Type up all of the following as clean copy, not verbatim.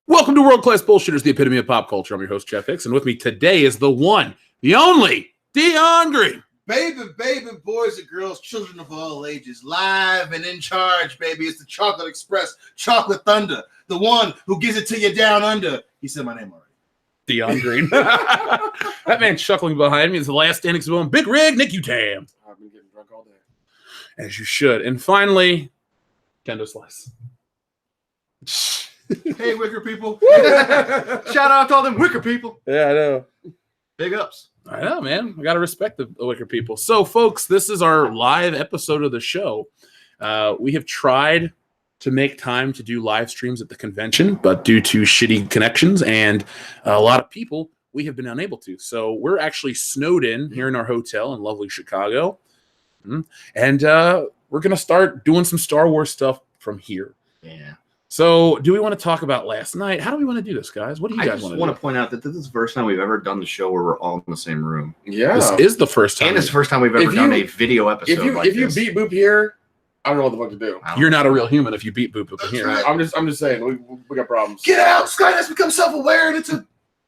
Welcome to World Class Bullshitters, the epitome of pop culture. I'm your host, Jeff Hicks, and with me today is the one, the only, Dion Green. Baby, boys and girls, children of all ages, live and in charge, baby. It's the Chocolate Express, Chocolate Thunder, the one who gives it to you down under. He said my name already. Dion Green. That man chuckling behind me is the last standing spoon, Big Rig, Nick Utam. I've been getting drunk all day. As you should. And finally, Kendo Slice. Hey, Wicker people. Shout out to all them Wicker people. Yeah, I know. Big ups. I know, man. I got to respect the Wicker people. So, folks, this is our live episode of the show. We have tried to make time to do live streams at the convention, but due to shitty connections and a lot of people, we have been unable to. So we're actually snowed in here in our hotel in lovely Chicago. And we're going to start doing some Star Wars stuff from here. Yeah. So do we want to talk about last night? How do we want to do this, guys? What do you guys want to do? I just want to point out that this is the first time we've ever done the show where we're all in the same room. Yeah. This is the first time. And it's the first time we've ever done a video episode If you beat Boop here, I don't know what the fuck to do. You're not a real human if you beat Boop up in here. Right. I'm just saying, we got problems. Get out! Sky has become self-aware, and it's a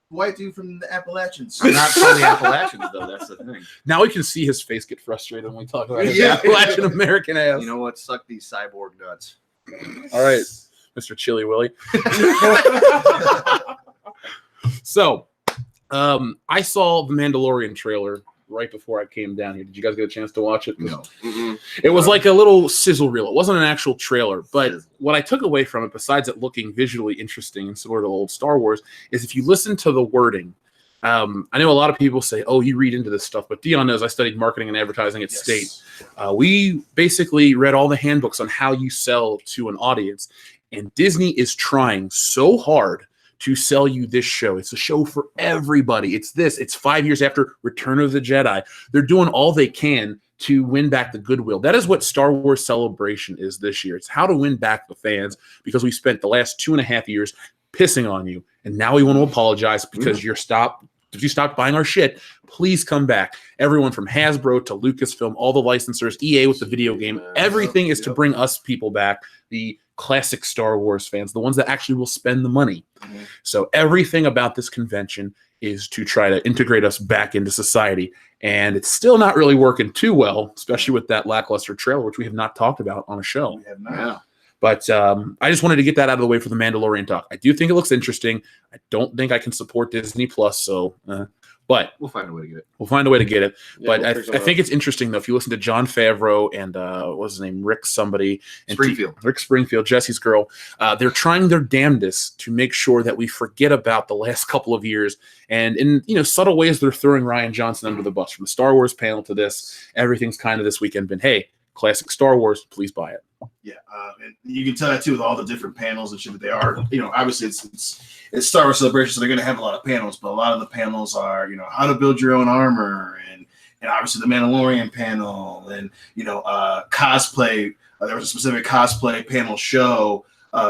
white dude from the Appalachians. I'm not from the Appalachians, though. That's the thing. Now we can see his face get frustrated when we talk about his Yeah. Appalachian American ass. You know what? Suck these cyborg nuts. All right, Mr. Chili Willy. So, I saw the Mandalorian trailer right before I came down here. Did you guys get a chance to watch it? No. Mm-mm. It was like a little sizzle reel. It wasn't an actual trailer, but what I took away from it, besides it looking visually interesting and similar to old Star Wars, is if you listen to the wording. I know a lot of people say, "Oh, you read into this stuff," but Dion knows I studied marketing and advertising at State. We basically read all the handbooks on how you sell to an audience, and Disney is trying so hard to sell you this show. It's a show for everybody. It's 5 years after Return of the Jedi. They're doing all they can to win back the goodwill. That is what Star Wars Celebration is this year. It's how to win back the fans, because we spent the last 2.5 years pissing on you, and now we want to apologize because if you stopped buying our shit, please come back. Everyone from Hasbro to Lucasfilm, all the licensors, EA with the video game, everything is to bring us people back, the classic Star Wars fans, the ones that actually will spend the money. So everything about this convention is to try to integrate us back into society, and it's still not really working too well, especially with that lackluster trailer, which we have not talked about on a show. We have not. Yeah. But I just wanted to get that out of the way for the Mandalorian talk. I do think it looks interesting. I don't think I can support Disney Plus, so but We'll find a way to get it. we'll find a way to get it. Yeah, But we'll I figure something think it's interesting, though, if you listen to Jon Favreau and what's his name, Rick somebody. And Rick Springfield, Jesse's girl, they're trying their damnedest to make sure that we forget about the last couple of years. And in subtle ways, they're throwing Rian Johnson under the bus. From the Star Wars panel to this, everything's kind of this weekend been, hey, classic Star Wars, please buy it. Yeah, and you can tell that too with all the different panels and shit that they are. Obviously it's Star Wars Celebration, so they're going to have a lot of panels, but a lot of the panels are, how to build your own armor, and obviously the Mandalorian panel, and cosplay. There was a specific cosplay panel show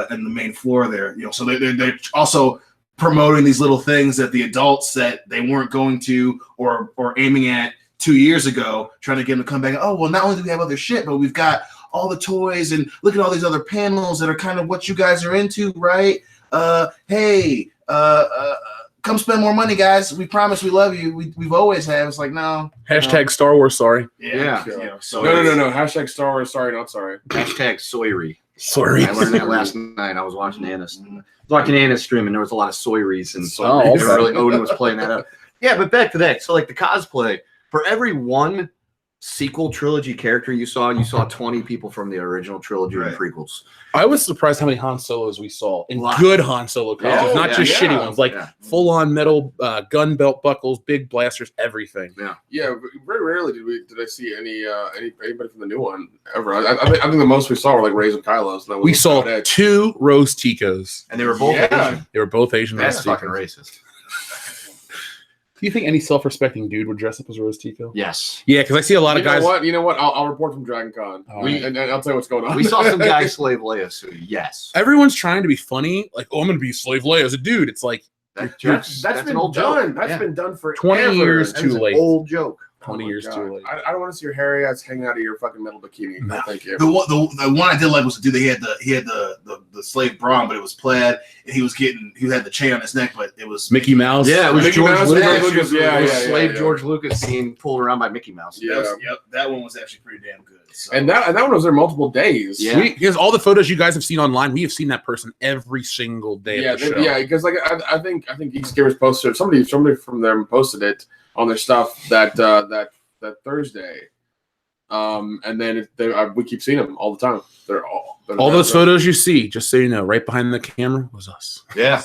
in the main floor there. So they're also promoting these little things that the adults that they weren't going to or aiming at 2 years ago, trying to get them to come back. Oh, well, not only do we have other shit, but we've got all the toys, and look at all these other panels that are kind of what you guys are into, right? Hey, come spend more money, guys. We promise we love you. We've always have. It's like, no. Hashtag Star Wars, sorry. Yeah. So No. Hashtag Star Wars. Sorry, not sorry. Hashtag soyry. Sorry. I learned that last night. I was watching Anna's stream, and there was a lot of soyries, and Oh, okay. really Odin was playing that up. Yeah, but back to that. So, like the cosplay, for every one sequel trilogy character you saw 20 people from the original trilogy and prequels. I was surprised how many Han Solos we saw, and Lot. good Han Solo costumes, not just shitty ones, like full-on metal gun belt buckles, big blasters, everything. Yeah, very rarely did I see anybody from the new one ever. I think the most we saw were like Rey's and Kylo's. And We saw 2 Rose Ticos. And they were both Asian. They were both Asian. That's Rose fucking Ticos. racist. Do you think any self-respecting dude would dress up as Rose Tico? Yes. Yeah, because I see a lot of guys. You know what? I'll report from Dragon Con. And I'll tell you what's going on. We saw some guy slave Leia suit. Yes. Everyone's trying to be funny, like, oh, I'm going to be Slave Leia as a dude. It's like, That's been an old done. joke. That's been done for 20 years That's too an late. old joke. 20 years too late. I don't want to see your hairy ass hanging out of your fucking metal bikini. No. Thank you. the one I did like was the dude that he had the the slave Braun, but it was plaid, and he had the chain on his neck, but it was Mickey Mouse. Yeah, it was Mickey George Mouse, Lucas. yeah, It was yeah, slave yeah. George Lucas being pulled around by Mickey Mouse. Yeah. That one was actually pretty damn good. So. And that one was there multiple days. Yeah. Because all the photos you guys have seen online, we have seen that person every single day of the show. Yeah, because like I think Geeks Gamers posted somebody from them posted it on their stuff that Thursday. And then we keep seeing them all the time. They're all those photos you see, just so you know, right behind the camera was us. Yeah.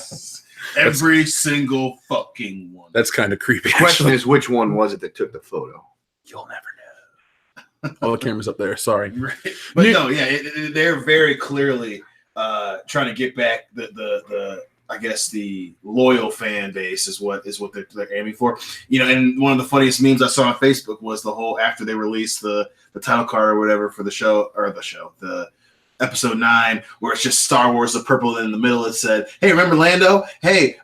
Every single fucking one. That's kind of creepy. The question actually. is, which one was it that took the photo? You'll never know. All the cameras up there. Sorry. Right. But no, yeah, they're very clearly trying to get back the I guess the loyal fan base is what they're aiming for. You know, and one of the funniest memes I saw on Facebook was the whole after they released the title card or whatever for the episode 9, where it's just Star Wars, the purple, and in the middle it said, "Hey, remember Lando? Hey,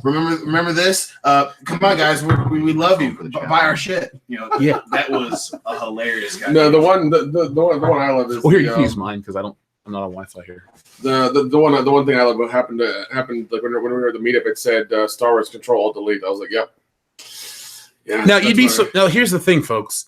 remember this? Come on, guys, we love you. Buy our shit." You know, Yeah. that was a hilarious guy. No, the one I love is Well, here you can use mine because I'm not on Wi-Fi here. the one thing I love happened like when we were at the meetup. It said Star Wars Control Alt Delete. I was like, yep. Yeah. Now now here's the thing, folks.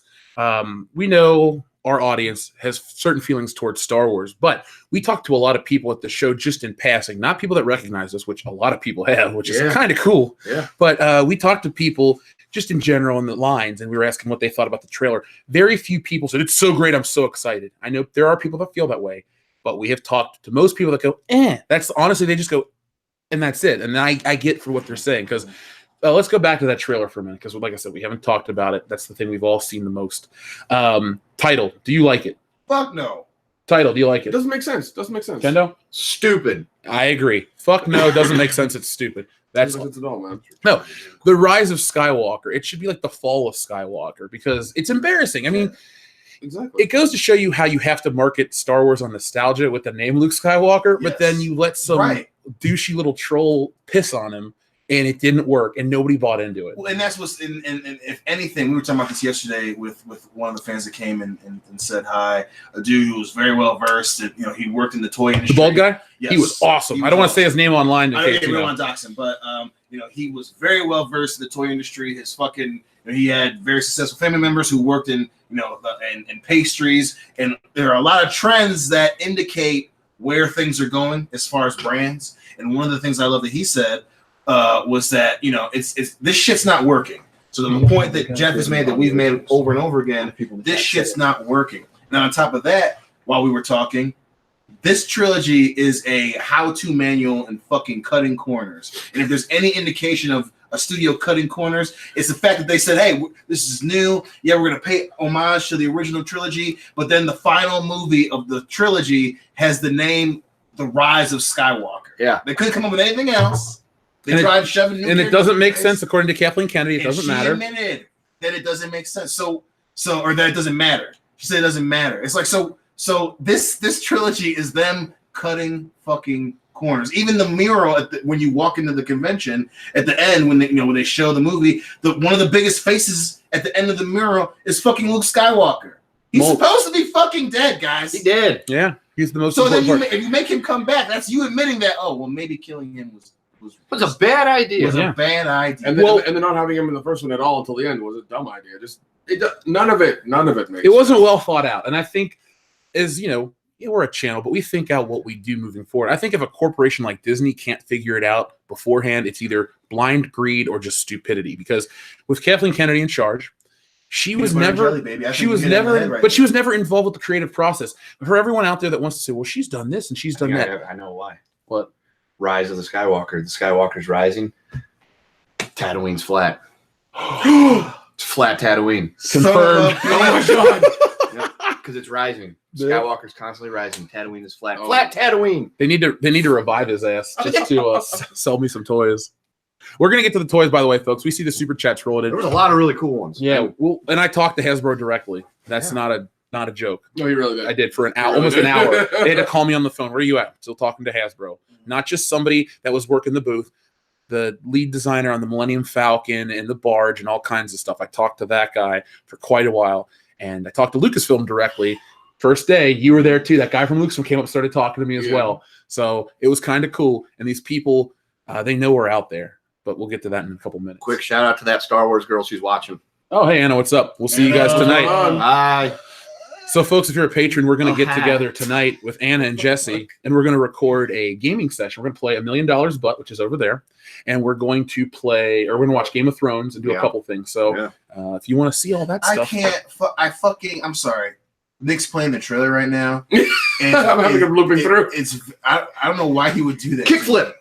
We know our audience has certain feelings towards Star Wars, but we talk to a lot of people at the show just in passing, not people that recognize us, which a lot of people have, which is kind of cool. Yeah. But we talked to people just in general in the lines, and we were asking what they thought about the trailer. Very few people said, "It's so great, I'm so excited." I know there are people that feel that way, but we have talked to most people that go, That's honestly, they just go, and that's it. And I get for what they're saying, because let's go back to that trailer for a minute, because like I said, we haven't talked about it. That's the thing we've all seen the most. Title, do you like it? Fuck no. Title, do you like it? It doesn't make sense. Kendo? Stupid. I agree. Fuck no, it doesn't make sense. It's stupid. That's It's at all, man. no. The Rise of Skywalker. It should be like the Fall of Skywalker, because it's embarrassing. I mean, Exactly. it goes to show you how you have to market Star Wars on nostalgia with the name Luke Skywalker, but Yes. then you let some douchey little troll piss on him, and it didn't work, and nobody bought into it. Well, and that's what's and if anything, we were talking about this yesterday with one of the fans that came and said hi. A dude who was very well versed. You know, he worked in the toy industry. The bald guy? Yes. He was awesome. I don't want to say his name online. I don't want to dox him, but you know, he was very well versed in the toy industry. His fucking, you know, he had very successful family members who worked in, you know, in pastries, and there are a lot of trends that indicate where things are going as far as brands. And one of the things I love that he said was that, you know, it's this shit's not working. So the point that Jeff has made, that we've made over and over again, this shit's not working. Now, on top of that, while we were talking, this trilogy is a how-to manual in fucking cutting corners. And if there's any indication of a studio cutting corners, it's the fact that they said, "Hey, this is new. Yeah, we're going to pay homage to the original trilogy." But then the final movie of the trilogy has the name The Rise of Skywalker. Yeah. They couldn't come up with anything else. They And tried shoving new And it characters doesn't in make place. sense, according to Kathleen Kennedy. It And doesn't she matter. admitted that it doesn't make sense. So or that it doesn't matter. She said it doesn't matter. It's like so this trilogy is them cutting fucking corners. Even the mural when you walk into the convention at the end, when they show the movie, one of the biggest faces at the end of the mural is fucking Luke Skywalker. He's supposed to be fucking dead, guys. He did. Yeah, he's the most So then important part. if you make him come back, that's you admitting that, oh, well, maybe killing him was a bad idea. was a bad idea. And then not having him in the first one at all until the end was a dumb idea. None of it makes It wasn't well thought out. And I think, as we're a channel, but we think out what we do moving forward. I think if a corporation like Disney can't figure it out beforehand, it's either blind greed or just stupidity. Because with Kathleen Kennedy in charge, she was never involved with the creative process. For everyone out there that wants to say, well, she's done this and she's done that. I know why. What? Rise of the Skywalker. The Skywalker's rising. Tatooine's flat. It's flat Tatooine. Confirmed. Oh my god. Because it's rising. Yeah. Skywalker's constantly rising. Tatooine is flat. Oh. Flat Tatooine. They need to revive his ass just to sell me some toys. We're gonna get to the toys, by the way, folks. We see the super chats rolling in. There was a lot of really cool ones. Yeah, and I talked to Hasbro directly. That's not a joke. No, you really did. I did for an hour, Really almost did. an hour. They had to call me on the phone. Where are you at? Still talking to Hasbro. Not just somebody that was working the booth, the lead designer on the Millennium Falcon and the barge and all kinds of stuff. I talked to that guy for quite a while, and I talked to Lucasfilm directly. First day, you were there too. That guy from Lucasfilm came up and started talking to me as Yeah. well. So it was kind of cool. And these people, they know we're out there. But we'll get to that in a couple minutes. Quick shout out to that Star Wars girl. She's watching. Oh, hey, Anna, what's up? We'll see you guys Anna. tonight. Bye. So, folks, if you're a patron, we're going to get hi. together tonight with Anna and Jesse, and we're going to record a gaming session. We're going to play $1 Million Butt, which is over there, and we're going to play, or we're going to watch Game of Thrones and do a couple things. So, if you want to see all that stuff, I'm sorry. Nick's playing the trailer right now. And I'm having him looping through. I don't know why he would do that. Kickflip.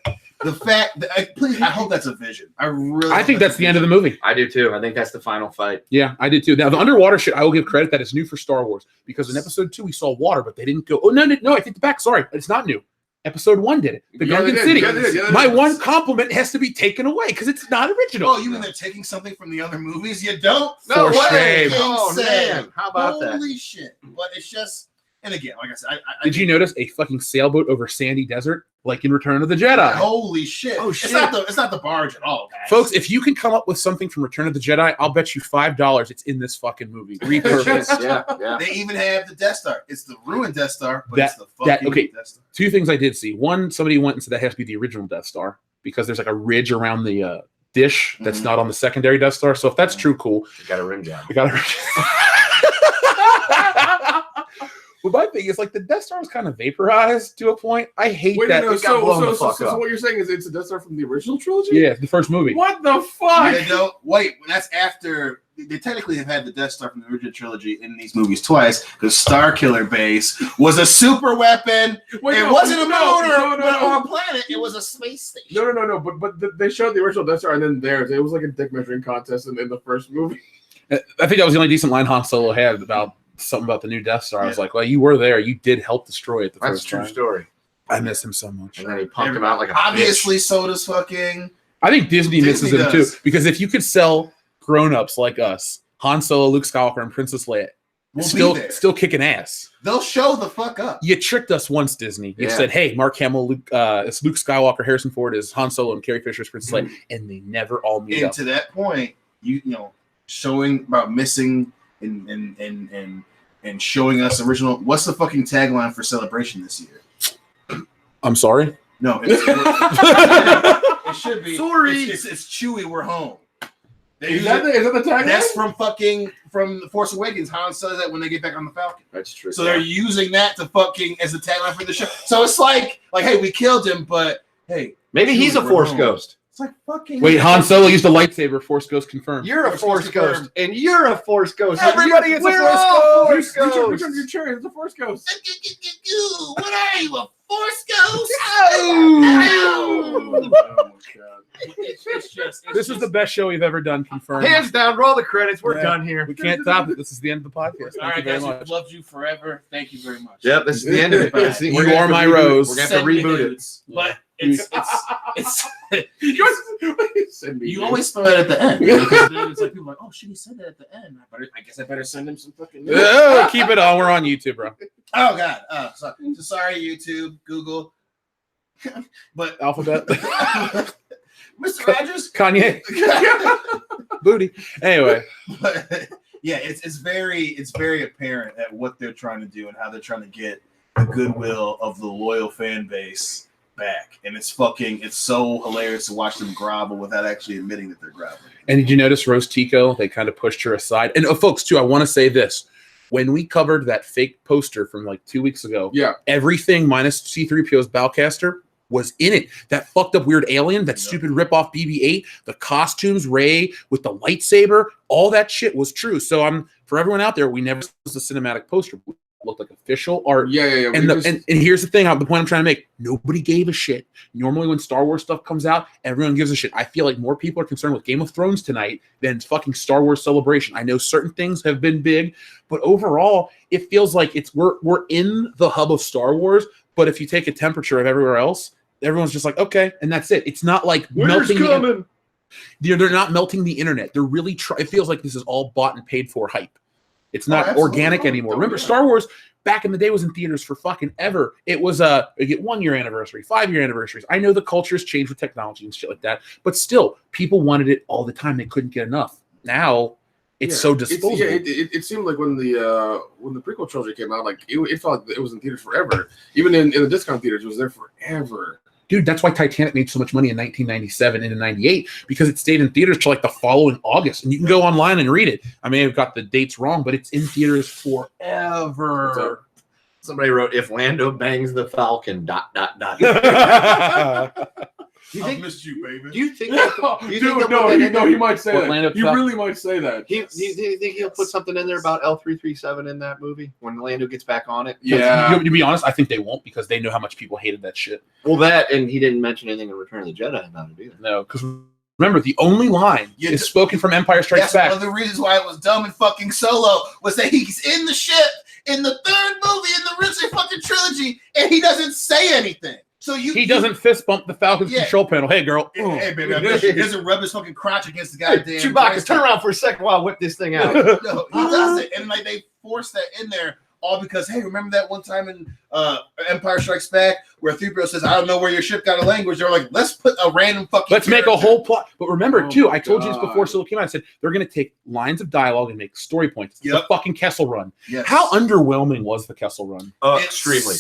The fact that I hope that's a vision. I think that's the end of the movie. I do too. I think that's the final fight. Yeah, I did too. Now, the underwater shit, I will give credit that is new for Star Wars because in episode 2 we saw water, but they didn't go. Oh no, I take the back. Sorry, it's not new. Episode 1 did it. The Yeah, they Gungan did. City. Yeah, they did. Yeah, they My did. one compliment has to be taken away because it's not original. Oh, you mean they're taking something from the other movies? You don't? No For way. shame. Oh, Insane. man. How about that? Holy shit. But it's just, and again, like I said, I Did you notice a fucking sailboat over sandy desert like in Return of the Jedi? Holy shit. Oh, It's shit. not the barge at all, guys. Folks, if you can come up with something from Return of the Jedi, I'll bet you $5 it's in this fucking movie. Repurposed. Yeah. They even have the Death Star. It's the ruined Death Star, but it's the that- fucking okay. Death Star. 2 things I did see. One, somebody went and said that has to be the original Death Star because there's like a ridge around the dish that's Mhm. not on the secondary Death Star. So if that's true, cool. You got a rim job. We got Well, my thing is like the Death Star was kind of vaporized to a point. I hate Wait, that. no, it got blown the fuck so up. what you're saying is it's a Death Star from the original trilogy? Yeah, the first movie. What the fuck? They don't wait. That's after they technically have had the Death Star from the original trilogy in these movies twice. The Star Killer base was a super weapon. Wait, It no, wasn't a moon no, or no. a planet. It was a space station. No. But they showed the original Death Star and then theirs. It was like a dick measuring contest in the first movie. I think that was the only decent line Han Solo had about something about the new Death Star. I was Yeah. like, well, you were there. You did help destroy it the That's a first true time. story. I miss him so much. And then he punked him out like a Obviously, so does fucking. I think Disney misses Disney him too. does. Because if you could sell grown-ups like us, Han Solo, Luke Skywalker, and Princess Leia, We'll still be there. still kicking ass. They'll show the fuck up. You tricked us once, Disney. You Yeah. said, hey, Mark Hamill, it's Luke Skywalker, Harrison Ford is Han Solo, and Carrie Fisher is Princess Leia, and they never all meet And up. to that point, you know, showing about missing and showing us original. What's the fucking tagline for Celebration this year? I'm sorry? No, it should be. Sorry. It's Chewie. We're home. They Is use that it- the tagline? That's from The Force Awakens. Han says that when they get back on the Falcon. That's true. So they're using that to fucking as the tagline for the show. So it's like, hey, we killed him, but hey, Maybe he's a We're Force home. ghost. it's like fucking. Wait, Han Solo used a lightsaber, Force Ghost confirmed. You're a Force Force ghost ghost, confirmed. and you're a Force ghost. Everybody is a We're Force all ghost. Force Which ghosts. one of your cherries? It's a Force Ghost. What are you, a Force ghost? Oh my god. This is the best show we've ever done, confirmed. Hands down, roll the credits. We're Yeah. done here. We can't top it. This is the end of the podcast. Thank All you right, very guys, much. we've loved you forever. Thank you very much. Yep, this is the end of it. This is- You we're gonna are have to my reboot it. rose. We're gonna have to Send me reboot it. nudes, but it's Send me you nudes. always throw it at the end. Because then it's like people are like, oh shit, he said that at the end. I guess I better send him some fucking nudes. Oh, keep it on. We're on YouTube, bro. Oh god. So sorry, YouTube, Google. But Alphabet. Mr. Rogers. Kanye. Booty. Anyway. But yeah, it's very apparent at what they're trying to do and how they're trying to get the goodwill of the loyal fan base back. And it's so hilarious to watch them grovel without actually admitting that they're groveling. And did you notice Rose Tico? They kind of pushed her aside. And folks, too, I want to say this. When we covered that fake poster from like 2 weeks ago, Yeah. everything minus C-3PO's Bowcaster was in it. That fucked up weird alien, that stupid ripoff BB-8, the costumes, Rey with the lightsaber, all that shit was true. So for everyone out there, we never saw the cinematic poster. It looked like official art. Yeah. And, and here's the thing, the point I'm trying to make. Nobody gave a shit. Normally when Star Wars stuff comes out, everyone gives a shit. I feel like more people are concerned with Game of Thrones tonight than fucking Star Wars Celebration. I know certain things have been big, but overall, it feels like we're in the hub of Star Wars, but if you take a temperature of everywhere else, everyone's just like, okay, and that's it. It's not like Winter's coming. They're not melting the internet. They're really it feels like this is all bought and paid for hype. It's not organic anymore. Remember, Star Wars back in the day was in theaters for fucking ever. It was you get 1 year anniversary, 5 year anniversaries. I know the culture's changed with technology and shit like that, but still, people wanted it all the time. They couldn't get enough. Now, It's so disposable. It seemed like when the prequel trilogy came out, like it felt like it was in theaters forever. Even in the discount theaters, it was there forever. Dude, that's why Titanic made so much money in 1997 and in 98, because it stayed in theaters till like the following August. And you can go online and read it. I may have got the dates wrong, but it's in theaters forever. Somebody wrote, if Lando bangs the Falcon, ... I missed you, baby. Do you think? He might say that. He really might say that. Do you think he'll put something in there about L337 in that movie when Lando gets back on it? Yeah. To be honest, I think they won't, because they know how much people hated that shit. Well, that, and he didn't mention anything in Return of the Jedi about it either. No, because remember, the only line is spoken from Empire Strikes Back. One of the reasons why it was dumb and fucking Solo was that he's in the ship in the third movie in the original fucking trilogy, and he doesn't say anything. So he doesn't fist bump the Falcon's control panel. Hey, girl. Hey, baby. He doesn't rub his fucking crotch against the goddamn. Chewbacca, turn around for a second while I whip this thing out. No, he doesn't. And like they force that in there all because, hey, remember that one time in Empire Strikes Back where 3PO says, I don't know where your ship got a language. They're like, let's put a random fucking Let's make a whole plot. But remember, too, I told you this God. before Solo came out. I said they're going to take lines of dialogue and make story points. Yep. The fucking Kessel Run. Yes. How underwhelming was the Kessel Run? Extremely.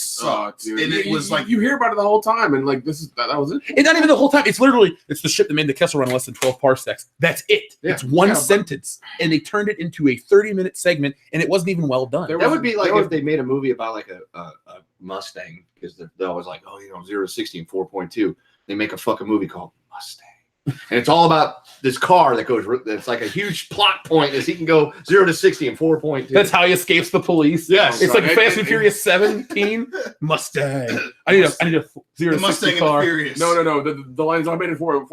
Dude. And it was like you hear about it the whole time, and like that was it. And not even the whole time. It's literally, it's the ship that made the Kessel Run less than 12 parsecs. That's it. Yeah. It's one Yeah, sentence. And they turned it into a 30-minute segment, and it wasn't even well done. That would be like if they made a movie about like a Mustang, because they're always like, 0 to 60 in 4.2. They make a fucking movie called Mustang. And it's all about this car that goes, it's like a huge plot point is he can go 0 to 60 in 4.2. That's how he escapes the police. Yes. It's like Fast and Furious 17 Mustang. I need a 0 the to Mustang 60 and car. the Furious. No. The line's I made it 4.1,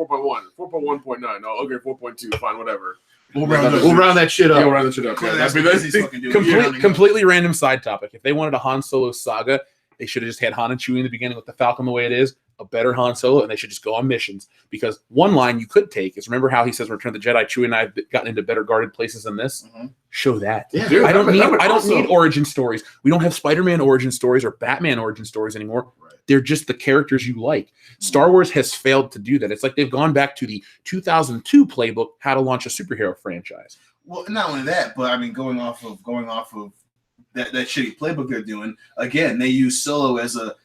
4.1.9. No, okay, 4.2. Fine, whatever. We'll round that shit up. Yeah, we'll round that shit up. Clearly, Yeah, that's what he's fucking doing. Completely random side topic. If they wanted a Han Solo saga, they should have just had Han and Chewie in the beginning with the Falcon the way it is, a better Han Solo, and they should just go on missions. Because one line you could take is, remember how he says Return of the Jedi, Chewie and I have gotten into better guarded places than this? Mm-hmm. Show that. Yeah, dude, I don't also need origin stories. We don't have Spider-Man origin stories or Batman origin stories anymore. Right. They're just the characters you like. Star Wars has failed to do that. It's like they've gone back to the 2002 playbook, how to launch a superhero franchise. Well, not only that, but I mean, going off of that shitty playbook they're doing. Again, they use Solo as a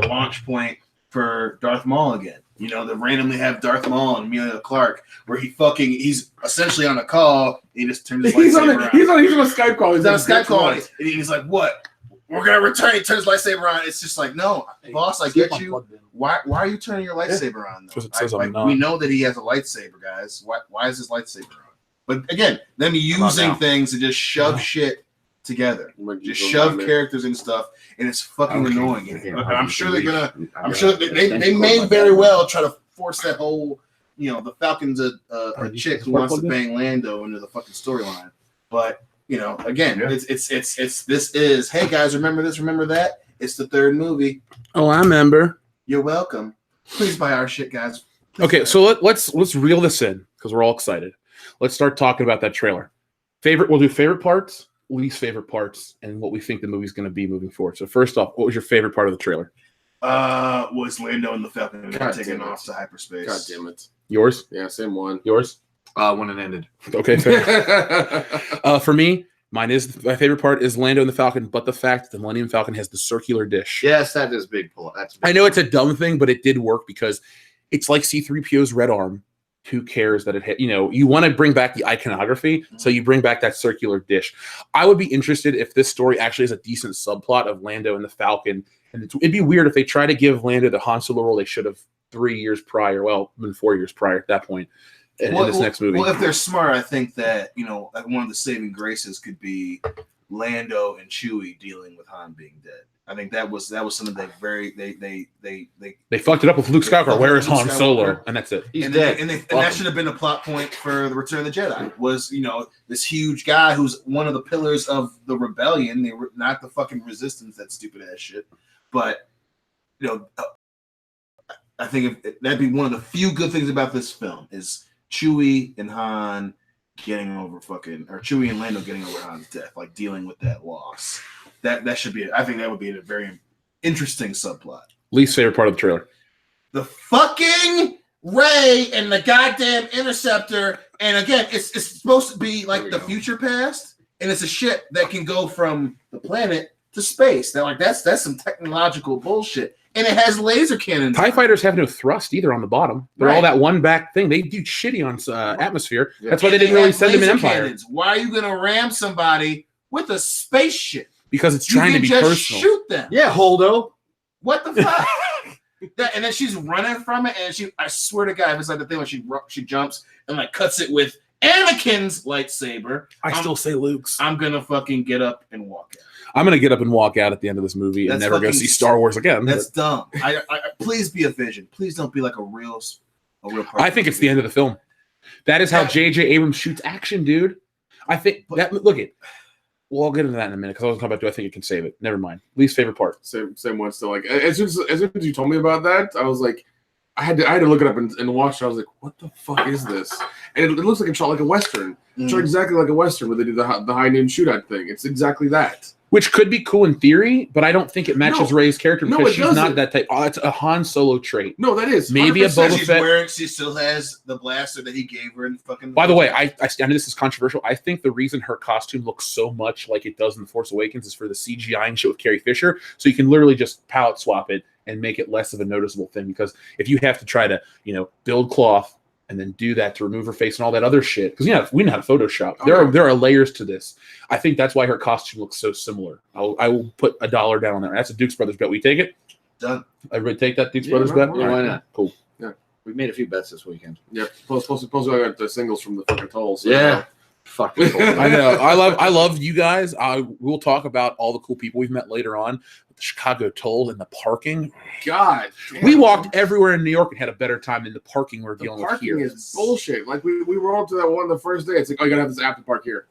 launch point for Darth Maul again. You know, they randomly have Darth Maul and Emilia Clarke, where he's essentially on a call. And he just turns his lightsaber on. He's on a Skype call. He's on a Skype call, and he's like, "What? We're gonna return." He turns his lightsaber on. It's just like, no, boss, I get you. Why are you turning your lightsaber on? Though? Because it says I'm not. We know that he has a lightsaber, guys. Why is his lightsaber on? But again, them using things to just shove shit together, just shove characters and stuff, and it's fucking annoying. I'm sure they're gonna. I'm sure they may very well try to force that whole, the Falcon's a chick who wants to bang Lando into the fucking storyline. But again, it's this is, hey guys, remember this, remember that. It's the third movie. Oh, I remember. You're welcome. Please buy our shit, guys. Okay, so let's reel this in because we're all excited. Let's start talking about that trailer. We'll do favorite parts, least favorite parts, and what we think the movie's going to be moving forward. So first off, what was your favorite part of the trailer? Was Lando and the Falcon taking off to hyperspace. God damn it. Yours? Yeah, same one. Yours? When it ended. Okay, fair. For me, my favorite part is Lando and the Falcon, but the fact that the Millennium Falcon has the circular dish. Yes, that is big pull. I know it's a dumb thing, but it did work because it's like C-3PO's red arm. Who cares that it hit? You want to bring back the iconography, so you bring back that circular dish. I would be interested if this story actually has a decent subplot of Lando and the Falcon. And it'd be weird if they try to give Lando the Han Solo role they should have 3 years prior. Well, even 4 years prior at that point in this next movie. Well, if they're smart, I think that like one of the saving graces could be Lando and Chewie dealing with Han being dead. I think that was something they fucked it up with Luke Skywalker. Where is Han Solo? And that's it. He's dead. And that should have been a plot point for the Return of the Jedi. Was this huge guy who's one of the pillars of the rebellion. They were not the fucking resistance, that stupid ass shit. But I think that'd be one of the few good things about this film is Chewie and Han getting over Chewie and Lando getting over Han's death, like dealing with that loss. That should be it. I think that would be a very interesting subplot. Least favorite part of the trailer. The fucking Rey and the goddamn interceptor And again, it's supposed to be like the future past, and it's a ship that can go from the planet to space. That's some technological bullshit. And it has laser cannons. TIE fighters have no thrust either on the bottom. They're all that one back thing. They do shitty on atmosphere. Yeah. That's why they didn't really send them in Empire. Cannons. Why are you going to ram somebody with a spaceship? Because it's trying to be personal. Shoot them. Yeah, Holdo. What the fuck? And then she's running from it, and I swear to God, it's like the thing when she jumps and like cuts it with Anakin's lightsaber. I still say Luke's. I'm gonna fucking get up and walk out. I'm gonna get up and walk out at the end of this movie and never go see Star Wars again. That's dumb. I please be a vision. Please don't be like a real. I think it's the end of the film. That is how J.J. Abrams shoots action, dude. I think that. Look it. Well, I'll get into that in a minute because I was talking about do I think it can save it. Never mind. Least favorite part. Same one. Still, like as soon as you told me about that, I was like, I had to look it up and watch it. I was like, what the fuck is this? And it looks like it's shot like a western. It's shot exactly like a western where they do the high noon shootout thing. It's exactly that. Which could be cool in theory, but I don't think it matches Rey's character because she's not that type. Oh, it's a Han Solo trait. No, that is maybe a Boba Fett. She still has the blaster that he gave her in fucking. By the way, I know this is controversial. I think the reason her costume looks so much like it does in The Force Awakens is for the CGI and shit with Carrie Fisher. So you can literally just palette swap it and make it less of a noticeable thing. Because if you have to try to, build cloth and then do that to remove her face and all that other shit, because we know how to Photoshop. Okay. There are layers to this. I think that's why her costume looks so similar. I will put $1 down on that. That's a Dukes Brothers bet. We take it. Done. Everybody take that Dukes Brothers bet. Yeah, why not? Cool. Yeah, we've made a few bets this weekend. Yep. Supposedly I got the singles from the fucking tolls. So yeah. Fuck. I know. I love you guys. We'll talk about all the cool people we've met later on. The Chicago toll and the parking. God, damn. We walked everywhere in New York and had a better time than the parking we're dealing with here. Parking is bullshit. Like we rolled up to that one the first day. It's like, you gotta have this app to park here.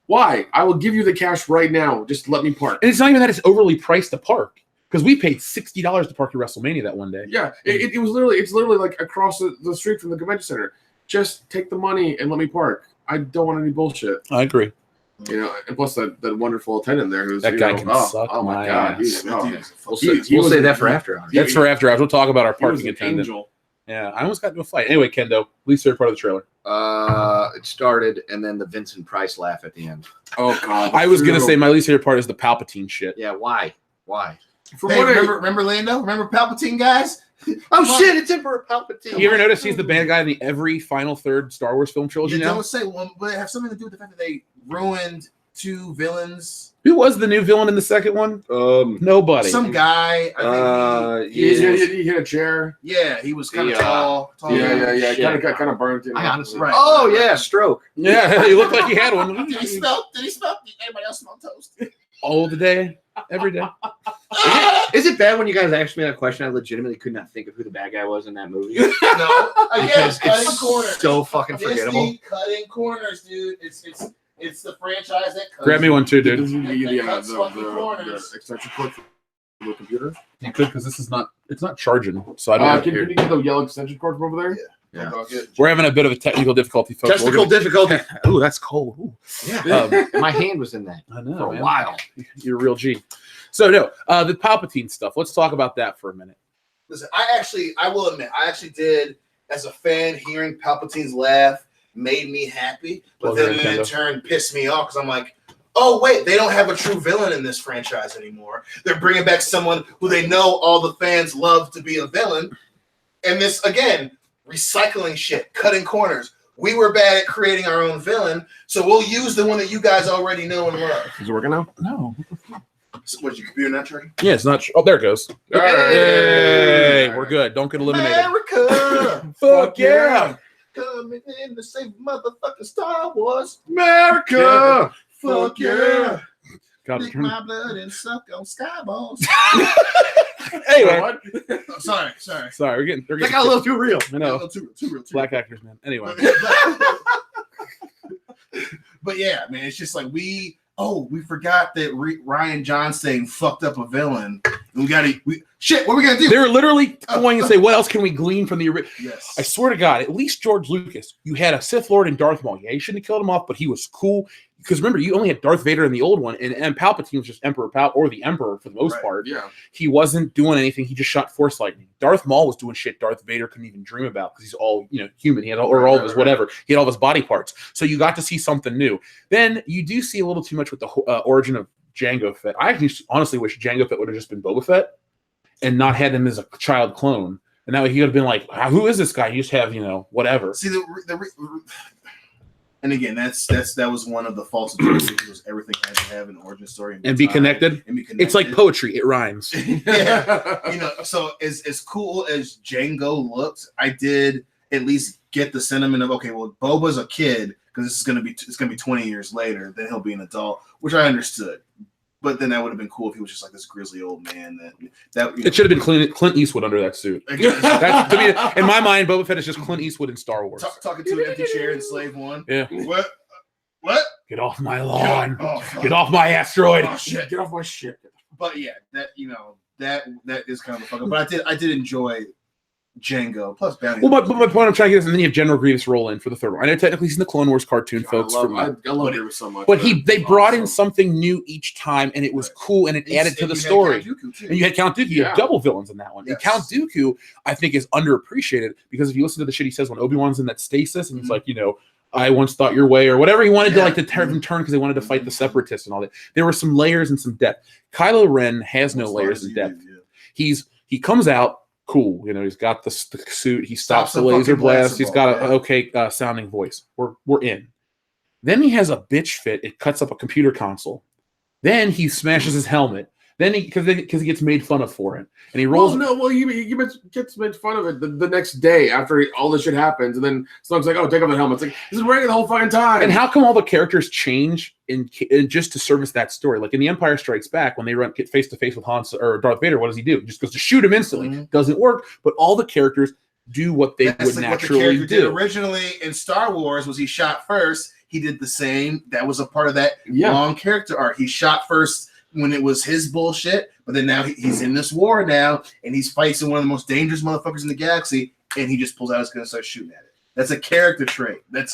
Why? I will give you the cash right now. Just let me park. And it's not even that it's overly priced to park because we paid $60 to park at WrestleMania that one day. Yeah, it's literally like across the street from the convention center. Just take the money and let me park. I don't want any bullshit. I agree. And plus that wonderful attendant there who's that guy can suck. Oh my god, we'll say that for after hours. That's for after hours. We'll talk about our parking attendant. Angel. Yeah, I almost got into a fight. Anyway, Kendo, least favorite part of the trailer. It started and then the Vincent Price laugh at the end. Oh god, I was gonna say my least favorite part is the Palpatine shit. Yeah, why? Remember Lando? Remember Palpatine, guys? Oh shit! It's Emperor Palpatine. You ever notice he's the bad guy in every final third Star Wars film trilogy now? Don't say one, but it has something to do with the fact that they ruined 2 villains. Who was the new villain in the second one? Nobody. Some guy. He hit a chair. Yeah, he was kind of tall. Yeah. Kind of burnt. I honestly. Right. Oh yeah, stroke. Yeah, he looked like he had one. Did he smell? Anybody else smell toast? All the day, every day. Is it bad when you guys asked me that question? I legitimately could not think of who the bad guy was in that movie. No, again, cutting corners. So fucking forgettable. Disney cutting corners, dude. It's the franchise that cuts. Grab me one too, dude. The extension cord for the computer. You could, because this is not. It's not charging, so I don't. Can you get the yellow extension cord from over there? Yeah. We're having a bit of a technical difficulty, folks. Difficulty. Ooh, that's cold. Ooh. Yeah. My hand was in that I know, for a man. while. You're a real G. So no, the Palpatine stuff. Let's talk about that for a minute. Listen, I will admit, I actually did, as a fan, hearing Palpatine's laugh made me happy, but then in turn pissed me off because I'm like, oh wait, they don't have a true villain in this franchise anymore. They're bringing back someone who they know all the fans love to be a villain, and this again. Recycling shit, cutting corners. We were bad at creating our own villain, so we'll use the one that you guys already know and love. Is it working now? No. So, was your computer not turning? Yeah, it's not. Oh, there it goes. Hey, we're good. Don't get eliminated. America, fuck yeah! Coming in to save motherfucking Star Wars. America, fuck yeah! Lick my blood and suck on skyballs. Anyway, sorry. We're getting that got a little too real. I know. Too real. Black actors, man. Anyway, but yeah, man, it's just like we forgot that Ryan Johnson fucked up a villain, Shit, what are we gonna do? They were literally going to say, what else can we glean from the original? Yes. I swear to God, at least George Lucas, you had a Sith Lord in Darth Maul. Yeah, you shouldn't have killed him off, but he was cool. Because remember, you only had Darth Vader in the old one, and Palpatine was just Emperor or the Emperor for the most part. Yeah. He wasn't doing anything. He just shot Force lightning. Darth Maul was doing shit Darth Vader couldn't even dream about because he's all human. He had all of his whatever. He had all of his body parts. So you got to see something new. Then you do see a little too much with the origin of Jango Fett. I actually honestly wish Jango Fett would have just been Boba Fett and not had him as a child clone. And that way he would have been like, who is this guy? You just have, whatever. See, and again, that was one of the faults of George Lucas, was everything had to have an origin story and be connected. It's like poetry; it rhymes. Yeah, So as cool as Django looked, I did at least get the sentiment of, okay, well, Boba's a kid because it's gonna be 20 years later, then he'll be an adult, which I understood. But then that would have been cool if he was just like this grizzly old man. It should have been Clint Eastwood under that suit. That's, to me, in my mind, Boba Fett is just Clint Eastwood in Star Wars. Talking to an empty chair in Slave One. Yeah. What? Get off my lawn. Get off my asteroid. Oh shit. Get off my shit. But yeah, that is kind of a fuck up. But I did enjoy Django plus Bounty. Well, my point I'm trying to get is, and then you have General Grievous roll in for the third one. I know technically he's in the Clone Wars cartoon, folks. I love Grievous so much. But they brought in something new each time, and it was cool, and it added to the story. And you had Count Dooku. You had double villains in that one. Yes. And Count Dooku, I think, is underappreciated because if you listen to the shit he says when Obi-Wan's in that stasis, and he's like, I once thought your way, or whatever he wanted to have him turn because they wanted to fight the Separatists and all that. There were some layers and some depth. Kylo Ren has no layers and depth. He comes out. Cool, he's got the suit. He stops the laser blast. He's got an okay sounding voice. We're in. Then he has a bitch fit. It cuts up a computer console. Then he smashes his helmet. Then because he gets made fun of for it, and he rolls. He gets made fun of it the next day after all this shit happens, and then someone's like, "Oh, take off the helmet." It's like this is wearing it the whole fucking time. And how come all the characters change in just to service that story? Like in The Empire Strikes Back, when they get face to face with Darth Vader, what does he do? He just goes to shoot him instantly. Mm-hmm. Doesn't work, but all the characters do what they would naturally what the do. Did originally in Star Wars was he shot first. He did the same. That was a part of that long character arc. He shot first when it was his bullshit, but then now he's in this war now, and he's fighting one of the most dangerous motherfuckers in the galaxy, and he just pulls out his gun and starts shooting at it. That's a character trait. And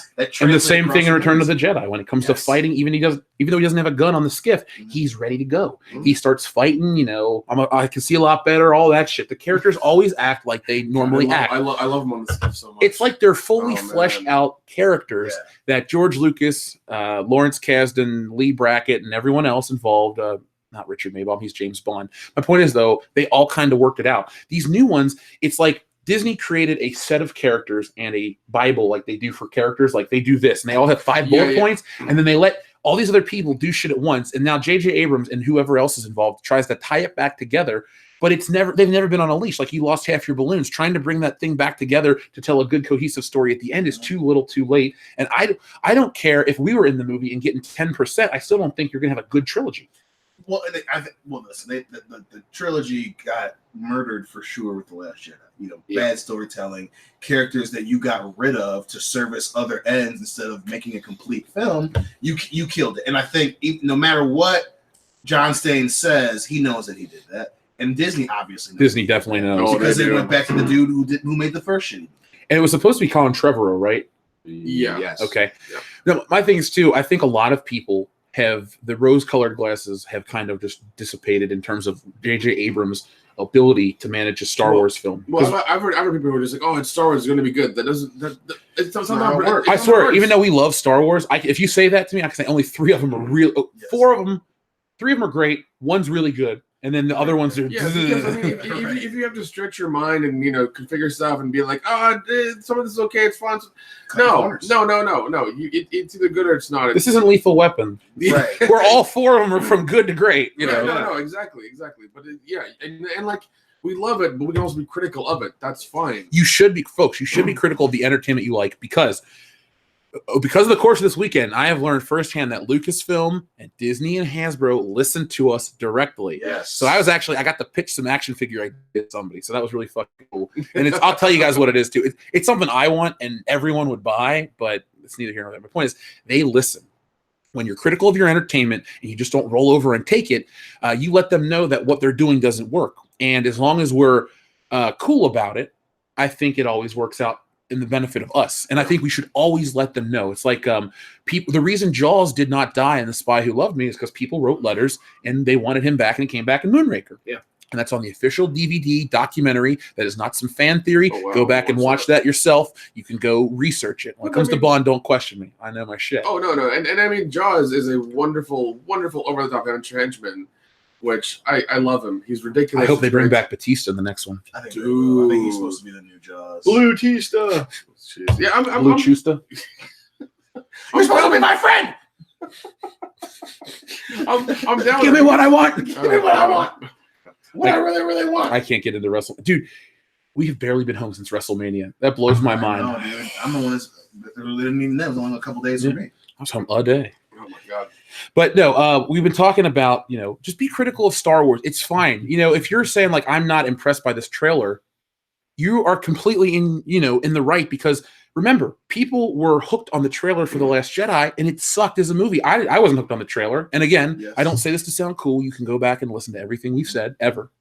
the same thing in Return of the Jedi. When it comes to fighting, even though he doesn't have a gun on the skiff, he's ready to go. Mm-hmm. He starts fighting. I can see a lot better. All that shit. The characters always act like they normally act. I love them on the skiff so much. It's like they're fully fleshed out characters that George Lucas, Lawrence Kasdan, Lee Brackett, and everyone else involved. Not Richard Maybaum. He's James Bond. My point is, though, they all kind of worked it out. These new ones, it's like Disney created a set of characters and a Bible like they do for characters. Like they do this, and they all have 5 bullet points, and then they let all these other people do shit at once. And now J.J. Abrams and whoever else is involved tries to tie it back together, but they've never been on a leash. Like you lost half your balloons. Trying to bring that thing back together to tell a good cohesive story at the end is too little, too late. And I don't care if we were in the movie and getting 10%. I still don't think you're going to have a good trilogy. Well, listen, the trilogy got murdered for sure with The Last Jedi. Bad storytelling, characters that you got rid of to service other ends instead of making a complete film. You killed it, and I think no matter what John Stain says, he knows that he did that, and Disney obviously knows. Disney definitely knows because they went back to the dude who made the first shitty movie. And it was supposed to be Colin Trevorrow, right? Yeah. Yes. Okay. Yeah. No, my thing is too. I think a lot of people have the rose-colored glasses have kind of just dissipated in terms of J.J. Abrams' ability to manage a Star Wars film. Well, I've heard people who are just like, "Oh, it's Star Wars is going to be good." That doesn't. It's not how it works. I swear, even though we love Star Wars, if you say that to me, I can say only 3 of them are real. 4 of them, 3 of them are great. One's really good, and then the other ones are. Yeah, because if you have to stretch your mind and configure stuff and be like, some of this is okay, it's fun. No. It's either good or it's not. This isn't Lethal Weapon. Right. Where all 4 of them are from good to great. No, exactly. But and like we love it, but we can also be critical of it. That's fine. You should be, folks. You should be critical of the entertainment you like because of the course of this weekend, I have learned firsthand that Lucasfilm and Disney and Hasbro listen to us directly. Yes. So I got to pitch some action figure I did somebody. So that was really fucking cool. And I'll tell you guys what it is too. It's something I want and everyone would buy, but it's neither here nor there. My point is they listen. when you're critical of your entertainment and you just don't roll over and take it, you let them know that what they're doing doesn't work. And as long as we're cool about it, I think it always works out in the benefit of us. And I think we should always let them know. It's like people. The reason Jaws did not die in The Spy Who Loved Me is because people wrote letters and they wanted him back, and he came back in Moonraker. Yeah. And that's on the official DVD documentary. That is not some fan theory. Oh, wow. Go back and watch that yourself. You can go research it. When it comes to Bond, don't question me. I know my shit. Oh, no. And I mean, Jaws is a wonderful, wonderful over-the-top henchman, which I love him. He's ridiculous. I hope they bring back Batista in the next one. I think, I think he's supposed to be the new Jaws. Blue Tista. Yeah, I'm Blue Chusta. You're supposed to be my friend. I'm down. Give me what I want. Give me what I want. What I really, really want. I can't get into wrestling. Dude, we have barely been home since WrestleMania. That blows my mind. No, dude. I'm the one that's didn't even know. It was only a couple days for me. I was home a day. Oh my God. But no, we've been talking about, just be critical of Star Wars. It's fine. If you're saying like, I'm not impressed by this trailer, you are completely in the right, because remember, people were hooked on the trailer for The Last Jedi and it sucked as a movie. I wasn't hooked on the trailer. And again, Yes. I don't say this to sound cool. You can go back and listen to everything we've said ever.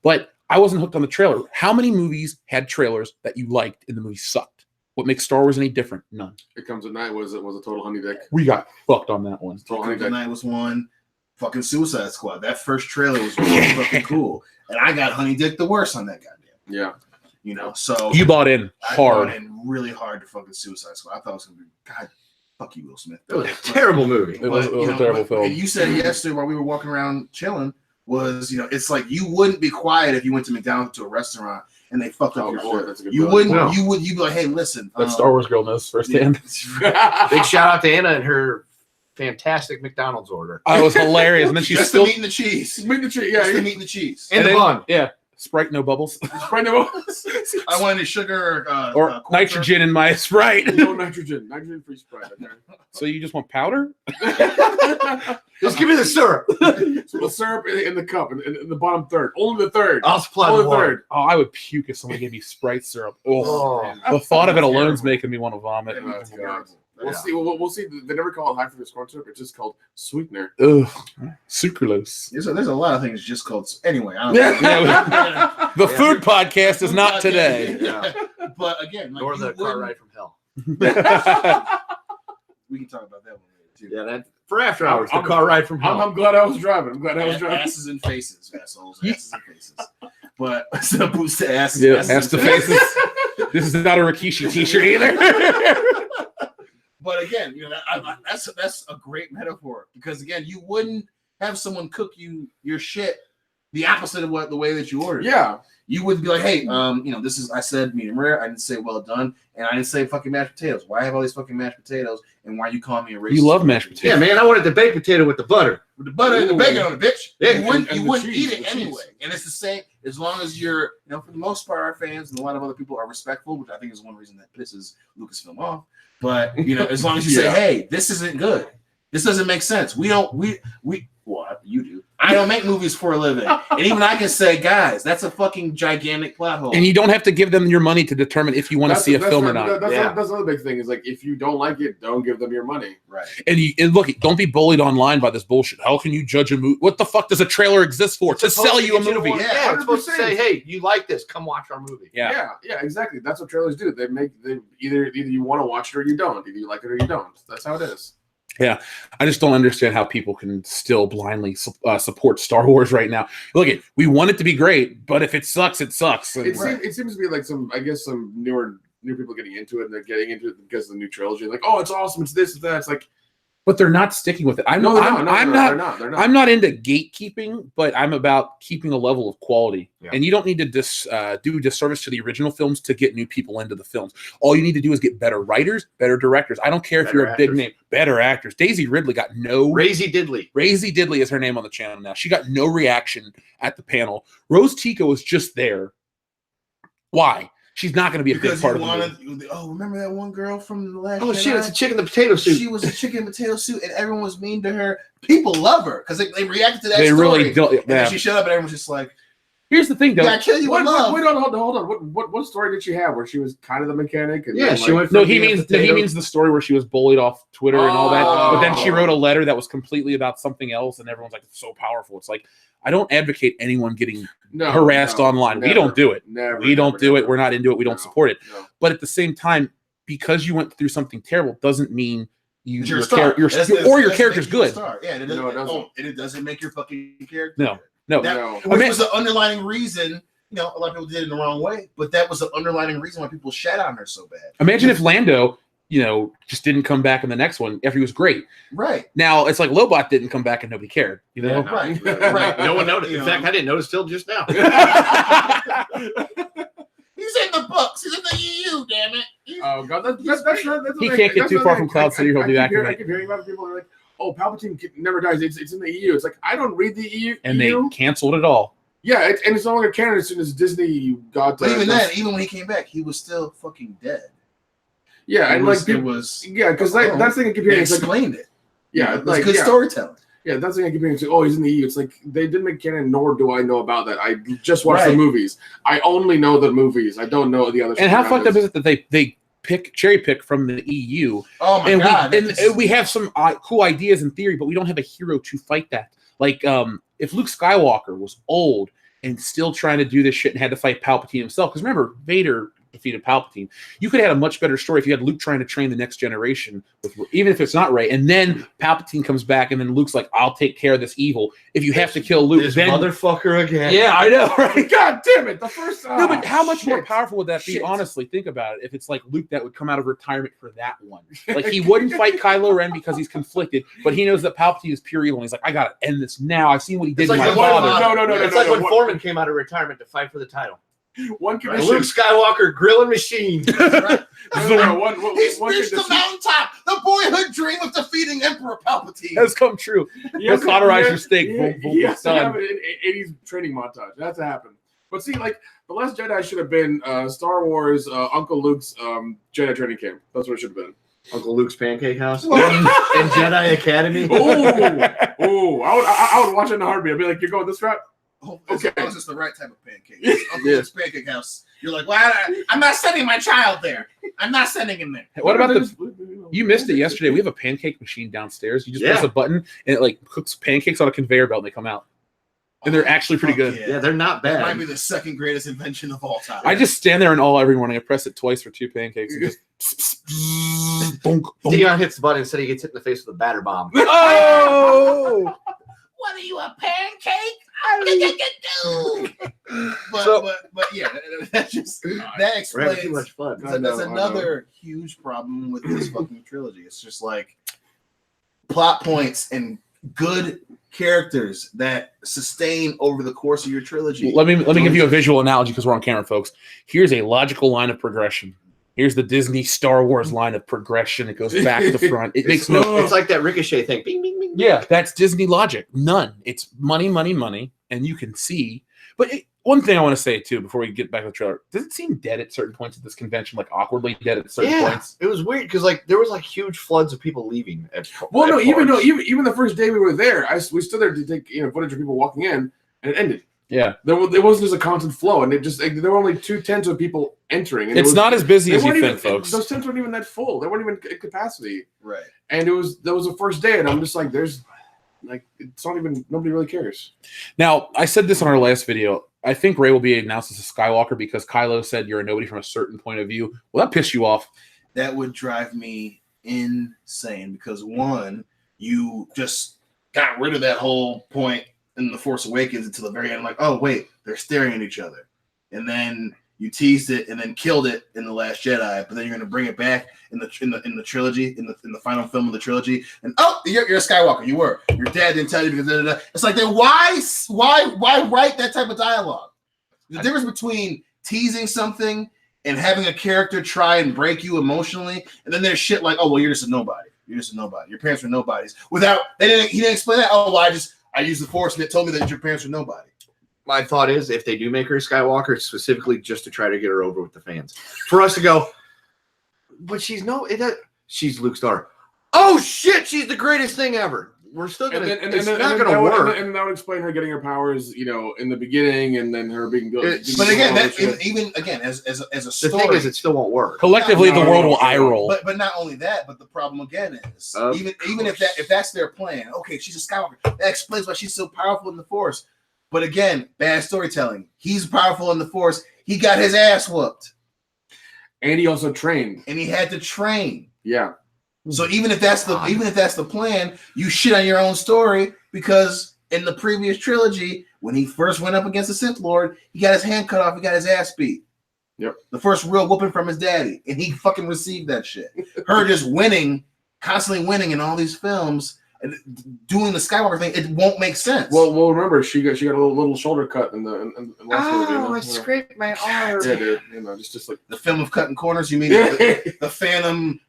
But I wasn't hooked on the trailer. How many movies had trailers that you liked and the movie sucked? What makes Star Wars any different? None. It Comes at Night was a total honey dick. We got fucked on that one. Total honey The dick. Night was one. Fucking Suicide Squad. That first trailer was really fucking cool. And I got honey dick the worst on that goddamn. Yeah. So You bought in I hard. bought in really hard to fucking Suicide Squad. I thought it was gonna be God. Fuck you, Will Smith. It was a terrible movie. It was a terrible film. And you said yesterday while we were walking around chilling was, it's like you wouldn't be quiet if you went to McDonald's to a restaurant and they fucked up Oh, your boy, food. that's a good You point. wouldn't. No. You'd be like, hey, listen. That Star Wars girl knows firsthand. Big shout out to Anna and her fantastic McDonald's order. I was hilarious. And then she's Just still the meat and the cheese. Meet the tree. Just Yeah. the meat and the cheese. And the then- bun. Yeah. Sprite, no bubbles. Right now. I wanted sugar Or corn nitrogen in my Sprite. No nitrogen. Nitrogen-free Sprite. So you just want powder? Just give me the syrup. So the syrup in the cup, in the bottom third. Only the third. I'll supply Only the the water. third. Oh, I would puke if someone gave me Sprite syrup. Oh, Oh. the thought of it alone is Terrible. making me want to vomit. Oh, That's God. terrible. We'll see. We'll see. They never call it high fructose corn syrup. It's just called sweetener. Ugh, sucralose. There's a lot of things just called. Anyway, I don't Yeah, The Yeah. food podcast is not today. Yeah. But again, like, Or you the car wouldn't- ride from hell. we can talk about that one later too. Yeah, that for after hours. I'm- The car ride from hell. I'm glad I was driving. I'm glad I was driving. Asses and faces, assholes. Asses and faces. But so boost to asses. Yeah, asses ass to and faces. This is not a Rikishi t-shirt either. But again, that's a great metaphor because again, you wouldn't have someone cook you your shit the opposite of the way that you ordered. Yeah. You would be like, hey, this is I said medium rare. I didn't say well done, and I didn't say fucking mashed potatoes. Why have all these fucking mashed potatoes? And why are you calling me a racist? You love mashed potatoes. Yeah, man, I wanted the baked potato with the butter. with the butter and the Ooh. bacon on it, bitch. Yeah, you wouldn't, and you the wouldn't cheese, eat it the cheese. anyway. And it's the same as long as you're, for the most part, our fans and a lot of other people are respectful, which I think is one reason that pisses Lucasfilm off. But as long as you Yeah. say, hey, this isn't good. This doesn't make sense. Well, you do. I don't make movies for a living. And even I can say, guys, that's a fucking gigantic plot hole. And you don't have to give them your money to determine if you want to see a film or not. That's another big thing. Is like if you don't like it, don't give them your money. right. And look, don't be bullied online by this bullshit. How can you judge a movie? What the fuck does a trailer exist for? To sell you a movie. Yeah, it's supposed to 100%. say, hey, you like this, come watch our movie. Yeah. Yeah, exactly. That's what trailers do. They either you want to watch it or you don't. Either you like it or you don't. That's how it is. I just don't understand how people can still blindly support Star Wars right now. Look, we want it to be great, but if it sucks, it sucks. And- It seems to be like some new people getting into it, and they're getting into it because of the new trilogy. Like, oh, it's awesome. It's this, it's that. It's like, but they're not sticking with it. I'm no, not. they're not. I'm not into gatekeeping, but I'm about keeping a level of quality. Yeah. And you don't need to do disservice to the original films to get new people into the films. All you need to do is get better writers, better directors. I don't care if Better you're a big actors. name, better actors. Daisy Ridley got no. Razy Diddley. Razy Diddley is her name on the channel now. She got no reaction at the panel. Rose Tico was just there. Why? She's not going to be a Because big part you of the movie. wanted, remember that one girl from the last Oh, Jedi? shit, it's a chicken and potato soup. She was a chicken and potato soup, and everyone was mean to her. People love her because they reacted to that They story. really don't. And then Yeah. she showed up, and everyone was just like, Here's the thing, though. Yeah, kill you with love. Wait, hold on. What story did she have where she was kind of the mechanic? And Yeah, then, she like, went from No, he being a means potato- the story where she was bullied off Twitter and all that. But then she Oh. wrote a letter that was completely about something else, and everyone's like, "It's so powerful." It's like I don't advocate anyone getting harassed online. We don't do it. Never. We don't do it. never. We're not into it. We don't No, support it. no. But at the same time, because you went through something terrible, doesn't mean You're a your star. your character's make you a good. star. Yeah, and it doesn't, No, it doesn't. and it doesn't make your fucking character. No. good. No, That, No. which I mean- was the underlining reason. You know, a lot of people did it in the wrong way, but that was the underlining reason why people shat on her so bad. Imagine if Lando, just didn't come back in the next one after he was great. Right. Now it's like Lobot didn't come back and nobody cared. You know, Right. Right. No one noticed. You In know. fact, I didn't notice till just now. He's in the books. He's in the EU. Damn it. Oh god, that's He can't get too far from Cloud City, he'll do I activate. keep hearing about people who are like, "Oh, Palpatine never dies. It's in the EU." It's like I don't read the EU. and they canceled it all. Yeah, and it's no longer canon as soon as Disney got. But even then, even when he came back, he was still fucking dead. yeah, and It people, was yeah, because that's the thing I keep they hearing. It's like, explained it. yeah, It was like good yeah, storytelling. yeah, that's the thing I keep hearing. It's like, oh, he's in the EU. It's like they didn't make canon, nor do I know about that. I just watched the Right. movies. I only know the movies. I don't know the other. And how shit fucked up around is it that they cherry pick from the EU, Oh my and god! we have some cool ideas in theory, but we don't have a hero to fight that. Like if Luke Skywalker was old and still trying to do this shit and had to fight Palpatine himself, because remember Vader defeated Palpatine. You could have had a much better story if you had Luke trying to train the next generation, even if it's not Rey, and then Palpatine comes back and then Luke's like, "I'll take care of this evil." If you have to kill Luke, This then motherfucker again. yeah, I know, right? God damn it! The first. No, but how much more shit. powerful would that be? Shit. Honestly, think about it. If it's like Luke that would come out of retirement for that one, like he wouldn't fight Kylo Ren because he's conflicted, but he knows that Palpatine is pure evil, and he's like, "I gotta end this now. I've seen what he did It's to like my when father." No. It's like when Foreman came out of retirement to fight for the title. One The condition. Luke Skywalker grilling machine. No, one He's reached the condition. mountaintop. The boyhood dream of defeating Emperor Palpatine. Has come true. Yes, Go cauterize yes, your steak. Yeah, Boom, boom, he has to done. have an 80s training montage. That's to happen. But see, like The Last Jedi should have been Star Wars Uncle Luke's Jedi training camp. That's what it should have been. Uncle Luke's Pancake House and Jedi Academy. Oh, I would watch it in a heartbeat. I'd be like, "You're going this route." Oh, Okay. that was just the right type of pancake. Uncle Luke's Pancake House. You're like, well, I'm not sending my child there. I'm not sending him there. What about you missed it yesterday? We have a pancake machine downstairs. You just press a button and it like cooks pancakes on a conveyor belt and they come out. And they're actually pretty Fuck good. Yeah, they're not That might bad. be the second greatest invention of all time. I just stand there in awe every morning. I press it twice for 2 pancakes and just bonk, bonk. Dion hits the button instead he gets hit in the face with a batter bomb. Oh! What are you, a pancake? but, So- but yeah, that just that We're having explains. too much fun. That's, that's I know. another huge problem with this fucking trilogy. It's just like plot points and good characters that sustain over the course of your trilogy. Let me give you a visual analogy because we're on camera, folks. Here's a logical line of progression. Here's the Disney Star Wars line of progression. It goes back to front. It makes no. It's like that Ricochet thing. Bing, bing, bing. Yeah, that's Disney logic. None. It's money, money, money, and you can see. But one thing I want to say too before we get back to the trailer: does it seem dead at certain points at this convention, like awkwardly dead at certain Yeah, points? it was weird because like there was like huge floods of people leaving. Well, no, even parts. even the first day we were there, we stood there to take footage of people walking in, and it ended. Yeah, There wasn't just a constant flow, and there were only 2 tents of people entering. And it's not as busy they as you weren't think, even, folks. Those tents weren't even that full. They weren't even at capacity. right. And that was the first day, and I'm just like, it's not even, nobody really cares. Now, I said this on our last video. I think Rey will be announced as a Skywalker because Kylo said you're a nobody from a certain point of view. Well, that pissed you off. That would drive me insane because one, you just got rid of that whole point in The Force Awakens until the very end. Like, oh wait, they're staring at each other, and then you teased it and then killed it in The Last Jedi. But then you're gonna bring it back in the trilogy, in the final film of the trilogy, and oh, you're a Skywalker. You were. Your dad didn't tell you because da-da-da. It's like then why write that type of dialogue? The difference between teasing something and having a character try and break you emotionally, and then there's shit like, oh well, you're just a nobody. You're just a nobody. Your parents were nobodies. He didn't explain that. Oh well, I used the Force and it told me that your parents were nobody. My thought is if they do make her a Skywalker, it's specifically just to try to get her over with the fans. For us to go, but she's Luke Star. Oh shit, she's the greatest thing ever. we're still And gonna. then, It's not that gonna would- work. and that would explain her getting her powers, in the beginning, and then her being good. But again, that even again as a The story, thing is, it still won't work. Collectively, the No, world will eye roll. But not only that, but the problem again is Of even if that's their plan, okay, she's a Skywalker. That explains why she's so powerful in the Force. But again, bad storytelling. He's powerful in the Force. He got his ass whooped, And he also trained. and he had to train. Yeah. So even if that's the plan, you shit on your own story because in the previous trilogy, when he first went up against the Sith Lord, he got his hand cut off. He got his ass beat. Yep. The first real whooping from his daddy, and he fucking received that shit. Her just winning, constantly winning in all these films, and doing the Skywalker thing, it won't make sense. Well, remember she got a little shoulder cut in the last movie. I scraped my arm. Yeah, dude. Just like the film of cutting corners. You mean the Phantom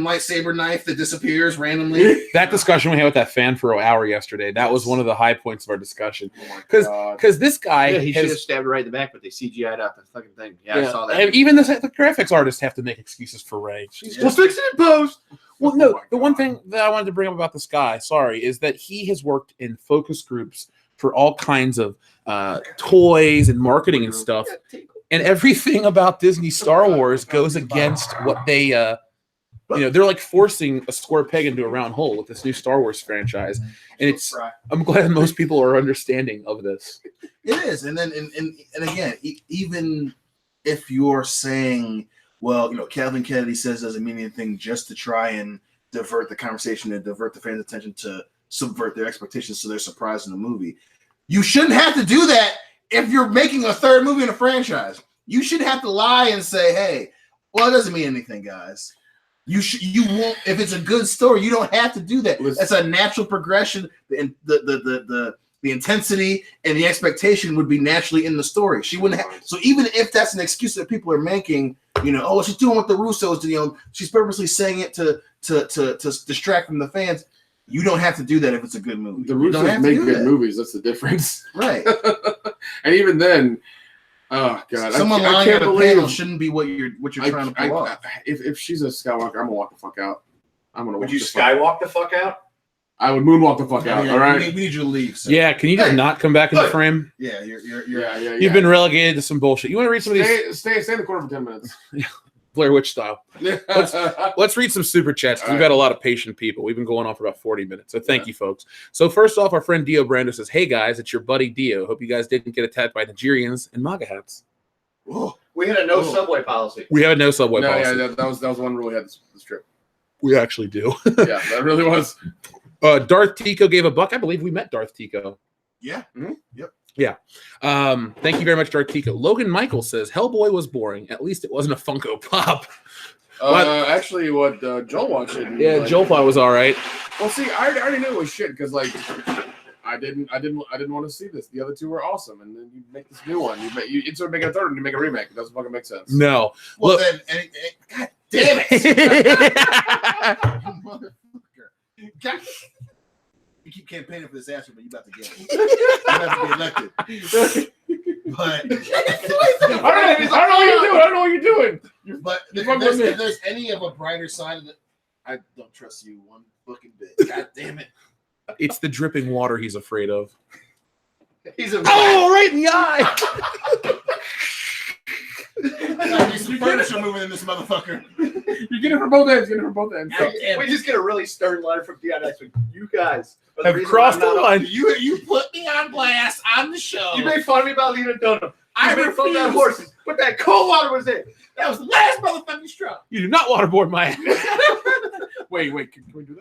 lightsaber knife that disappears randomly? That discussion we had with that fan for an hour yesterday, that was one of the high points of our discussion. Oh my Because God. this guy Yeah, he should have has, stabbed right in the back, but they CGI'd out the fucking thing. Yeah, I saw that. and even the graphics artists have to make excuses for Rey. We'll fix it in post. Well, Oh no, my the one God. thing that I wanted to bring up about this guy, is that he has worked in focus groups for all kinds of toys and marketing and stuff. And everything about Disney Star Wars goes against what they, they're like forcing a square peg into a round hole with this new Star Wars franchise. And I'm glad most people are understanding of this. It is, and then and again, even if you're saying, well, Calvin Kennedy says doesn't mean anything, just to try and divert the conversation and divert the fans' attention to subvert their expectations so they're surprised in the movie. You shouldn't have to do that if you're making a third movie in a franchise. You shouldn't have to lie and say, hey, well, it doesn't mean anything, guys. You won't, if it's a good story, you don't have to do that. That's a natural progression. The intensity and the expectation would be naturally in the story. She wouldn't have. So even if that's an excuse that people are making, oh, she's doing what the Russos do. She's purposely saying it to distract from the fans. You don't have to do that if it's a good movie. The Russos make good movies. That's the difference, right? And even then, oh God, someone I lying can't at a believe panel shouldn't be what you're trying to pull off. If she's a Skywalker, I'm gonna walk the fuck out. Would you skywalk the fuck out? I would moonwalk the fuck out. Yeah, all right. we need you to leave. So. Yeah, can you just not come back in the frame? Yeah, You've been relegated to some bullshit. You want to read some of these? Stay in the corner for 10 minutes. Blair Witch style. Let's read some super chats. We've got a lot of patient people. We've been going on for about 40 minutes. So thank you, folks. So first off, our friend Dio Brando says, hey, guys, it's your buddy Dio. Hope you guys didn't get attacked by Nigerians in MAGA hats. We had a no subway policy. We have a no subway policy. Yeah, that was one rule we had this trip. We actually do. Yeah, that really was. Darth Tico gave a buck. I believe we met Darth Tico. Yeah. Mm-hmm. Yep. Yeah. Thank you very much, Darth Tico. Logan Michael says, Hellboy was boring. At least it wasn't a Funko Pop. Actually, what Joel watched it. Yeah, Joel thought it was all right. Well, see, I already knew it was shit because I didn't want to see this. The other two were awesome, and then you make this new one. You instead of making a third one, you make a remake. It doesn't fucking make sense. No. Well, Look, then, God damn it, motherfucker! God. You keep campaigning for this answer, but you about to get it. You about to be elected. But I don't know what you're doing. But You're if there's any of a brighter side of it, I don't trust you one fucking bit. God damn it! it's the dripping water he's afraid of. He's a right in the eye. There's some furniture moving in this motherfucker. You get it from both ends. Get it from both ends. We just get a really stern letter from Dion next week. You guys Have crossed the line. You put me on blast on the show. You made fun of me about Lena Dunham. I made fun of that refuse. horse, but that cold water was it. That was the last motherfucking straw. You do not waterboard my ass. Wait, can we do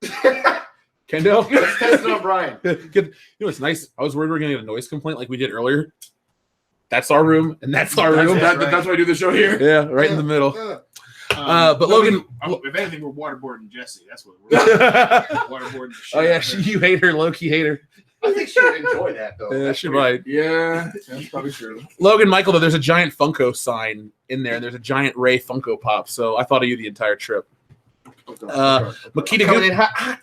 that? Kendo? Let's test it on Brian. It's nice. I was worried we were going to get a noise complaint like we did earlier. That's our room, and that's our room. That's why I do the show here. Yeah, right in the middle. But Logan, if anything, we're waterboarding Jesse. That's what we're waterboarding. oh yeah, you hate her, Loki hate her. I think she would enjoy that though. Yeah, she might. Yeah, that's probably true. Logan Michael, though, there's a giant Funko sign in there. There's a giant Ray Funko Pop, so I thought of you the entire trip. Makita Coming in Goose. hot.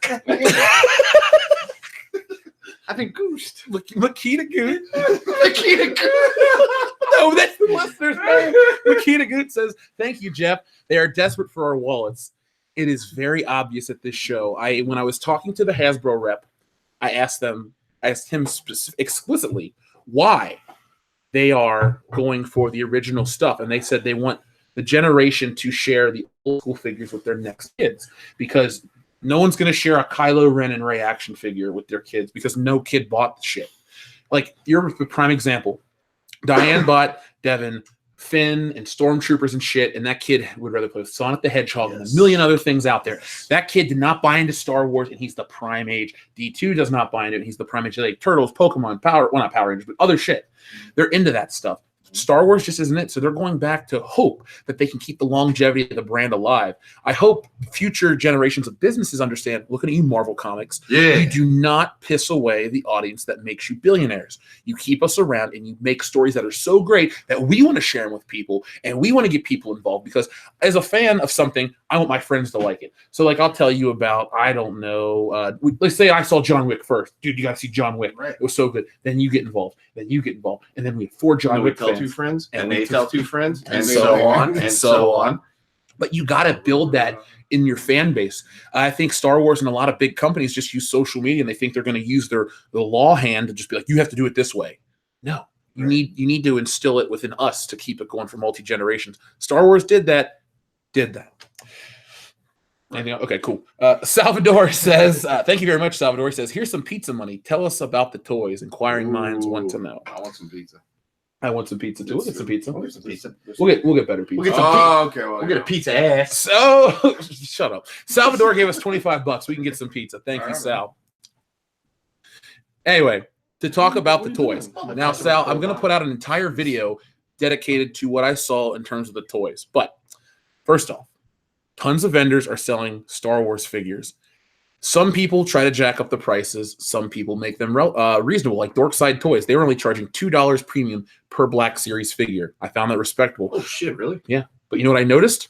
I've been goosed. Makita Goose. Makita Goose. No, that's the listener's name. Makita Goose says, "Thank you, Jeff. They are desperate for our wallets. it is very obvious at this show. When I was talking to the Hasbro rep, I asked him explicitly why they are going for the original stuff, and they said they want the generation to share the old school figures with their next kids, because no one's going to share a Kylo Ren and Rey action figure with their kids because no kid bought the shit. Like, you're the prime example. Diane bought Devin Finn and Stormtroopers and shit, and that kid would rather play with Sonic the Hedgehog and a million other things out there. That kid did not buy into Star Wars, and he's the prime age. D2 does not buy into it, and he's the prime age. Like Turtles, Pokemon, not Power Rangers, but other shit. They're into that stuff. Star Wars just isn't it. So they're going back to hope that they can keep the longevity of the brand alive. I hope future generations of businesses understand, looking at you, Marvel Comics, you do not piss away the audience that makes you billionaires. You keep us around and you make stories that are so great that we want to share them with people, and we want to get people involved, because as a fan of something, I want my friends to like it. So like, I'll tell you about, I don't know, let's say I saw John Wick first. Dude, you got to see John Wick. Right. It was so good. Then you get involved. Then you get involved. And then we have 4 John Wick fans. Two friends, and they tell 2 friends, and so on, and so on. But you got to build that in your fan base. I think Star Wars and a lot of big companies just use social media, and they think they're going to use the law hand to just be like, you have to do it this way. No, you need to instill it within us to keep it going for multi-generations. Star Wars did that. Anything else? Okay, cool. Salvador says, thank you very much, Salvador. He says, here's some pizza money. Tell us about the toys. Inquiring minds want to know. I want some pizza. I want some pizza too. We'll get some pizza. We'll get some pizza. We'll get better pizza. We'll get some pizza. We'll get a pizza ass. So shut up. Salvador gave us $25. We can get some pizza. Thank you, Sal. Anyway, to talk about the toys. Now, Sal, I'm going to put out an entire video dedicated to what I saw in terms of the toys. But first off, tons of vendors are selling Star Wars figures. Some people try to jack up the prices. Some people make them reasonable, like Dorkside Toys. They were only charging $2 premium per Black Series figure. I found that respectable. Oh, shit, really? Yeah. But you know what I noticed?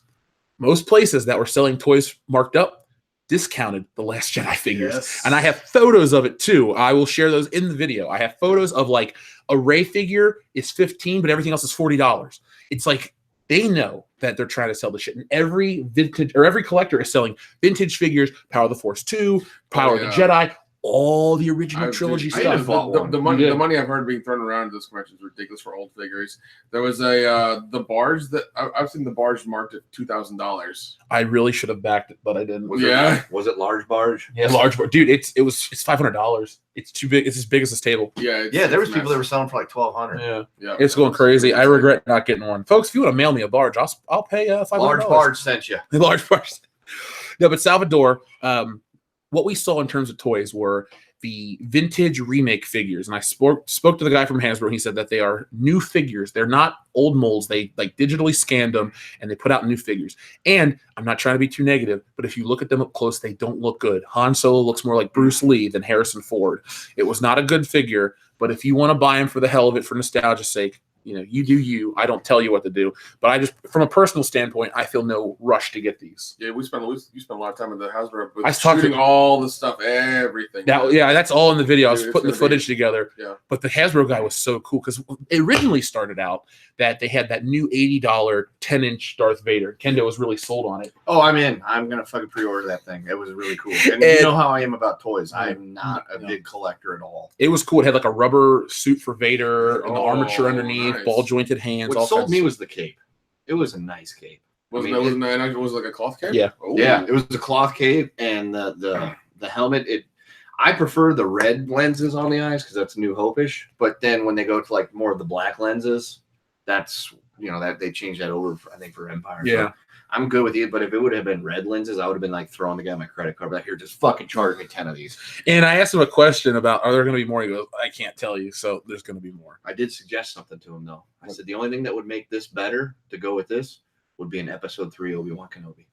Most places that were selling toys marked up discounted the Last Jedi figures. Yes. And I have photos of it, too. I will share those in the video. I have photos of, like, a Rey figure is $15, but everything else is $40. It's like, they know that they're trying to sell the shit, and every vintage or every collector is selling vintage figures. Power of the Force 2, Power of the Jedi, all the original trilogy stuff. The money I've heard being thrown around at this convention is ridiculous for old figures. There was the barge that I've seen the barge marked at $2,000. I really should have backed it, but I didn't. Was it large barge? Yeah, large barge, dude. It's $500. It's too big. It's as big as this table. Yeah, there was people that were selling for like $1,200. Yeah. It's going crazy. I regret not getting one, folks. If you want to mail me a barge, I'll pay $500. Large barge sent you. The large barge. No, but Salvador. What we saw in terms of toys were the vintage remake figures. And I spoke to the guy from Hasbro. He said that they are new figures. They're not old molds. They like digitally scanned them and they put out new figures. And I'm not trying to be too negative, but if you look at them up close, they don't look good. Han Solo looks more like Bruce Lee than Harrison Ford. It was not a good figure, but if you want to buy him for the hell of it, for nostalgia's sake, you do you. I don't tell you what to do, but I just, from a personal standpoint, I feel no rush to get these. Yeah, you spent a lot of time in the Hasbro booth. I was shooting all the stuff, everything. That's all in the video. I was putting the footage together. Yeah. But the Hasbro guy was so cool because it originally started out that they had that new $80 10-inch Darth Vader. Kendo was really sold on it. Oh, I'm in. I'm gonna fucking pre-order that thing. It was really cool. And you know how I am about toys. I'm not a big collector at all. It was cool. It had like a rubber suit for Vader and the armature underneath. Nice. Ball jointed hands. What sold me was the cape. It was a nice cape. Was it like a cloth cape? Yeah. Oh. Yeah, it was a cloth cape, and the helmet. I prefer the red lenses on the eyes because that's New Hope-ish. But then when they go to like more of the black lenses, that's that they changed that over for Empire. Yeah. So I'm good with it, but if it would have been red lenses, I would have been like throwing the guy my credit card. But here, just fucking charge me 10 of these. And I asked him a question about, are there going to be more? He goes, I can't tell you. So there's going to be more. I did suggest something to him though. I said the only thing that would make this better to go with this would be an Episode 3 Obi-Wan Kenobi.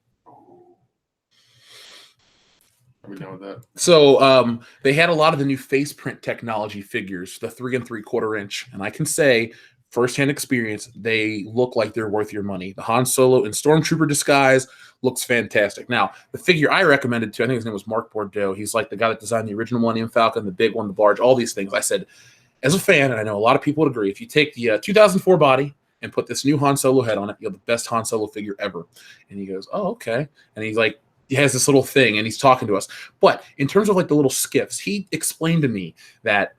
I'm done with that. So they had a lot of the new face print technology figures, the 3 3/4 inch, and I can say, firsthand experience, they look like they're worth your money. The Han Solo in Stormtrooper disguise looks fantastic. Now, the figure I recommended to, I think his name was Mark Bordeaux. He's like the guy that designed the original Millennium Falcon, the big one, the barge, all these things. I said, as a fan, and I know a lot of people would agree, if you take the 2004 body and put this new Han Solo head on it, you have the best Han Solo figure ever. And he goes, oh, okay. And he's like, he has this little thing and he's talking to us. But in terms of like the little skiffs, he explained to me that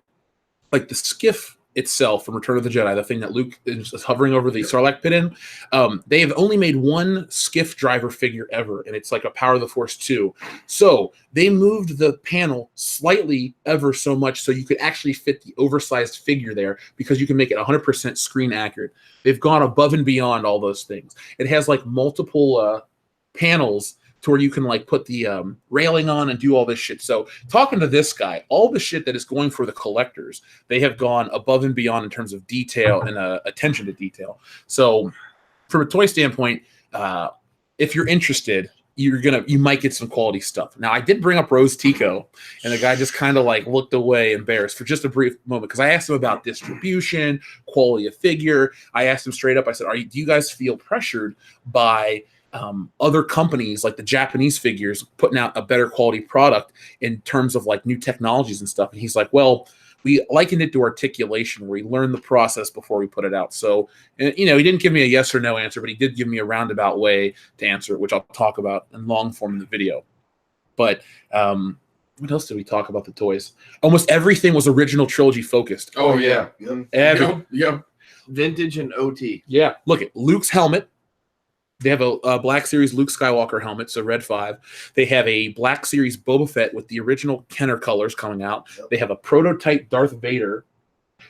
like the skiff itself from Return of the Jedi, the thing that Luke is hovering over the Sarlacc pit in, they have only made one skiff driver figure ever, and it's like a Power of the Force 2. So they moved the panel slightly ever so much so you could actually fit the oversized figure there because you can make it 100% screen accurate. They've gone above and beyond all those things. It has like multiple panels to where you can like put the railing on and do all this shit. So talking to this guy, all the shit that is going for the collectors, they have gone above and beyond in terms of detail and attention to detail. So from a toy standpoint, if you're interested, you might get some quality stuff. Now I did bring up Rose Tico, and the guy just kind of like looked away embarrassed for just a brief moment because I asked him about distribution, quality of figure. I asked him straight up, I said, do you guys feel pressured by other companies like the Japanese figures putting out a better quality product in terms of like new technologies and stuff? And he's like, well, we likened it to articulation where we learn the process before we put it out. So, he didn't give me a yes or no answer, but he did give me a roundabout way to answer it, which I'll talk about in long form in the video. But what else did we talk about the toys? Almost everything was original trilogy focused. Oh yeah. Yep. Vintage and OT. Yeah. Look at Luke's helmet. They have a Black Series Luke Skywalker helmet, so Red 5. They have a Black Series Boba Fett with the original Kenner colors coming out. Yep. They have a prototype Darth Vader.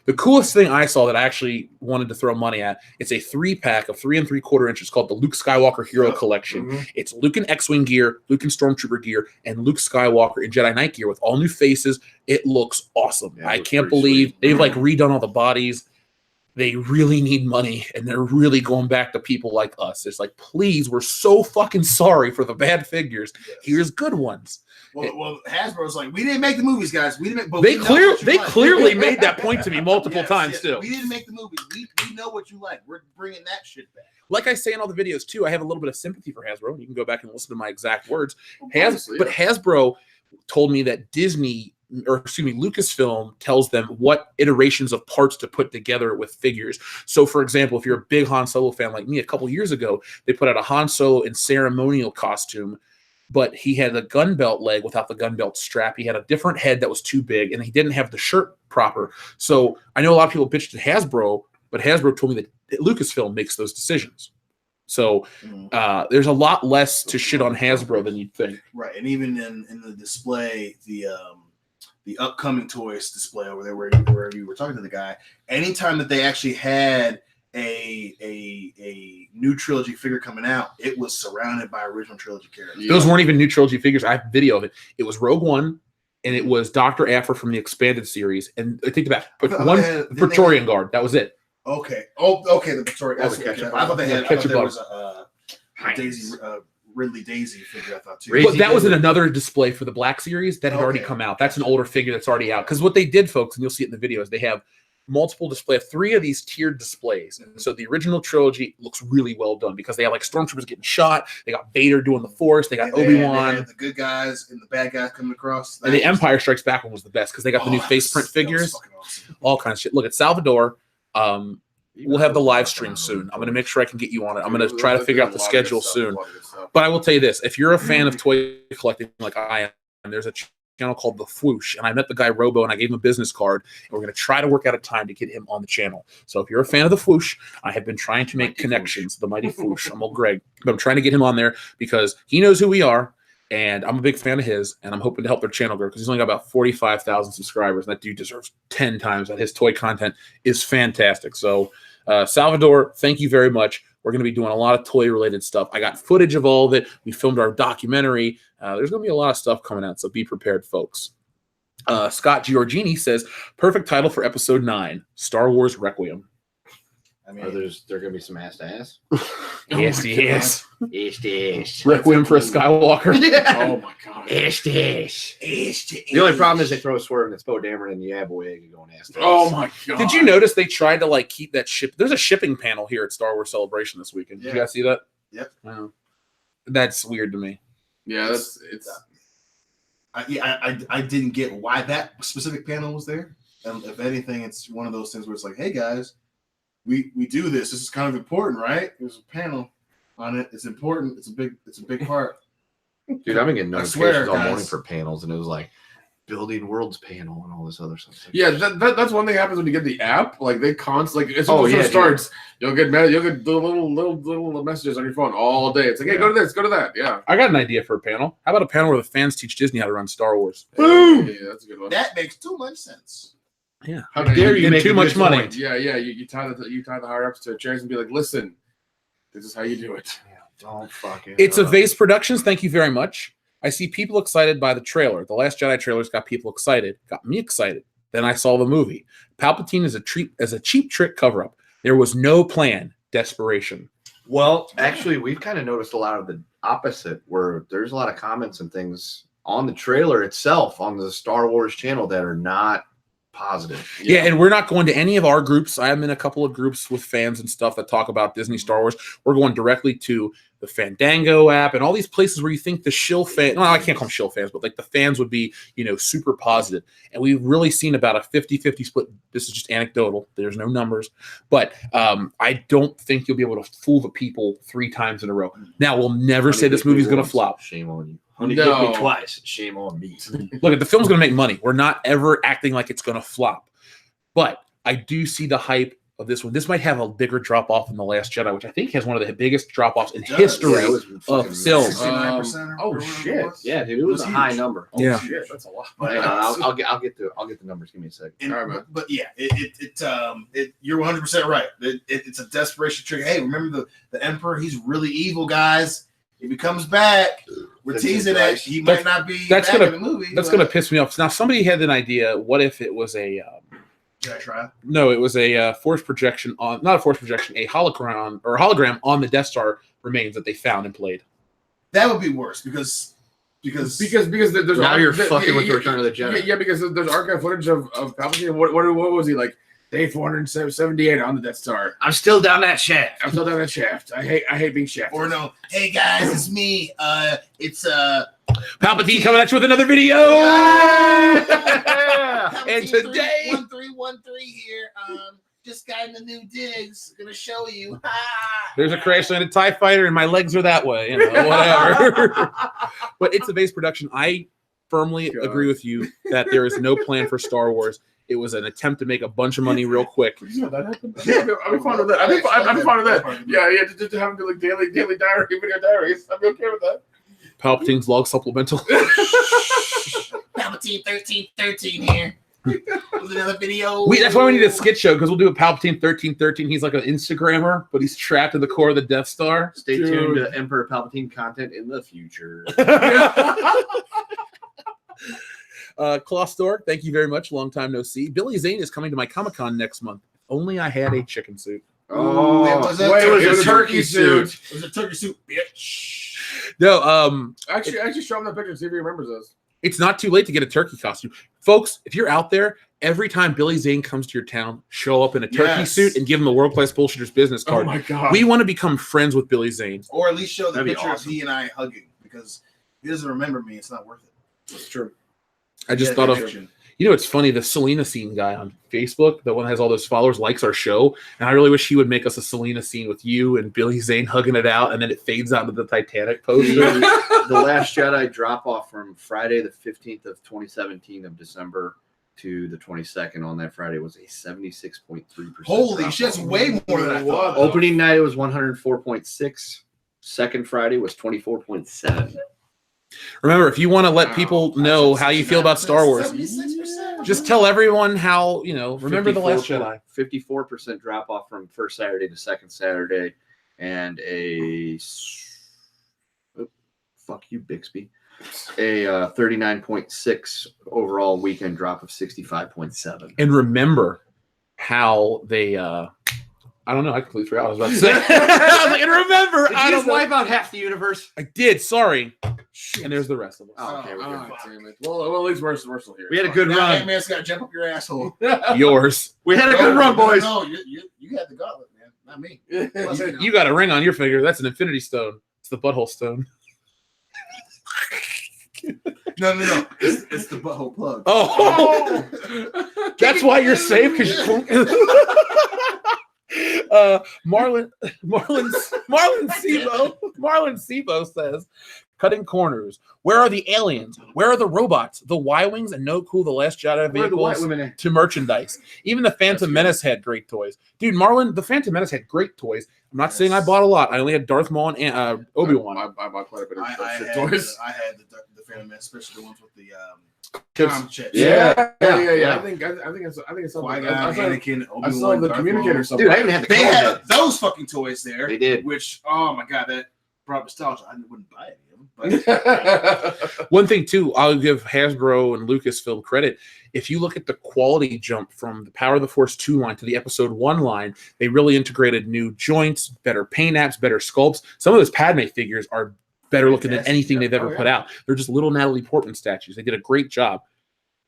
The coolest thing I saw that I actually wanted to throw money at, it's a 3-pack of 3 3/4 inches called the Luke Skywalker Hero Collection. Mm-hmm. It's Luke in X-Wing gear, Luke in Stormtrooper gear, and Luke Skywalker in Jedi Knight gear with all new faces. It looks awesome. Yeah, I can't believe they've like redone all the bodies. They really need money, and they're really going back to people like us. It's like, please, we're so fucking sorry for the bad figures. Yes. Here's good ones. Well, Hasbro's like, we didn't make the movies, guys. We didn't. But they clearly made that point to me multiple times too. We didn't make the movies. We know what you like. We're bringing that shit back. Like I say in all the videos too, I have a little bit of sympathy for Hasbro, and you can go back and listen to my exact words. But Hasbro told me that Lucasfilm tells them what iterations of parts to put together with figures. So, for example, if you're a big Han Solo fan like me, a couple years ago, they put out a Han Solo in ceremonial costume, but he had a gun belt leg without the gun belt strap. He had a different head that was too big, and he didn't have the shirt proper. So I know a lot of people bitched at Hasbro, but Hasbro told me that Lucasfilm makes those decisions. So there's a lot less to shit on Hasbro than you'd think. Right, and even in the display, the upcoming toys display over there where you were talking to the guy, anytime that they actually had a new trilogy figure coming out, it was surrounded by original trilogy characters. Yeah. Those weren't even new trilogy figures. I have video of it. It was Rogue One, and it was Dr. Aphra from the expanded series. And I take it back. But one Praetorian Guard. That was it. Okay. Oh, okay. The Praetorian. I thought they had. There was a Daisy. Ridley Daisy figure, I thought too. But that was in another display for the Black Series that had already come out. That's an older figure that's already out. Because what they did, folks, and you'll see it in the videos, they have multiple displays, 3 of these tiered displays. And so the original trilogy looks really well done because they have like stormtroopers getting shot. They got Vader doing the Force. They got Obi-Wan. The good guys and the bad guys coming across. And the Empire Strikes Back one was the best because they got the new face print figures. Awesome. All kinds of shit. Look at Salvador. We'll have the live stream soon. I'm going to make sure I can get you on it. I'm going to try to figure out the schedule soon. But I will tell you this. If you're a fan of toy collecting like I am, there's a channel called The Fwoosh. And I met the guy Robo, and I gave him a business card. And we're going to try to work out a time to get him on the channel. So if you're a fan of The Fwoosh, I have been trying to make connections. The Mighty Fwoosh. I'm old Greg. But I'm trying to get him on there because he knows who we are. And I'm a big fan of his, and I'm hoping to help their channel grow because he's only got about 45,000 subscribers, and that dude deserves 10 times that. His toy content is fantastic. So, Salvador, thank you very much. We're going to be doing a lot of toy-related stuff. I got footage of all of it. We filmed our documentary. There's going to be a lot of stuff coming out, so be prepared, folks. Scott Giorgini says, perfect title for Episode 9, Star Wars Requiem. I mean, there going to be some ass-to-ass? Yes, yes. Ass-to-ass. Requiem for a Skywalker. Yeah. Oh, my God. Ass-to-ass. The only problem is they throw a swerve and it's Poe Dameron and the Yaboy and going ass-to-ass. Oh, my God. Did you notice they tried to, like, keep that ship? There's a shipping panel here at Star Wars Celebration this weekend. Did you guys see that? Yep. Wow. That's weird to me. Yeah, it's... I didn't get why that specific panel was there. And if anything, it's one of those things where it's like, hey, guys, we do this. This is kind of important, right? There's a panel on it. It's important. It's a big part. Dude, I've been getting I swear, notifications all guys. morning for panels, and it was like Building Worlds panel and all this other stuff. Like, Yeah, that's one thing happens when you get the app. Like they constantly, like as soon as yeah, it starts, you'll get the little messages on your phone all day. It's like, hey, go to this, go to that. Yeah. I got an idea for a panel. How about a panel where the fans teach Disney how to run Star Wars? Boom. Yeah, that's a good one. That makes too much sense. Yeah. How dare you And make too a much good money. point. Yeah. You tie the higher ups to chairs and be like, listen, this is how you do it. Yeah, don't fucking. It's a Vase Productions. Thank you very much. I see people excited by the trailer. The Last Jedi trailers got people excited, got me excited. Then I saw the movie. Palpatine is a cheap trick cover-up. There was no plan, desperation. Well, actually, we've kind of noticed a lot of the opposite, where there's a lot of comments and things on the trailer itself on the Star Wars channel that are not positive. Yeah, and we're not going to any of our groups. I am in a couple of groups with fans and stuff that talk about Disney Star Wars. We're going directly to the Fandango app and all these places where you think the shill fan, well, I can't call them shill fans, but like the fans would be, super positive. And we've really seen about a 50-50 split. This is just anecdotal. There's no numbers. But I don't think you'll be able to fool the people 3 times in a row. Now, we'll never say this movie's going to flop. Shame on you. Honey No. hit me twice. Shame on me. Look, the film's going to make money. We're not ever acting like it's going to flop. But I do see the hype of this one. This might have a bigger drop-off than The Last Jedi, which I think has one of the biggest drop-offs in history Yeah, it was of fucking film. 69%. or Oh whatever it shit! was. Yeah, dude, it was a high huge. number. Oh, Yeah. shit. That's a lot. Hang on, I'll get the numbers. Give me a second. And- All right, man. but yeah, you're 100% right. It's a desperation trick. Hey, remember the Emperor? He's really evil, guys. If he comes back, we're That's teasing that advice. he might not be that's back gonna- in the movie. That's going to piss me off. Now, somebody had an idea. What if it was a Did I try? no? It was a force projection on, not a force projection, a hologram on the Death Star remains that they found and played. That would be worse because Because there's Now you're there- fucking yeah, with yeah, Return of the Jedi. Yeah, because there's archive footage of Palpatine. What was he like? Day 478 on the Death Star. I'm still down that shaft. I'm still down that shaft. I hate being shafted. or no. Hey guys, it's me. It's Palpatine coming at you with another video. And today, 1313 here. Just got in the new digs. Gonna show you. there's a crash landed TIE fighter, and my legs are that way. Whatever. But it's a base production. I firmly God. agree with you that there is no plan for Star Wars. It was an attempt to make a bunch of money real quick. Yeah, that happened. I'd be fine with that. I'd be fine with that. Yeah, just to have him do like daily diary, video diaries. I'd be okay with that. Palpatine's log supplemental. Palpatine 1313 here. With another video. That's why we need a skit show, because we'll do a Palpatine 1313. He's like an Instagrammer, but he's trapped in the core of the Death Star. Stay Dude. tuned to Emperor Palpatine content in the future. Claw Stork, thank you very much. Long time no see. Billy Zane is coming to my Comic-Con next month. Only I had a chicken suit. Oh, it was a wait, it was turkey a turkey suit. It was a turkey suit, bitch. No, Actually, show him that picture and see if he remembers us. it's not too late to get a turkey costume. Folks, if you're out there, every time Billy Zane comes to your town, show up in a turkey Yes. suit and give him a World Class Bullshitters business Oh card. my god. We want to become friends with Billy Zane. Or at least show the That'd be picture awesome. of he and I hugging, because if he doesn't remember me, it's not worth it. That's true. I just Yeah, thought of, connection. it's funny, the Selena Scene guy on Facebook, the one that has all those followers, likes our show. And I really wish he would make us a Selena Scene with you and Billy Zane hugging it out, and then it fades out into the Titanic poster. The Last Jedi drop off from Friday the 15th of 2017 of December to the 22nd on that Friday was a 76.3%. Holy shit, that's way more than I thought. Opening night it was 104.6. Second Friday was 24.7. Remember, if you want to let people know how you feel about Star Wars, 76%. just tell everyone how, remember The Last Jedi. 54% drop off from first Saturday to second Saturday, and fuck you, Bixby. A 39.6 overall weekend drop of 65.7. And remember how they, I don't know, I completely forgot what I was about to say. I was like, and remember, Did I you don't just know. wipe out half the universe? I did, sorry. And there's the rest of us. Oh, okay, we're good. Ah, damn it. Well, at least we're still here. We had a good Now run. Ant-Man's got to jump up your asshole. Yours. We had a good run, boys. No, you had the gauntlet, man. Not me. You got a ring on your finger. That's an Infinity Stone. It's the butthole stone. No. It's the butthole plug. Oh, that's why you're safe, because you. Marlon Sebo says, cutting corners. Where are the aliens? Where are the robots? The Y-Wings and no cool The Last Jedi Where are the white vehicles women at? to merchandise. Even the Phantom Menace had great toys. Dude, Marlon, the Phantom Menace had great toys. I'm not saying I bought a lot. I only had Darth Maul and Obi-Wan. I bought quite a bit of I shit had toys. I had the Phantom Menace, especially the ones with the Chips. chips. Yeah. Yeah. I think it's something. Qui-Gon, I Anakin, I saw Obi-Wan, the Darth communicator Maul. something. Dude, I even had the They cone had head. those fucking toys there. They did. Which, oh my god, that brought nostalgia. I wouldn't buy any of them. But One thing, too, I'll give Hasbro and Lucasfilm credit. If you look at the quality jump from the Power of the Force 2 line to the Episode 1 line, they really integrated new joints, better paint apps, better sculpts. Some of those Padme figures are better looking than anything they've ever put out. They're just little Natalie Portman statues. They did a great job.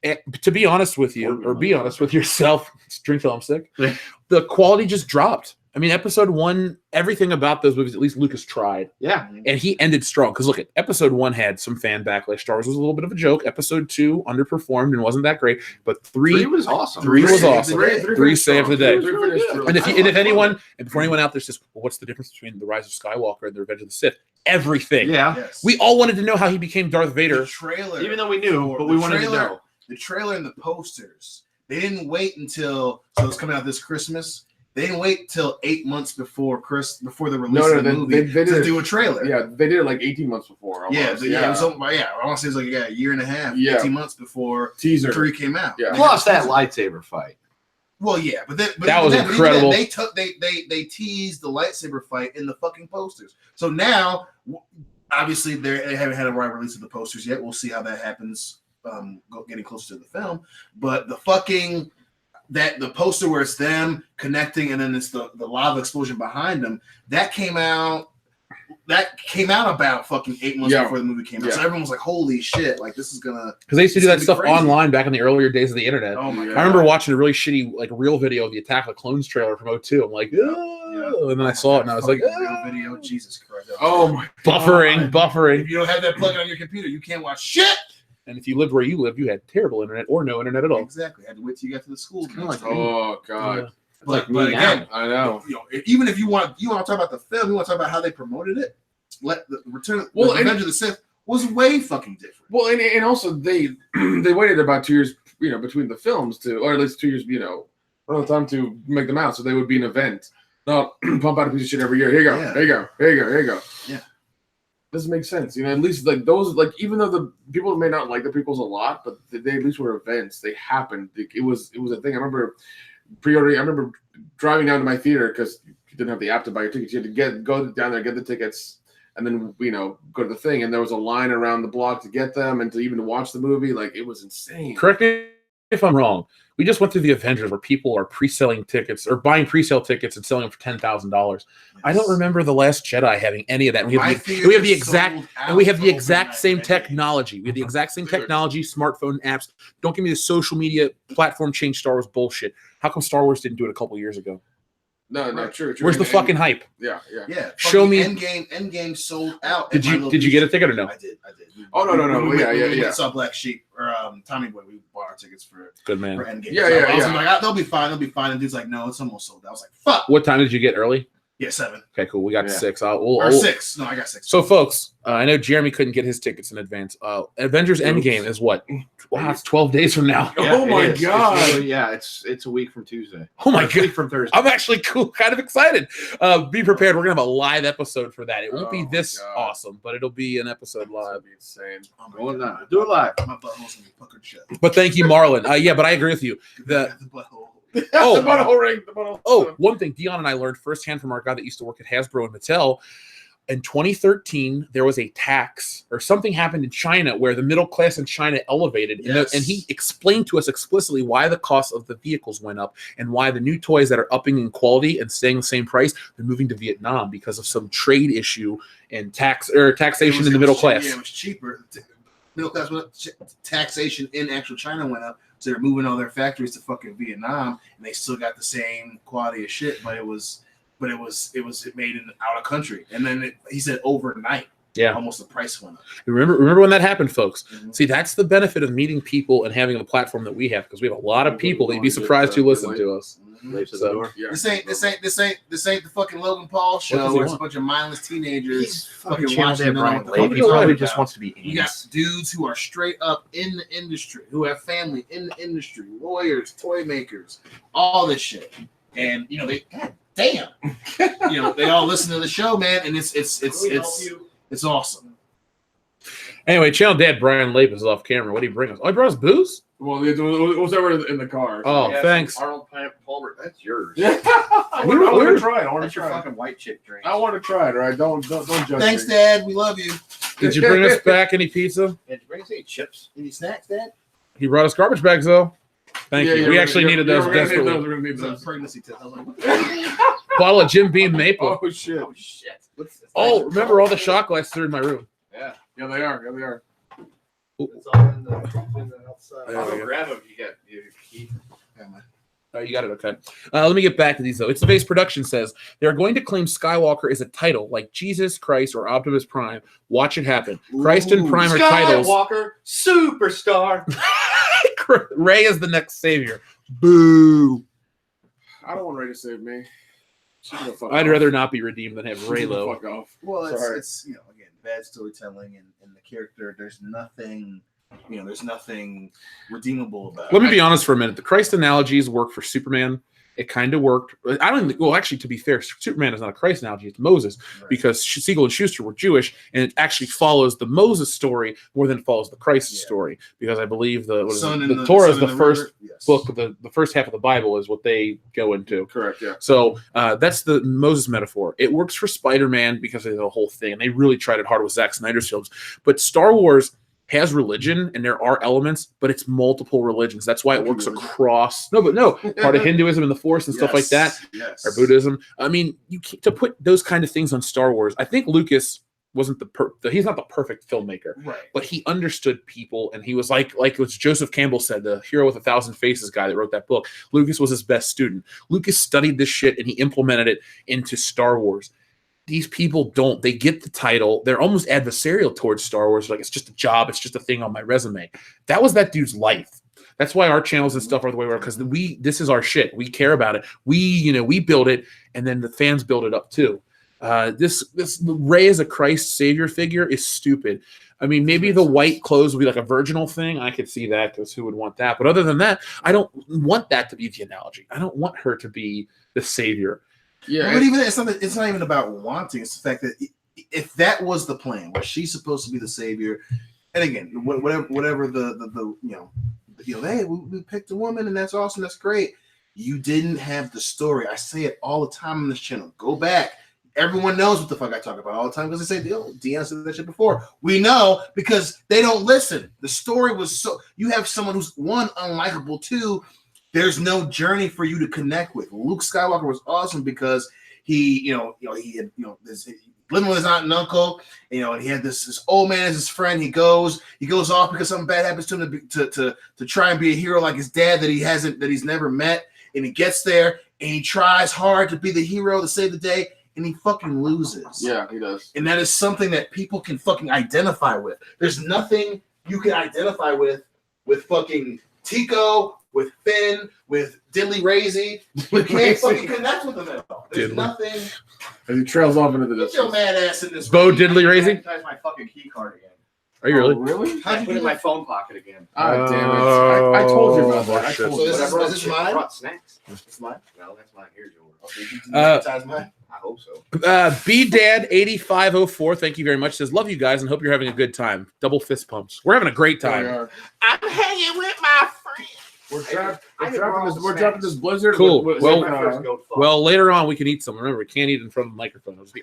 And to be honest with you, or be honest with yourself, drink till I'm sick, the quality just dropped. I mean, Episode 1, everything about those movies, at least Lucas tried. Yeah. And he ended strong. Because look, at Episode 1 had some fan backlash. Star Wars was a little bit of a joke. Episode 2 underperformed and wasn't that great. But 3 was awesome. 3 was awesome. Three saved the day. really And if good. anyone, and before anyone out there says, well, what's the difference between The Rise of Skywalker and The Revenge of the Sith? Everything. Yeah. Yes. We all wanted to know how he became Darth Vader. The trailer, Even though we knew, but we the wanted to trailer- know. The trailer and the posters. They didn't wait until it's coming out this Christmas. They didn't wait till 8 months before the release of the movie they to did do a trailer. Yeah, they did it like 18 months before. Yeah, Almost. it was something. Yeah, I want to say it was like a year and a half, Yeah. 18 months before teaser. 3 came out. Yeah. Plus that lightsaber fight. Well, yeah, but That even was then, incredible. They teased the lightsaber fight in the fucking posters. So now, obviously, they haven't had a wide release of the posters yet. We'll see how that happens. Getting closer to the film, but the poster where it's them connecting and then it's the lava explosion behind them that came out about fucking 8 months before the movie came out. Yeah. So everyone was like, holy shit, like this is gonna, Because they used to do that It's gonna stuff be crazy. online back in the earlier days of the internet. oh my Yeah. god. I remember watching a really shitty, like, real video of the Attack of the Clones trailer from 02. I'm like, oh, and then I saw it and I was like, Fucking real video, Jesus Christ. Oh my buffering. If you don't have that plug on your computer, you can't watch shit. And if you lived where you lived, you had terrible internet or no internet at all. Exactly. Had to wait till you got to the school. kinda like Oh god. But me again, I know. even if you want to talk about the film, you want to talk about how they promoted it. Let the Return, Well, the Revenge of the Sith was way fucking different. Well, and also they waited about 2 years, between the films or at least 2 years, around the time to make them out, so they would be an event. Not pump out a piece of shit every year. Here you go. Yeah. Here you go. Here you go. Here you go. Yeah. Doesn't make sense. At least like those, like even though the people may not like the prequels a lot, but they at least were events. They happened. It was a thing. I remember pre-ordering. I remember driving down to my theater because you didn't have the app to buy your tickets. You had to go down there, get the tickets, and then go to the thing. And there was a line around the block to get them and to even watch the movie. Like it was insane. Correct me if I'm wrong. We just went through the Avengers where people are pre-selling tickets or buying pre-sale tickets and selling them for $10,000. I don't remember the Last Jedi having any of that. We have the exact same technology. We have the exact same technology, smartphone apps. Don't give me the social media platform change Star Wars bullshit. How come Star Wars didn't do it a couple years ago? No, true. Where's the fucking hype? Yeah. Fucking Show me- Endgame sold out. Did you get a ticket or no? I did. Oh, no. We Yeah. saw Black Sheep or Tommy Boy. We bought our tickets for Good man. Endgame. Yeah, So yeah, I was yeah. like, they'll be fine. And dude's like, no, it's almost sold out. I was like, fuck. What time did you get early? Yeah, 7 Okay, cool. We got Yeah. 6. or 6. No, I got 6. So, folks, I know Jeremy couldn't get his tickets in advance. Avengers Endgame is what? Wow, it's 12 days from now. Oh my it is. God. It's really- it's a week from Tuesday. Oh my It's a week God. from Thursday. I'm actually kind of excited. Be prepared. We're going to have a live episode for that. It won't Oh be my this God. awesome, but it'll be an episode live. That'd be insane. Well, no, do it live. My butthole's gonna be puckered shut. But thank you, Marlon. Yeah, but I agree with you. The butthole. Oh. the butthole ring. The butthole. Oh, one thing Dion and I learned firsthand from our guy that used to work at Hasbro and Mattel. In 2013, there was a tax or something happened in China where the middle class in China elevated. Yes. And he explained to us explicitly why the cost of the vehicles went up and why the new toys that are upping in quality and staying the same price, they're moving to Vietnam because of some trade issue and taxation in the middle class. Yeah, it was cheaper. Middle class went up. Taxation in actual China went up. So they're moving all their factories to fucking Vietnam, and they still got the same quality of shit, but it was made in out of country. And then he said overnight. Yeah. almost the price went up. Remember when that happened, folks? Mhm. See, that's the benefit of meeting people and having the platform that we have, because we have a lot of people that you'd be surprised who listen to us. Waves at So- the door. Yeah. This ain't the fucking Logan Paul does show he where it's a want? bunch of mindless teenagers He's fucking channel watching that and Brian all the Lake. fuck He he's probably talking just about. wants to be You got aimless. dudes who are straight up in the industry, who have family in the industry, lawyers, toy makers, all this shit. And they, god damn, they all listen to the show, man, and it's awesome. Anyway, Channel Dad Brian Lape is off camera. What did he bring us? Oh, he brought us booze? Well, it was over in the car. Oh, Yeah, thanks. Arnold Palmer, that's yours. Yeah. I want to try it. I want to That's your try it. fucking white chick drink. I want to try it. All right, don't judge Thanks, me. Dad. We love you. Did you bring us back any pizza? Did you bring us any chips? Any snacks, Dad? He brought us garbage bags, though. Thank Yeah, you. yeah, We we're actually gonna- needed yeah, those we're gonna need desperately. those, we're gonna need It's a those. pregnancy test. I was like, Bottle of Jim Beam Maple. Oh shit! Oh shit! Oh, remember all the shot glasses are in my room. Yeah. Yeah, they are. Yeah, they are. It's all in the outside. There we I'll go. go grab them. You got your key. Oh, you got it. Okay. Let me get back to these, though. It's the Base Production says they're going to claim Skywalker is a title like Jesus Christ or Optimus Prime. Watch it happen. Christ and Ooh. Prime are titles. Skywalker, superstar. Ray is the next savior. Boo. I don't want Ray to save me. She can go fuck I'd off. rather not be redeemed than have She can go Raylo. fuck off. well, Sorry. it's again bad storytelling and the character. There's nothing redeemable about. Let me it. be honest for a minute. The Christ analogies work for Superman. It kind of worked. I don't even, well, actually, to be fair, Superman is not a Christ analogy. It's Moses, Right. because Siegel and Schuster were Jewish, and it actually follows the Moses story more than it follows the Christ Yeah. story, because I believe the Son in Torah is Son the in first river. Yes. book, the first half of the Bible is what they go into. Correct. Yeah. So that's the Moses metaphor. It works for Spider-Man because of the whole thing, and they really tried it hard with Zack Snyder's films. But Star Wars has religion, and there are elements, but it's multiple religions. That's why it works across. Part of Hinduism and the Force and stuff like that, Yes. or Buddhism. I mean, you can't, to put those kind of things on Star Wars. I think Lucas wasn't he's not the perfect filmmaker, Right. but he understood people, and he was like what Joseph Campbell said, the hero with 1,000 faces guy that wrote that book. Lucas was his best student. Lucas studied this shit and he implemented it into Star Wars. These people don't. They get the title. They're almost adversarial towards Star Wars. Like, it's just a job. It's just a thing on my resume. That was that dude's life. That's why our channels and stuff are the way we are, because this is our shit. We care about it. We build it, and then the fans build it up too. This Rey as a Christ savior figure is stupid. I mean, maybe the white clothes would be like a virginal thing. I could see that, because who would want that? But other than that, I don't want that to be the analogy. I don't want her to be the savior. Yeah. But even it's not even about wanting. It's the fact that if that was the plan, where she's supposed to be the savior, and again, whatever the hey, we picked a woman and that's awesome, that's great. You didn't have the story. I say it all the time on this channel. Go back. Everyone knows what the fuck I talk about all the time, because they say, Deanna said that shit before. We know, because they don't listen. The story was you have someone who's, one, unlikable, two, there's no journey for you to connect with. Luke Skywalker was awesome because he had living with his aunt and uncle, and he had this old man as his friend. He goes off because something bad happens to him to try and be a hero like his dad that he's never met, and he gets there and he tries hard to be the hero to save the day, and he fucking loses. Yeah, he does. And that is something that people can fucking identify with. There's nothing you can identify with fucking Tico, with Finn, with Diddley Razy. You can't fucking connect with them at all. There's Diddley. nothing. As he trails off into the Get your distance. mad ass in this. Bo room. Diddley Razy? That's my fucking key card again. Are you really? Oh, really? How'd I you put it do in my that? phone pocket again. Ah, damn it. I told you about that. I shit. told So you this about is- that. this mine? I brought snacks. It's mine. No, that's mine. Here's yours. Okay, you can advertise mine. I hope so. BDad8504, thank you very much. Says, love you guys and hope you're having a good time. Double fist pumps. We're having a great There we time. are. I'm hanging with my friend. We're trapped. I We're can trapped in borrow this. We're snacks. trapped in this blizzard. Cool. Well- My first goat fall. Well, later on we can eat some. Remember, we can't eat in front of the microphone. It'll just be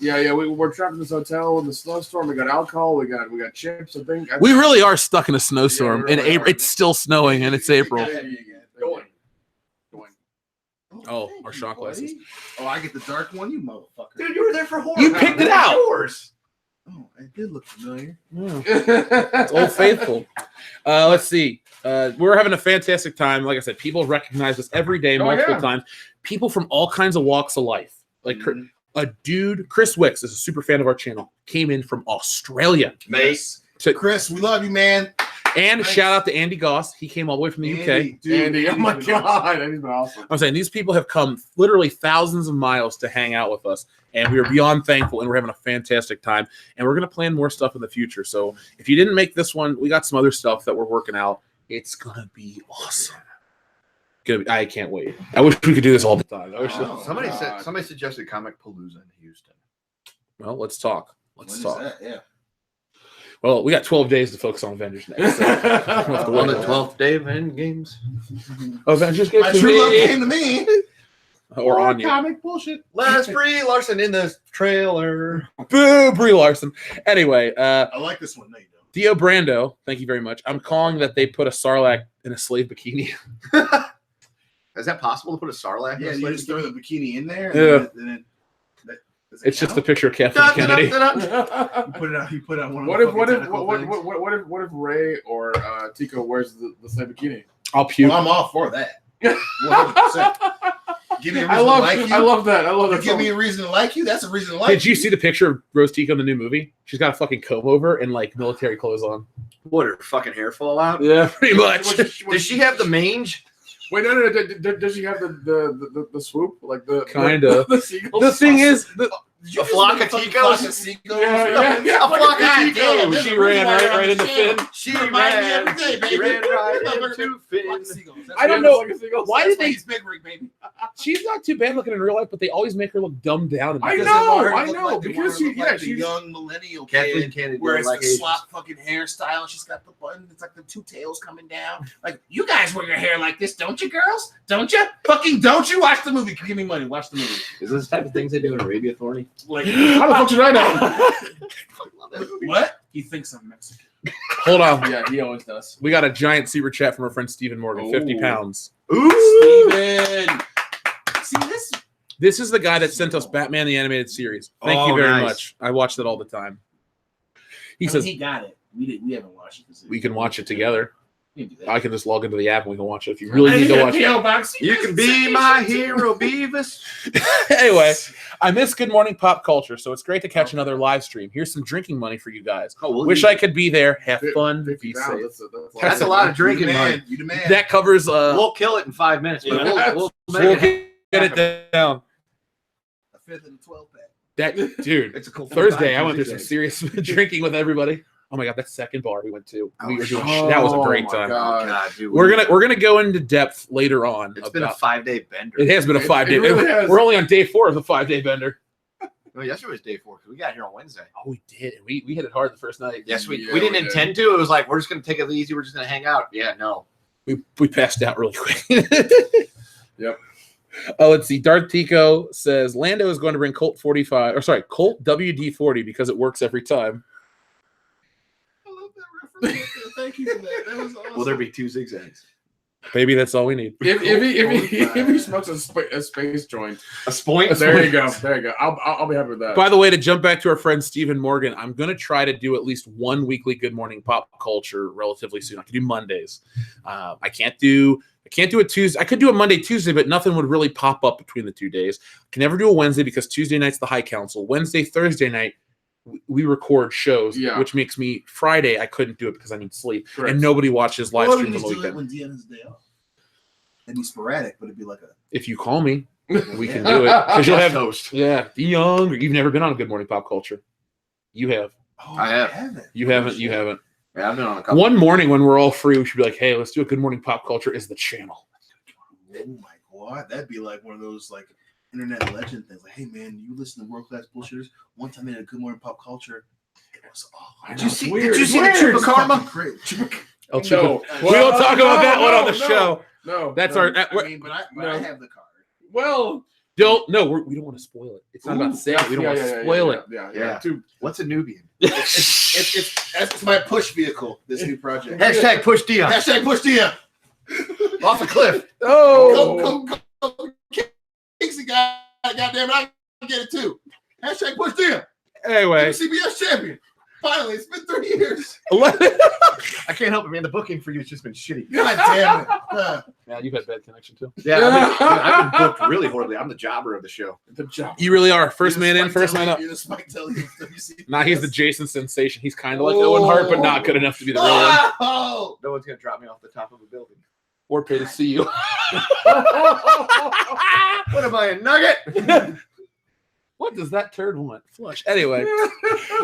yeah. We're trapped in this hotel in the snowstorm. We got alcohol. We got chips. I think. We really are stuck in a snowstorm. Yeah, we In really April, are. it's still snowing and it's April. Going. Oh, thank our you, shot buddy. glasses. Oh, I get the dark one, you motherfucker. Dude, you were there for horror. You picked it out. Yours. Oh, it did look familiar. It's Old Faithful. Let's see. We're having a fantastic time. Like I said, people recognize us every day, Oh, multiple yeah. times. People from all kinds of walks of life. Like Mhm. A dude, Chris Wicks, is a super fan of our channel, came in from Australia. Mate. Chris, we love you, man. And Nice. shout out to Andy Goss. He came all the way from the UK. Andy, oh my god, that has been awesome. I'm saying these people have come literally thousands of miles to hang out with us, and we are beyond thankful, and we're having a fantastic time. And we're going to plan more stuff in the future. So if you didn't make this one, we got some other stuff that we're working out. It's going to be awesome. I can't wait. I wish we could do this all the time. Somebody suggested Comic Palooza in Houston. Well, let's talk. When Let's is talk. that? Yeah. Well, we got 12 days to focus on Avengers next. So we'll have to On the wait. 12th day of Endgames. Avengers get My to true love me. came to me. Or on you. Comic bullshit. Les Brie Larson in the trailer. Boo, Brie Larson. Anyway, I like this one. No, you don't. Dio Brando, thank you very much. I'm calling that they put a Sarlacc in a slave bikini. Is that possible to put a Sarlacc? Yeah, in you a just throw the bikini in there. Yeah. Does it It's just a count? picture of Kathleen Kennedy. You put it out. You put it on one of What the if what fucking if tentacle what things. what if Ray or Tico wears the same bikini? I'll puke. Well, I'm all for that. 100%. Give me a reason I love to like you. I love that. I love You that. give me a reason to like you. That's a reason to like Did you see the picture of Rose Tico in the new movie? She's got a fucking comb over and like military clothes on. What, her fucking hair fall out? Yeah, pretty much. Does she have the mange? Wait, no. Does she have the swoop like the Kinda. the seagulls? The thing is, A flock of Ticos? Yeah. A flock of God damn, Ticos. there's She a ran reason why right I'm into saying Finn. She Remind me ran, every day, she baby. ran right Look, into Finn. I don't know. Why did That's they? he's big rig, baby. She's not too bad looking in real life, but they always make her look dumbed down. I Because know, they want her to I look know, like- they because want her to she- look yeah, like the she's- young millennial Kathleen kid. Kennedy. Where it's like the Asians. slop fucking hairstyle. She's got the button. It's like the two tails coming down. Like, you guys wear your hair like this, don't you, girls? Don't you? Fucking don't you? Watch the movie. Give me money. Watch the movie. Is this the type of things they do in Arabia Authority? Like, How the fuck should I know? what? He thinks I'm Mexican. Hold on. Yeah, he always does. We got a giant super chat from our friend Stephen Morgan, 50 Ooh. pounds. Steven. See this? This is the guy that sent us Batman the Animated Series. Thank you Oh, very nice. much. I watch it all the time. He I mean, says he got it. We haven't watched it. we can watch it together. We can do that. I can just log into the app and we can watch it if you really need to watch it. P.O. Box. You can be my hero, Beavis. Anyway, I miss Good Morning Pop Culture, so it's great to catch another live stream. Here's some drinking money for you guys. Oh, we'll Wish use I could be there. Have fun. 50 Be pounds, safe. That's a lot of drinking money. You the man. That covers. We'll kill it in 5 minutes, but Yeah. we'll We'll make it. get it down. A fifth and a 12 pack. That dude. It's a cool Thursday, I went through some serious drinking with everybody. Oh my god, that second bar we went to. We were doing, that was a great time. God, dude. We're gonna go into depth later on. It's been a 5-day bender. It has been a 5-day. It really has. We're only on day 4 of the 5-day bender. No, yesterday was day 4 because we got here on Wednesday. Oh, we did. We hit it hard the first night. Yes, we Yeah, didn't we did. intend to. It was like we're just gonna take it easy. We're just gonna hang out. Yeah, no. We passed out really quick. Yep. Oh, let's see. Darth Tico says Lando is going to bring Colt Colt WD-40 because it works every time. I love that reference. Thank you for that. That was awesome. Will there be 2 zigzags? Maybe that's all we need. If he smokes a space joint, A spoint? there you go. I'll be happy with that. By the way, to jump back to our friend Stephen Morgan, I'm going to try to do at least one weekly Good Morning Pop Culture relatively soon. I can do Mondays. I can't do a Tuesday. I could do a Monday, Tuesday, but nothing would really pop up between the 2 days. I can never do a Wednesday because Tuesday night's the High Council. Wednesday, Thursday night, we record shows, Yeah. which makes me Friday. I couldn't do it because I need sleep, Correct. and nobody watches live Well, we streams just on the do it weekend. when Deanna's day off. It'd be sporadic, but it'd be like a. If you call me, we can do it because you'll have toast. yeah. Young, you've never been on a Good Morning Pop Culture. You have. Oh, I have. haven't. You haven't. You haven't. Yeah, I've been on a couple. One morning when we're all free, we should be like, "Hey, let's do a Good Morning Pop Culture." Is the channel? Oh my god, that'd be like one of those like internet legend things. Like, hey man, you listen to World Class Bullshitters? One time they had a Good Morning Pop Culture. It was I Did know, you it's see? weird. Did you see It's the weird. Trip of Karma? Great. El No. Chico. We don't talk about that one on the no, show. No, That's no. our. I mean, but I No. have the card. Well. Don't no. We don't want to spoil it. It's not about saying it. We don't want to spoil it. Yeah. Too. What's a Nubian? It's my push vehicle. This new project. Hashtag push Dion. Hashtag push Dia. Off a cliff. Oh, Go, Casey guy. Goddamn it, I can get it too. Hashtag push Dia. anyway, CBS champion. Finally, it's been 3 years. I can't help it, man. The booking for you has just been shitty. God damn it. Yeah, you've had bad connection too. Yeah, I've been booked really horribly. I'm the jobber of the show. The job. You really are. First You're the man in, Spike first man Dudley- up. You're the Spike Dudley of WC. Nah, he's the Jason sensation. He's kind of like Owen Hart, but not good enough to be the real one. Oh! No one's gonna drop me off the top of a building. Or pay to see you. What am I, a nugget? What does that turd want? Flush. Anyway,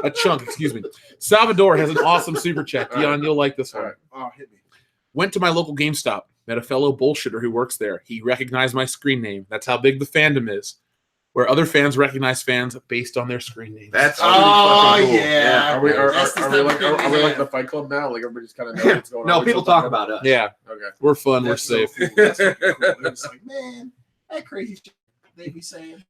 a chunk, excuse me. Salvador has an awesome super chat. Dion, you'll like this All one. right. Oh, hit me. Went to my local GameStop. Met a fellow bullshitter who works there. He recognized my screen name. That's how big the fandom is. Where other fans recognize fans based on their screen names. That's Oh, fucking cool. yeah. Are we That's the stuff are we we like have. the Fight Club now? Like everybody just kind of knows what's going on. No, We people still talk about us. Yeah, Okay. we're fun. That's we're so safe. cool. That's so cool. It's like, man, that crazy shit they be saying.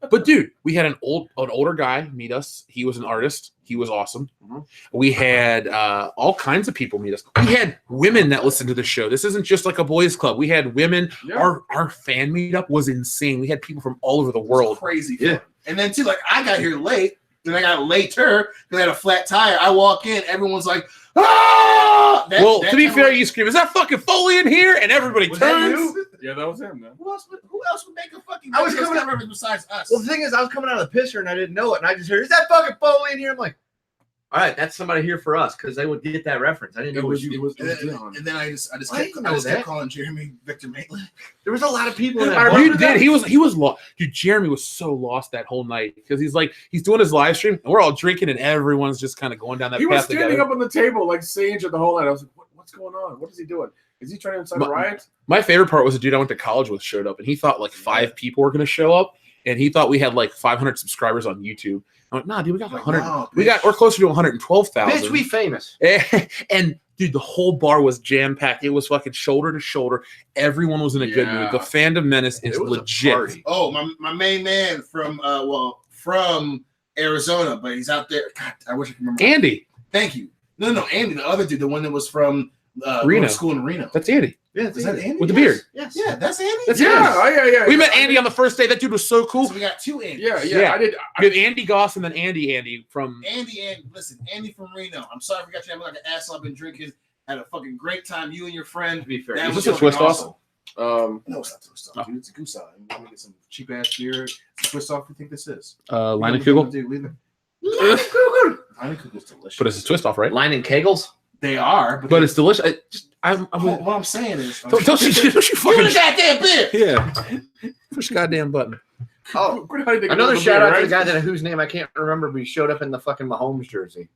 But dude, we had an older guy meet us. He was an artist. He was awesome. Mhm. We had all kinds of people meet us. We had women that listened to the show. This isn't just like a boys' club. We had women. Yeah. Our fan meetup was insane. We had people from all over the world. Crazy. Yeah. Fun. And then too, like I got here late, then I got later because I had a flat tire. I walk in, everyone's like, "Ah!" Well, to be time fair, when- you scream, "Is that fucking Foley in here?" And everybody Was that turns. you? Yeah, that was him, man. Who else would make a fucking? I was Vegas coming up- reference besides us. Well, the thing is, I was coming out of the pisser and I didn't know it, and I just heard, "Is that fucking Foley in here?" I'm like, "All right, that's somebody here for us," because they would get that reference. I didn't know it was you. and then I just I kept, didn't know kept that. calling Jeremy Victor Maitland. There was a lot of people in I that. remember bar. he did. He was lost. Dude, Jeremy was so lost that whole night because he's doing his live stream and we're all drinking and everyone's just kind of going down that He was path standing together. up on the table like saying shit the whole night. I was like, what's going on? What is he doing? Is he trying to incite a riot? My favorite part was a dude I went to college with showed up and he thought like 5 people were going to show up and he thought we had like 500 subscribers on YouTube. I'm like, nah, dude, we got like 100. No, We're closer to 112,000. Bitch, we famous. And dude, the whole bar was jam packed. It was fucking shoulder to shoulder. Everyone was in a good mood. Yeah. The fandom menace is It was a legit. party. Oh, my main man from from Arizona, but he's out there. God, I wish I could remember. Andy, Thank you. No, Andy, the other dude, the one that was from Reno. going to school in Reno. that's Andy Yeah, Is that Andy? with the beard. Yes. Yeah, that's Andy. That's Yeah, yeah. We met Andy on the first day. That dude was so cool. So we got 2 Andys. Yeah. Yeah. I did. We had Andy Goss and then Andy from. Listen, Andy from Reno. I'm sorry if I got you having like an asshole. I've been drinking. Had a fucking great time. You and your friend. To be fair, That Is was this a fucking twist off? awesome. No, it's not twist off, Oh. dude. It's a goose salad. I'm gonna get some cheap ass beer. It's a twist off. You think this is? Line and Kugel. Dude, leave it. Line and Kugel's delicious. But it's a twist off, right? Line and Kegels. They are, But it's delicious. what I'm saying is, Don't you Give me the fucking. goddamn beer. Yeah. Push the goddamn button. Oh, Quit hiding the another beer, shout out to right? the guy whose name I can't remember, but he showed up in the fucking Mahomes jersey.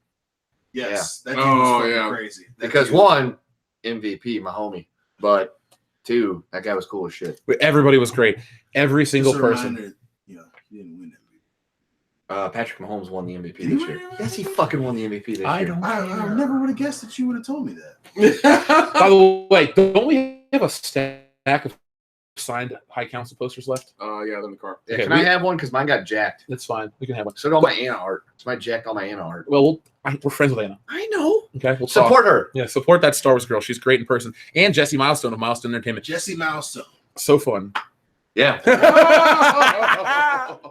Yes, that dude Oh, was fucking yeah. crazy. That Because dude- one, MVP, my homie, but two, that guy was cool as shit. Everybody was great. Every single Just a person. reminder, you know, he didn't win that. Patrick Mahomes won the MVP Did he this year. really win Yes, he that? fucking won the MVP this I year. don't. I never would have guessed that you would have told me that. By the way, don't we have a stack of signed high council posters left? Yeah, they're in the car. Yeah, Okay, can I have one? Because mine got jacked. That's fine. We can have one. So did all my Anna art. Somebody jacked all my Anna art. Well, we're friends with Anna. I know. Okay, we'll talk. Support her. Yeah, support that Star Wars girl. She's great in person. And Jesse Milestone of Milestone Entertainment. Jesse Milestone. So fun. Yeah.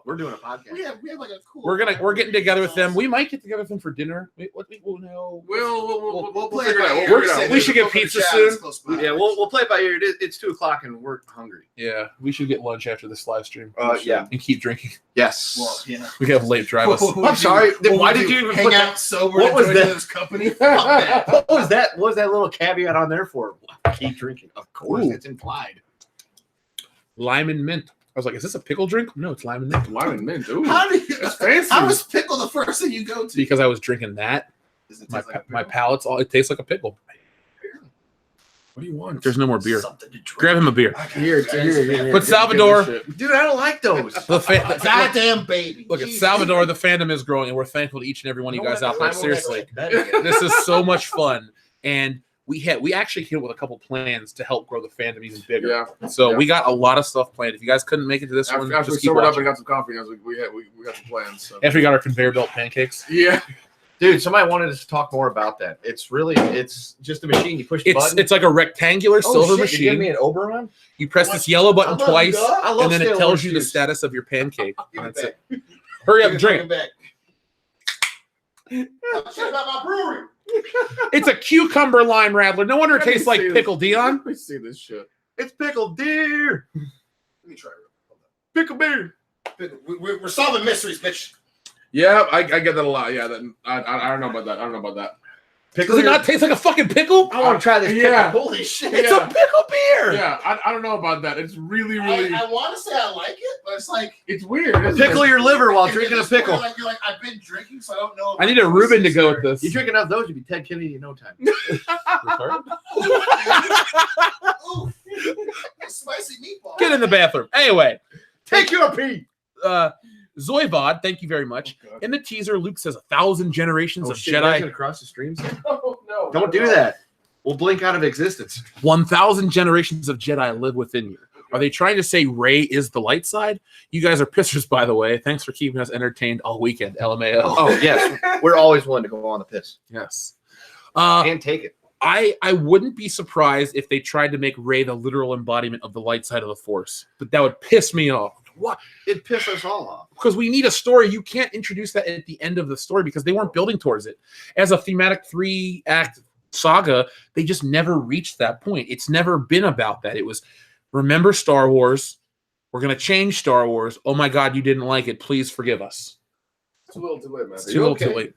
We're doing a podcast. We have like a cool. We're getting together with them. We might get together with them for dinner. We'll know. We'll play figure it out. by We'll ear. figure it We're out. saying We should there's get a pizza chat soon. that's close by. Yeah, we'll play it by ear. It's 2:00 and we're hungry. Yeah, we should get lunch after this live stream. Yeah. And keep drinking. Yes. Well, yeah. We can have late drive us. I'm sorry, then why did you even hang put out that- sober? what and was join that? This company? Fuck that. What was that? What was that little caveat on there for? Keep drinking. Of course, Ooh. it's implied. Lime and mint. I was like, is this a pickle drink? No, it's lime and mint. Lime and mint. Ooh, How do you? that's fancy. How is pickle the first thing you go to? Because I was drinking that. Does it My, taste like a my pickle? palate's all. It tastes like a pickle. What do you want? There's no more beer. Something to drink. Grab him a beer. Here. But Salvador, Dude, I don't like those. Goddamn baby. look at Jesus. Salvador. The fandom is growing, and we're thankful to each and every one of you guys out there. Seriously, This this is so much fun, and we actually came up with a couple plans to help grow the fandom even bigger. Yeah. So Yeah. we got a lot of stuff planned. If you guys couldn't make it to this one, After we just keep sobered up watching. and got some coffee, I was like, we got some plans. So. After we got our conveyor belt pancakes, Yeah. Dude, somebody wanted us to talk more about that. It's just a machine. You push the button. it's like a rectangular silver shit, you give me machine. an Oberon? You press this yellow button I love twice, you, dog. I love and then it stale tells orange you the juice. status of your pancake. Give And it that's back. it. Hurry Give up, it drink. back. Talk shit about my brewery. It's a cucumber lime rattler. No wonder it tastes like pickle, Dion. Let me see this shit. It's pickled deer. Let me try it. Pickle beer. We're solving mysteries, bitch. Yeah, I get that a lot. Yeah, I don't know about that. Does it not taste like a fucking pickle? I want to try this. Yeah. Pickle. Holy shit! It's a pickle beer. Yeah, I don't know about that. It's really. I want to say I like it, but it's like It's weird. Isn't Pickle it? your liver while at drinking a this point, pickle. Like, you're like, I've been drinking, so I don't know. I need a Reuben to go with this. You drink enough of those, you'd be Ted Kennedy in no time. Ooh, spicy meatball. Get in the bathroom. Anyway, Take your pee. Zoivod, thank you very much. Oh, God. In the teaser, Luke says 1,000 generations of shit, you guys Jedi. gonna cross the streams? Oh, no. Don't do that. We'll blink out of existence. 1,000 generations of Jedi live within you. Are they trying to say Rey is the light side? You guys are pissers, by the way. Thanks for keeping us entertained all weekend. LMAO. Oh yes, we're always willing to go on the piss Yes. and take it. I wouldn't be surprised if they tried to make Rey the literal embodiment of the light side of the Force, but that would piss me off. What? It'd piss us all off. Because we need a story. You can't introduce that at the end of the story because they weren't building towards it. As a thematic 3-act saga, they just never reached that point. It's never been about that. It was, remember Star Wars. We're going to change Star Wars. Oh my God, you didn't like it. Please forgive us. It's a little too late, man. It's too little too late.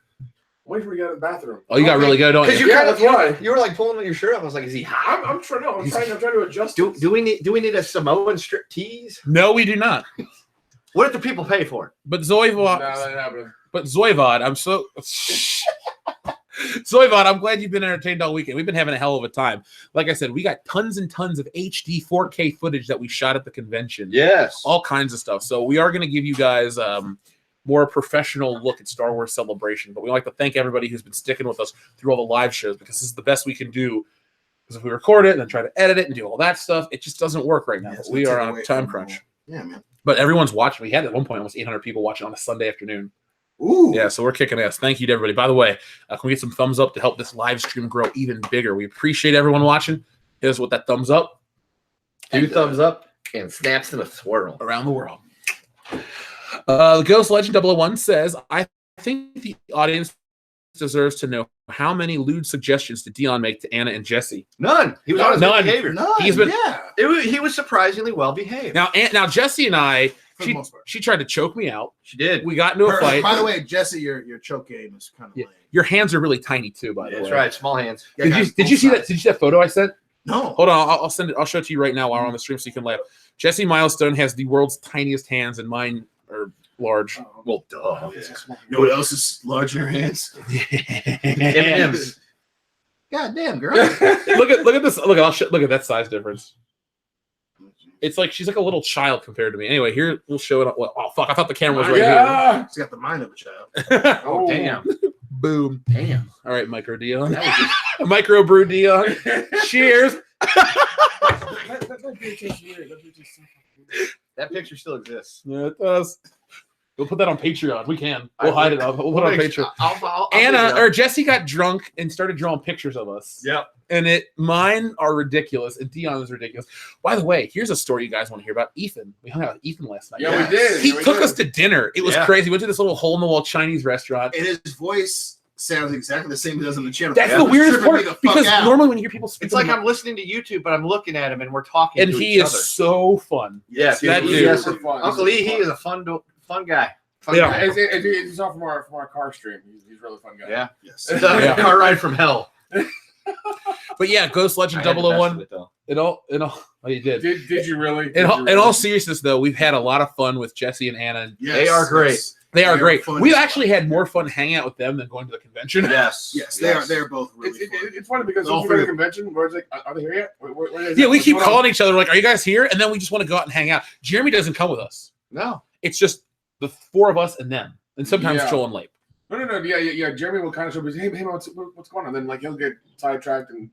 Wait for you to get to the bathroom. Oh, you got really good, don't Because you? you Yeah, kind of that's why. you were like pulling your shirt up. I was like, is he hot? I'm trying. No, I'm trying to adjust. Do this. we need a Samoan strip tease? No, we do not. What did the people pay for it? But Zoivod, Nah, that ain't happening. I'm so Zoivod, I'm glad you've been entertained all weekend. We've been having a hell of a time. Like I said, we got tons and tons of HD 4K footage that we shot at the convention. Yes. All kinds of stuff. So we are going to give you guys more professional look at Star Wars Celebration. But we like to thank everybody who's been sticking with us through all the live shows because this is the best we can do. Because if we record it and then try to edit it and do all that stuff, it just doesn't work right now. Yeah, it's We gonna are take on away a time from crunch. Yeah, man. But everyone's watching. We had at one point almost 800 people watching on a Sunday afternoon. Ooh. Yeah, so we're kicking ass. Thank you to everybody. By the way, can we get some thumbs up to help this live stream grow even bigger? We appreciate everyone watching. Hit us with that thumbs up. 2 thumbs up and snaps in a swirl. Around the world. The Ghost Legend 001 says, I think the audience deserves to know how many lewd suggestions did Dion make to Anna and Jesse. None. He was on his good None. behavior. No, He's been- yeah. He was surprisingly well behaved. Now Jesse and I, For the most part. she tried to choke me out. She did. We got into a fight. By the way, Jesse, your choke game is kind of Yeah. lame. Your hands are really tiny too, by the way. That's right. Small hands. Yeah, Did guys, you both see that? sides. Did you see that photo I sent? No. Hold on, I'll send it. I'll show it to you right now while we're on the stream so you can laugh. Jesse Milestone has the world's tiniest hands, and mine are large. Well, duh. Oh, yeah. You know what else is large in your hands? M&M's. God damn, girl. look at this. Look at that size difference. It's like she's like a little child compared to me. Anyway, here we'll show it. Oh fuck! I thought the camera was right Yeah. She's got the mind of a child. here. Oh, damn. Boom. Damn. All right, Micro Dion. That was just, Micro Brew Dion. Cheers. that picture still exists. Yeah, it does. We'll put that on Patreon. We can. We'll hide it. We'll put it on Patreon. I'll Anna or Jesse got drunk and started drawing pictures of us. Yep. And mine are ridiculous, and Dion's ridiculous. By the way, here's a story you guys want to hear about. Ethan. We hung out with Ethan last night. Yeah, we did. He Yeah, we took did. us to dinner. It was Yeah. crazy. We went to this little hole-in-the-wall Chinese restaurant. And his voice sounds exactly the same as it does on the channel. That's Yeah, the it was weirdest tripping me part the fuck because out. normally when you hear people speak, It's like I'm listening to YouTube, but I'm looking at him and we're talking and to he each is other. so fun. Yes, that he- dude. yes, Super fun. Uncle E, he is a fun guy. Fun Yeah. guy. It's all from our car stream. He's a really fun guy. Yeah. Yes. It's a Yeah. car ride from hell. But yeah, Ghost Legend I had to mess 001. with it, though. In all, oh, you did. Did you really? In all seriousness, though, we've had a lot of fun with Jesse and Anna. Yes, They are great. yes. They are They are great. fun We've as actually had more fun hanging out with them than going to the convention. Yes. Yes, they are. They're both really fun. It's funny because All if you're at three a convention where it's like, are they here yet? Where is Yeah, it? we What's keep going on? calling each other like, "Are you guys here?" And then we just want to go out and hang out. Jeremy doesn't come with us. No. It's just the 4 of us and them, and sometimes Yeah. Joel and Leip. No. Yeah. Jeremy will kind of show me, hey, what's going on? Then like he'll get sidetracked and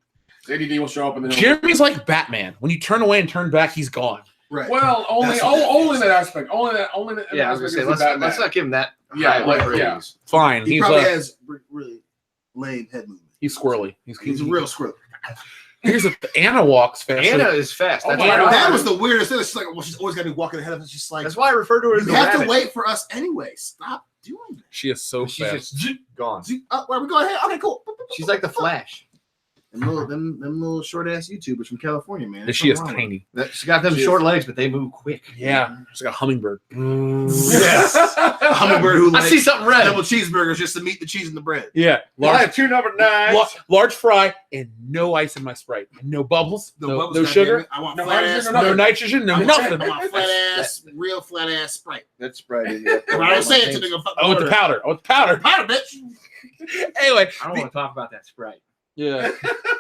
ADD will show up and then Jeremy's like Batman. When you turn away and turn back, he's gone. Right. well, only in that aspect. Only that Yeah, I was aspect gonna is say, Batman. let's not give him that. Yeah, high like, ratings. yeah. Fine. he He's probably has really lame head movement. he's squirrely. He's a real squirrel. Here's Anna walks fast. Anna is fast. Oh That's my why. God. That was the weirdest thing. It's like, well, she's always got to be walking ahead of us. Just like That's why I refer to her as you the have rabbit. to wait for us anyway. Stop doing? She is so She's fast. just gone. Oh, where we go ahead? Okay, cool. She's like the Flash. Them little short ass YouTubers from California, man. And she is tiny. She got them She short legs, but they move quick. Yeah, she's like a hummingbird. Yes. A hummingbird who I likes see something red. double cheeseburgers just to meet the cheese and the bread. Yeah, I large, have 2 number 9s. large fry and no ice in my Sprite. No bubbles. No, bubbles, no goddamn sugar. it. I want No flat nitrogen, ass. No nitrogen. No I nothing. want flat ass, real flat ass Sprite. That's Sprite. If I don't say it, to nigga, I want the powder. I want the powder. powder, bitch. Anyway, I don't want to talk about that Sprite. yeah,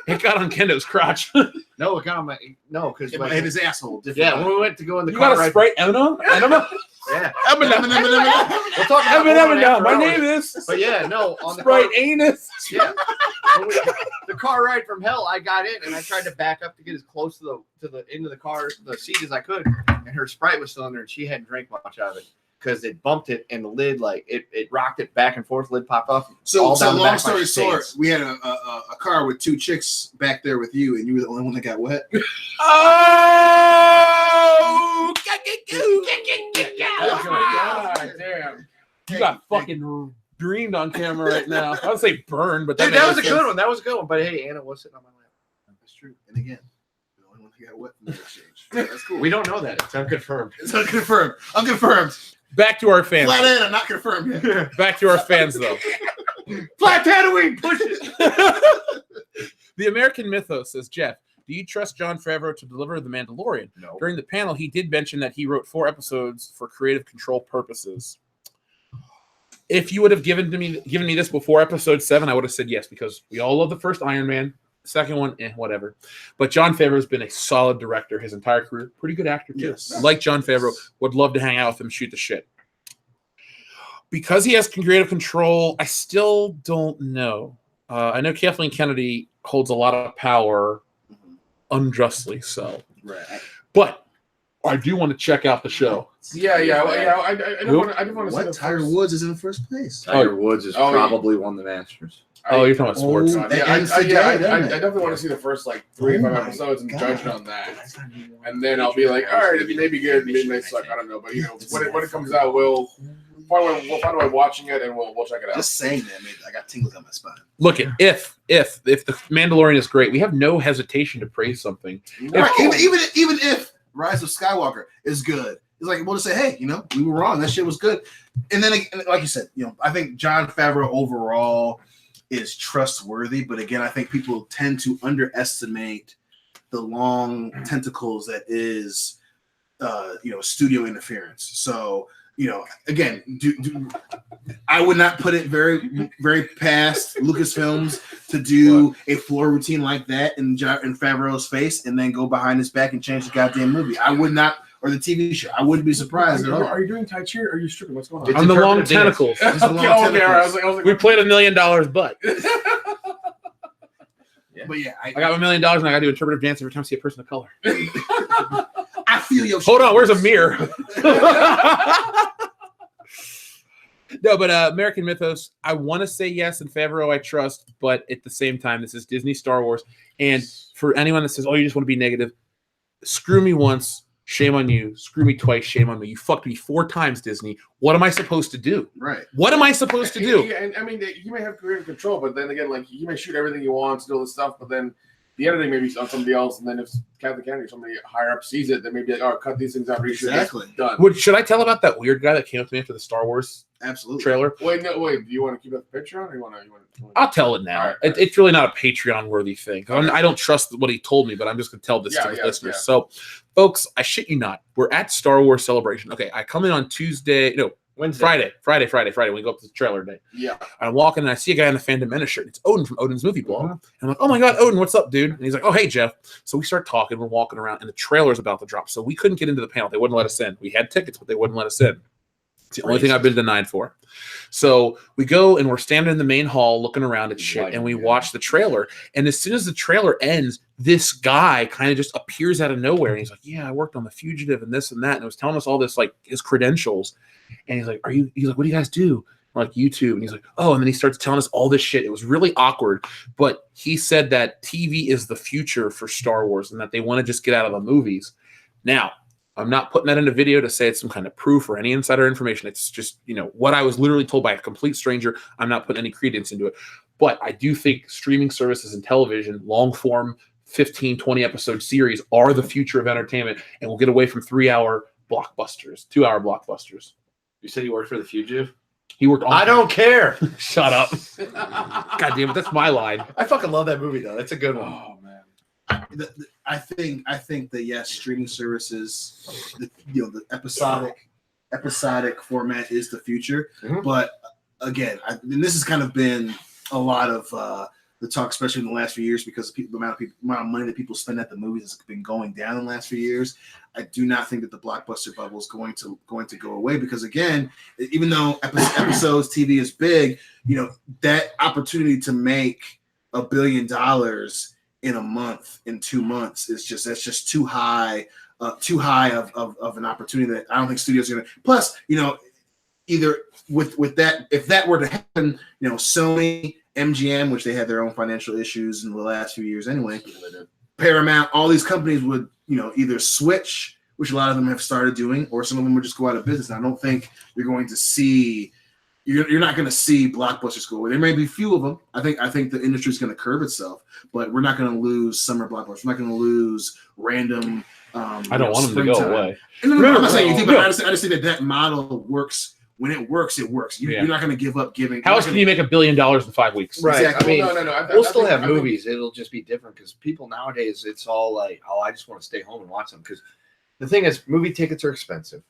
it got on Kendo's crotch. No, it got on my because It hit his asshole. yeah, when we went to go in the You car, got a right? Sprite enema? Yeah, We'll talk about more after My hours. name is But yeah, no, on the Sprite car, Anus. yeah, the car ride from hell. I got in and I tried to back up to get as close to the end of the car, the seat as I could, and her Sprite was still in there, and she hadn't drank much of it because it bumped it and the lid it rocked it back and forth. Lid popped off. So all down the long back of my story short, shades. we had a car with 2 chicks back there with you, and you were the only one that got wet. Oh! God damn. You got fucking dreamed on camera right now. I would say burned, but Dude, that was a makes good sense. one. That was a good one. But hey, Anna was sitting on my lap. That's true. And again, the only one that got wet from the exchange. That's cool. We don't know that. It's unconfirmed. It's unconfirmed. Unconfirmed. Back to our fans. Flat end, I'm not confirmed yet. Back to our fans, though. Flat Tatooine, push it. The American Mythos says, Jeff, do you trust Jon Favreau to deliver The Mandalorian? No. During the panel, he did mention that he wrote 4 episodes for creative control purposes. If you would have given me this before episode 7, I would have said yes, because we all love the first Iron Man. The second one, whatever. But Jon Favreau's been a solid director his entire career. Pretty good actor, too. Yes. Like Jon Favreau, would love to hang out with him, shoot the shit. Because he has creative control, I still don't know. I know Kathleen Kennedy holds a lot of power, unjustly so. Right. But I do want to check out the show. Yeah. I didn't want to see What? the Tiger first- Woods is in first place. Tiger Woods has Oh, yeah. probably won the Masters. Oh, you're talking about sports. Oh, Yeah, ends today, I doesn't it? definitely want to see the first like 3 or 5 episodes and judge it on that. And then I'll be like, all right, it may be good, maybe it may suck. I don't know, but you know, when it comes out, we'll find a way watching it and we'll check it out. Just saying that, man, I got tingles on my spine. Look, if the Mandalorian is great, we have no hesitation to praise something. Right. Even if Rise of Skywalker is good, it's like we'll just say, hey, we were wrong. That shit was good. And then, like you said, I think Jon Favreau overall is trustworthy, but again, I think people tend to underestimate the long tentacles that is, studio interference. So, again, I would not put it very, very past Lucasfilms to do a floor routine like that in Favreau's face and then go behind his back and change the goddamn movie. I would not, or the TV show. I wouldn't be surprised at all. Are you doing Tai Chi or are you stripping? What's going on? It's On the long interpretive tentacles. It's the long Okay, all right. tentacles. I was like, We played $1 million butt. But yeah, I got $1 million and I got to do interpretive dance every time I see a person of color. I feel your Hold on, where's a mirror? No, but American Mythos, I want to say yes, and Favreau I trust, but at the same time, this is Disney Star Wars. And for anyone that says, oh, you just want to be negative, screw me once, shame on you. Screw me twice, shame on me. You fucked me 4 times, Disney. What am I supposed to do? Right. What am I supposed to do? Yeah, and I mean, you may have creative control, but then again, like you may shoot everything you want to do all this stuff, but then the editing may be on somebody else, and then if Kathleen Kennedy or somebody higher up sees it, they may be like, "Oh, cut these things out, reshoot Exactly. this, done." Should I tell about that weird guy that came up to me after the Star Wars Absolutely. trailer? Wait. Do you want to keep that picture on, or you want to? I'll tell it now. All right. It's really not a Patreon-worthy thing. I don't trust what he told me, but I'm just going to tell this to the listeners. Yeah. So, folks, I shit you not. We're at Star Wars Celebration. Okay, I come in on Wednesday. Friday. We go up to the trailer day. Yeah. And I'm walking and I see a guy in the Phantom Menace shirt. It's Odin from Odin's Movie Blog. And I'm like, oh my God, Odin, what's up, dude? And he's like, oh, hey, Jeff. So we start talking. We're walking around and the trailer's about to drop. So we couldn't get into the panel. They wouldn't let us in. We had tickets, but they wouldn't let us in. It's the only thing I've been denied for. So we go and we're standing in the main hall looking around at shit and we watch the trailer. And as soon as the trailer ends, this guy kind of just appears out of nowhere. And he's like, yeah, I worked on The Fugitive and this and that. And it was telling us all this, like his credentials. And he's like, he's like, what do you guys do? I'm like, YouTube. And he's like, oh, and then he starts telling us all this shit. It was really awkward. But he said that TV is the future for Star Wars and that they want to just get out of the movies. Now, I'm not putting that in a video to say it's some kind of proof or any insider information. It's just, what I was literally told by a complete stranger. I'm not putting any credence into it. But I do think streaming services and television, long form, 15, 20 episode series are the future of entertainment, and we'll get away from 3-hour blockbusters, 2-hour blockbusters. You said you worked for The Fugitive? He worked on I don't care. Shut up. God damn it, that's my line. I fucking love that movie though. That's a good one. Oh man. I think that yes, streaming services, the episodic format is the future. Mhm. But again, and this has kind of been a lot of the talk, especially in the last few years, because the amount of money that people spend at the movies has been going down in the last few years. I do not think that the blockbuster bubble is going to go away, because again, even though episodes TV is big, that opportunity to make $1 billion in a month, in 2 months, that's just too high of an opportunity that I don't think studios are going to. Plus, either with that, if that were to happen, Sony, MGM, which they had their own financial issues in the last few years anyway, Paramount, all these companies would either switch, which a lot of them have started doing, or some of them would just go out of business. And I don't think you're going to see. You're not going to see blockbusters go away. There may be few of them. I think the industry is going to curb itself, but we're not going to lose summer blockbusters. We're not going to lose random. I don't want them to go away. No, I'm not saying anything, but I just think that model works. When it works, it works. You're not going to give up giving. How else can you make $1 billion in 5 weeks? Right. Exactly. I mean, no. We'll still have movies. It'll just be different because people nowadays, it's all like, oh, I just want to stay home and watch them. Because the thing is, movie tickets are expensive.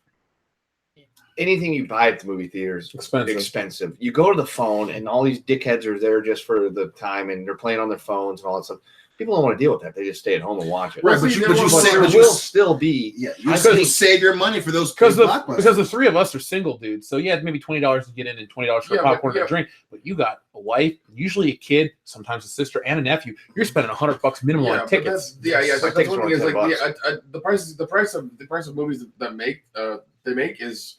Anything you buy at the movie theater is expensive. You go to the phone, and all these dickheads are there just for the time, and they're playing on their phones and all that stuff. People don't want to deal with that. They just stay at home and watch it. Right, but there will still be. Yeah, you save your money for those because the three of us are single dudes. So yeah, maybe $20 to get in and $20 for popcorn and a drink. But you got a wife, usually a kid, sometimes a sister and a nephew. You're spending $100 minimum on tickets. That's one thing. Is the price of movies that they make is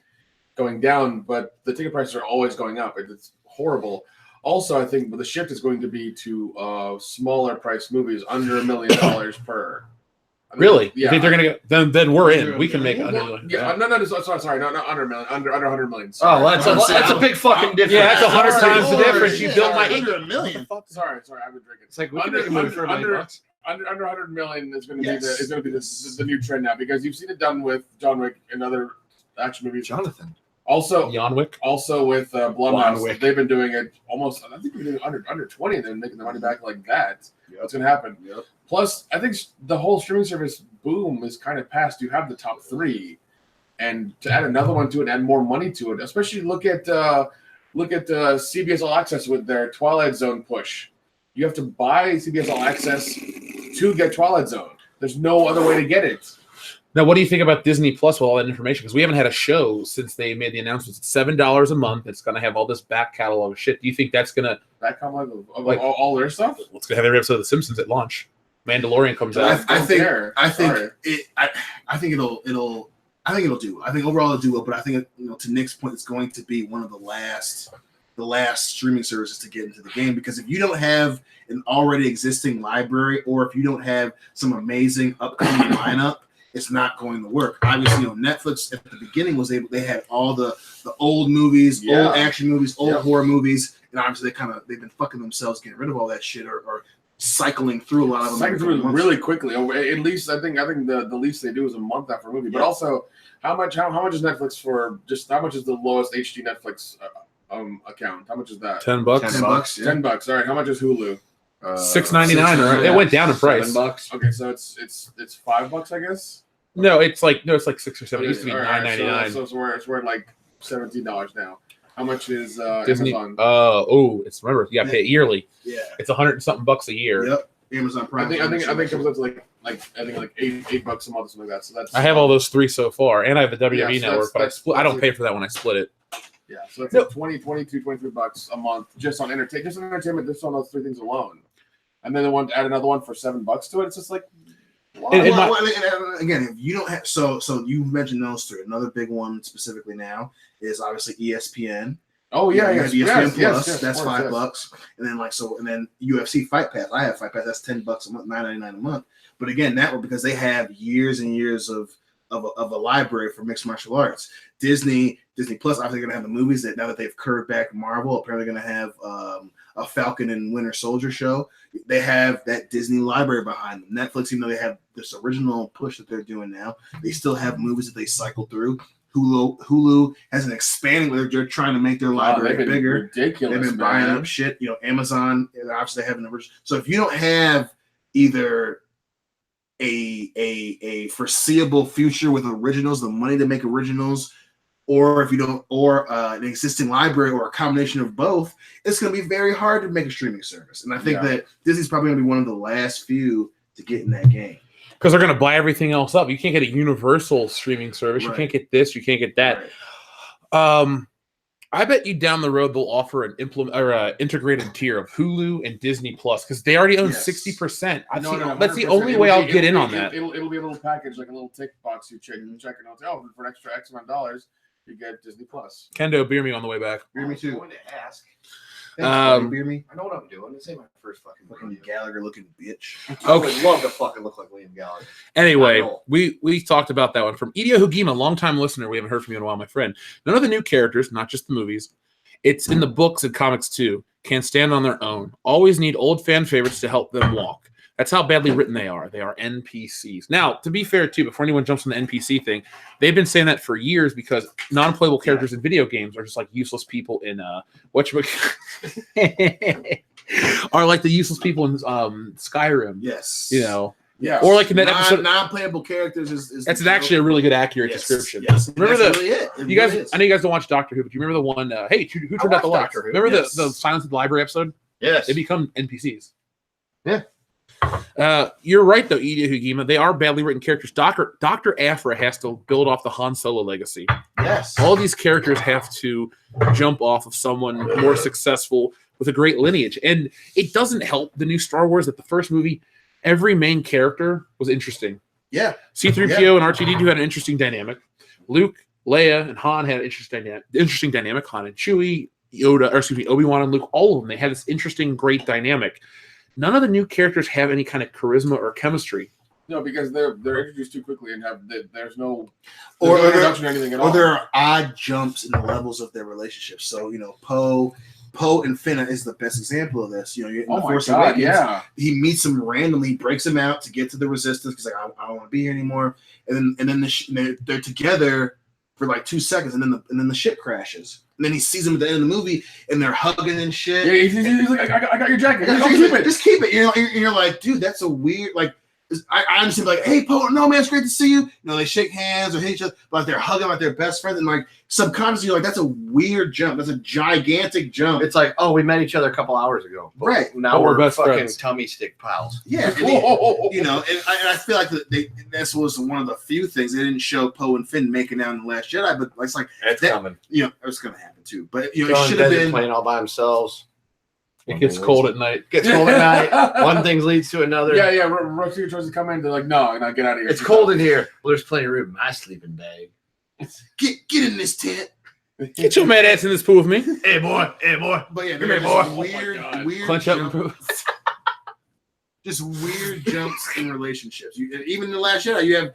going down, but the ticket prices are always going up. It's horrible. Also, I think the shift is going to be to smaller price movies under $1 million per. Really? Yeah. You think they're gonna go? Then we're in. We can make it under. Yeah. No. Sorry. No, not under $1 million. Under 100 million. Sorry. Oh, that's a big fucking difference. Yeah, that's 100 times the difference. You built my under $1 million. Sorry. I've been drinking. It's like we can make a movie for $1 million. Under 100 million is going to be the new trend now, because you've seen it done with John Wick and other action movies. Jonathan. Also, Jan Wick. Also with Blumhouse, they've been doing it almost. I think they're doing under 20, and they're making the money back like that. What's going to happen? Yep. Plus, I think the whole streaming service boom is kind of past. You have the top three, and to add another one to it, add more money to it. Especially look at CBS All Access with their Twilight Zone push. You have to buy CBS All Access to get Twilight Zone. There's no other way to get it. Now, what do you think about Disney Plus with all that information? Because we haven't had a show since they made the announcement. It's $7 a month. It's going to have all this back catalog of shit. Do you think that's going to back catalog of all their stuff? Let's go have every episode of The Simpsons at launch. Mandalorian comes out. I think it'll do. I think overall it'll do well. But I think to Nick's point, it's going to be one of the last streaming services to get into the game, because if you don't have an already existing library, or if you don't have some amazing upcoming lineup, it's not going to work. Obviously, Netflix at the beginning they had all the old movies, old action movies, old horror movies, and obviously they've been fucking themselves getting rid of all that shit, or cycling through a lot of them. Cycling through really quickly. At least I think the least they do is a month after a movie. But also, how much is Netflix for? Just how much is the lowest HD Netflix account? How much is that? $10. $10. $10. All right. How much is Hulu? $6.99. Right? It went down in price. $7. Okay, so it's $5, I guess. No, it's like 6 or 7. It used to be $9.99. So it's worth like $17 now. How much is Disney? Amazon? It's remember you got to pay it yearly. Yeah, it's $100 and something bucks a year. Yep, Amazon Prime. I think it comes up to like $8 a month or something like that. So that's. I have all those three so far, and I have a WWE network, but I don't pay for that when I split it. Yeah, so it's like $20, $22, $23 a month just on entertainment, just on those three things alone. And then they want to add another one for $7 to it. It's just like, wow. Again, if you don't have, so you mentioned those three. Another big one specifically now is obviously ESPN. Oh yeah, ESPN Plus. That's $5, and then UFC Fight Pass. I have Fight Pass. That's $10 a month, $9.99 a month. But again, that one, because they have years and years of of a library for mixed martial arts. Disney Plus obviously going to have the movies that now that they've curved back Marvel, apparently going to have a Falcon and Winter Soldier show. They have that Disney library behind them. Netflix, even though they have this original push that they're doing now, they still have movies that they cycle through. Hulu has an expanding where they're trying to make their library bigger. Ridiculous. They've been buying up shit. Amazon, obviously they have an original. So if you don't have either a foreseeable future with originals, the money to make originals, or if you don't, or an existing library, or a combination of both, it's going to be very hard to make a streaming service. And I think that Disney's probably going to be one of the last few to get in that game. Because they're going to buy everything else up. You can't get a universal streaming service. Right. You can't get this. You can't get that. Right. I bet you down the road they'll offer an integrated tier of Hulu and Disney Plus because they already own 60%. That's the only way I'll get in on that. It'll be a little package, like a little tick box you check, and it's for an extra X amount of dollars, you get Disney Plus. Kendo, beer me on the way back. Beer me too. I wanted to ask. Beer me. I know what I'm doing. This ain't my first fucking Gallagher looking bitch. I would love to fucking look like Liam Gallagher. Anyway, we talked about that one from Hideo Hugima, longtime listener. We haven't heard from you in a while, my friend. None of the new characters, not just the movies, it's in the books and comics too, can stand on their own. Always need old fan favorites to help them walk. That's how badly written they are. They are NPCs. Now, to be fair, too, before anyone jumps on the NPC thing, they've been saying that for years because non-playable characters in video games are just like useless people in are like the useless people in Skyrim. Yes. Yeah. Or like in that episode, non-playable characters is that's actually a really good, accurate description. Yes. Remember really it. You guys, really I know you guys don't watch Doctor Who, but do you remember the one? Hey, who turned out the lights? Remember the Silence of the Library episode? Yes. They become NPCs. Yeah. You're right, though, Hideo Hugima. They are badly written characters. Dr. Aphra has to build off the Han Solo legacy. Yes. All these characters have to jump off of someone more successful with a great lineage. And it doesn't help the new Star Wars that the first movie, every main character was interesting. Yeah. C-3PO and R2-D2 had an interesting dynamic. Luke, Leia, and Han had an interesting dynamic. Han and Chewie, Obi-Wan and Luke, all of them, they had this interesting, great dynamic. None of the new characters have any kind of charisma or chemistry. No, because they're introduced too quickly and there's no introduction or anything at all. Or there are odd jumps in the levels of their relationship. So, Poe and Finn is the best example of this. In The Force Awakens, he meets him randomly, breaks him out to get to the Resistance because I don't want to be here anymore. And then they're together for like 2 seconds, and then the ship crashes. And then he sees him at the end of the movie, and they're hugging and shit. Yeah, he's like, I got your jacket. Just keep it. You're like, dude, that's a weird, like, I understand, like, hey, Poe, no, man, it's great to see you. They shake hands or hit each other, but like they're hugging like their best friend, and like subconsciously, you're like, that's a weird jump. That's a gigantic jump. It's like, oh, we met each other a couple hours ago, but right? Now we're best fucking friends. tummy stick pals. Yeah, and I feel like this was one of the few things they didn't show Poe and Finn making out in The Last Jedi, but it's like it's coming. It's going to happen too. But it Going should have been playing all by themselves. It gets cold at night. Gets cold at night. One thing leads to another. Yeah. Rosie tries to come in. They're like, no, get out of here. It's cold in here. Well, there's plenty of room in my sleeping bag. Get in this tent. Get your mad ass in this pool with me. Hey boy. But yeah, Come there's here, just boy. weird Clench up and just weird jumps in relationships. Even in The Last Jedi, you have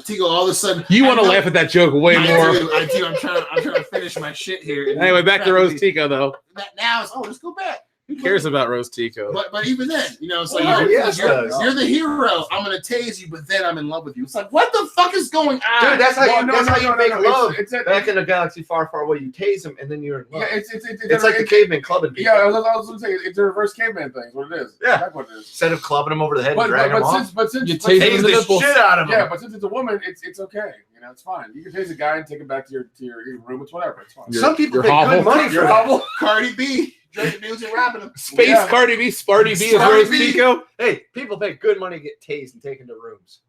Tigo all of a sudden. You want to laugh at that joke way more. I do. I'm trying to finish my shit here. Anyway, back to Rose Tico though. Now it's let's go back. Who cares about Rose Tico? But even then, it's like you're the hero. I'm gonna tase you, but then I'm in love with you. It's like, what the fuck is going on? Dude, that's how you make love. It's back in a galaxy far, far away, you tase him and then you're in love. Yeah, it's like the caveman clubbing people. Yeah, I was gonna say it's a reverse caveman thing. Is what it is. Yeah, that's what it is. Instead of clubbing him over the head and dragging him off, you tase the shit out of him. Yeah, but since it's a woman, it's okay. It's fine. You can tase a guy and take him back to your room. It's whatever. It's fine. Some people pay good money for that. Cardi B. Drinking dudes and robbing them. Space Cardi B, Sparty B is Rose Tico. Hey, people pay good money to get tased and taken to rooms.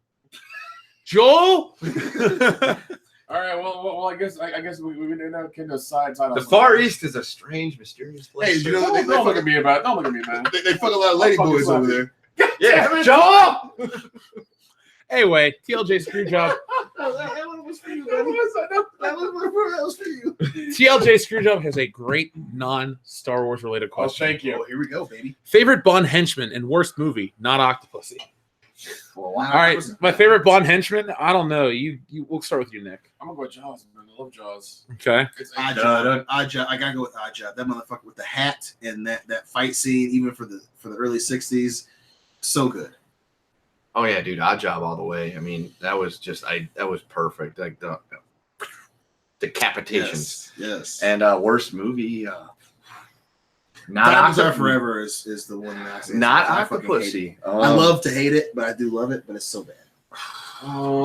Joel? All right, well, I guess we didn't have Kendo's side. The Far East is a strange, mysterious place. Hey, don't look at me about it. Don't look at me, man. They fuck a lot of lady boys over there. Yeah, Joel! Anyway, TLJ Screwjob. That was for you, buddy. That was for you. TLJ Screwjob has a great non-Star Wars related question. Thank you. Oh, here we go, baby. Favorite Bond henchman and worst movie, not Octopussy. All All right, my favorite Bond henchman. I don't know. We'll start with you, Nick. I'm gonna go with Jaws, man. I love Jaws. Okay. Oddjob. I gotta go with Oddjob. That motherfucker with the hat and that fight scene, even for the early '60s, so good. Oh yeah, dude, Odd Job all the way. I mean, that was just that was perfect. Like the decapitations. Yes. And worst movie, not Diamonds Are Octopus. Forever is the one that I say. Not I fucking hate Octopussy. it. I love to hate it, but I do love it. But it's so bad.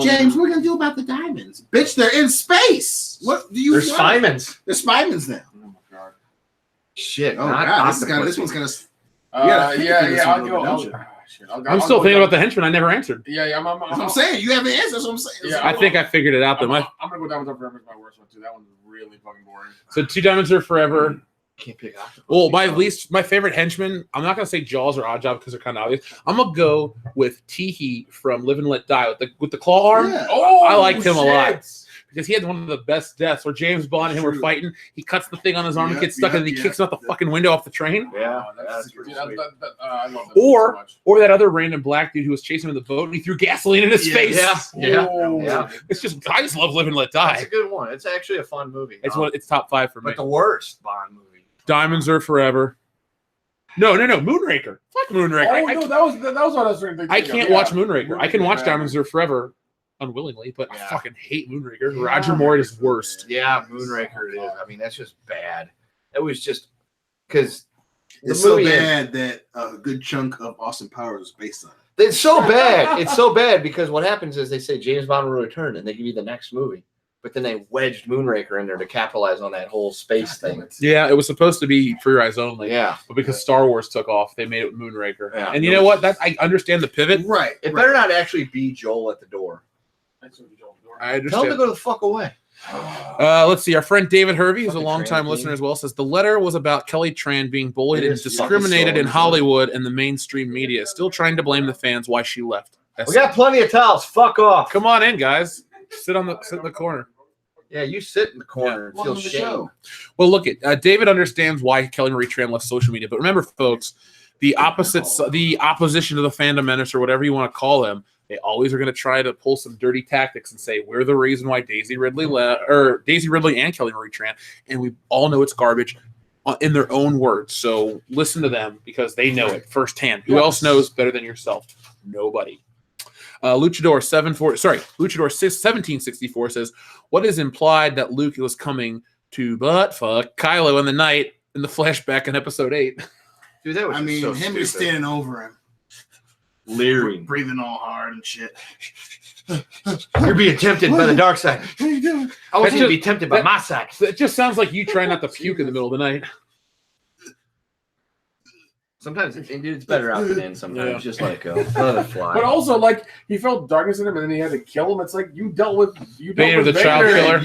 James, what are we gonna do about the diamonds? Bitch, they're in space. What do you? There's want? Spymans. There's Spymans now. Oh my god. Shit. Oh not god, Octopussy. this one's gonna. I'll go. I'm still thinking about the henchman. I never answered. Yeah, That's what I'm saying. You haven't answered. That's what I'm saying. Yeah, I think I figured it out. I'm Though. gonna go Diamonds Are Forever is my worst one too. That one's really fucking boring. So 2 Diamonds Are Forever. Can't pick Octopussy. Well, my favorite henchman. I'm not gonna say Jaws or Oddjob because they're kind of obvious. I'm gonna go with Teehee from Live and Let Die with the claw arm. Yeah. Oh, I liked him a lot. shit. Because he had one of the best deaths where James Bond and him were True. fighting. He cuts the thing on his arm and Yep, gets stuck, and then he yep, kicks him out the yep. fucking window off the train. Yeah, Oh, that's dude, pretty that- sweet. I love that Or- so much. Or that other random black dude who was chasing him in the boat and he threw gasoline in his Yeah, face. Yeah. Oh. Yeah. It's just I just love Live and Let That's a Die. good one. It's actually a fun movie. It's top 5 for me. But the worst Bond movie. Diamonds Are Forever. No, Moonraker. Fuck Moonraker. Oh no, that was what I was trying to think. I of. can't Yeah. watch Moonraker. I can watch bad. Diamonds Are Forever unwillingly, but I Yeah. fucking hate Moonraker. Yeah. Roger Moore is worst. Yeah, Moonraker it is. I mean, that's just bad. It was just because It's so bad that a good chunk of Austin Powers is based on it. it's so bad. It's so bad because what happens is they say James Bond will return and they give you the next movie, but then they wedged Moonraker in there to capitalize on that whole space thing. Yeah, it was supposed to be for your eyes only. Yeah, But because Star Wars took off, they made it Moonraker. Yeah. And you know what? I understand the pivot. Right. it better not actually be Joel at the door. I Tell him to understand. go the fuck away. Let's see. Our friend David Hervey, who's a Fucking longtime Tran listener King. as well, says the letter was about Kelly Tran being bullied It and is fucking discriminated so in insane. Hollywood and the mainstream media. Still trying to blame the fans why she left. We got plenty of towels. Fuck off. Come on in, guys. Sit in the corner. Yeah, you sit in the corner and feel Welcome to the shame. show. Well, look at David understands why Kelly Marie Tran left social media, but remember, folks, the opposition to the fandom menace or whatever you want to call them, they always are going to try to pull some dirty tactics and say we're the reason why Daisy Ridley and Kelly Marie Tran, and we all know it's garbage in their own words. So listen to them because they know it firsthand. Who else knows better than yourself? Nobody. Luchador 1764 says, "What is implied that Luke was coming to butt fuck Kylo in the night in the flashback in Episode 8?" Dude, that was I mean, so him stupid. just standing over him, leering. breathing all hard and shit. You're being tempted by the dark side. What are you doing? I want That you to just- be tempted by that- my side. It just sounds like you trying not to puke in the middle of the night. Sometimes it's better out than in. Sometimes Yeah. just let it go. Let it fly. But also, like, he felt darkness in him, and then he had to kill him. It's like you dealt with Vader, the child killer.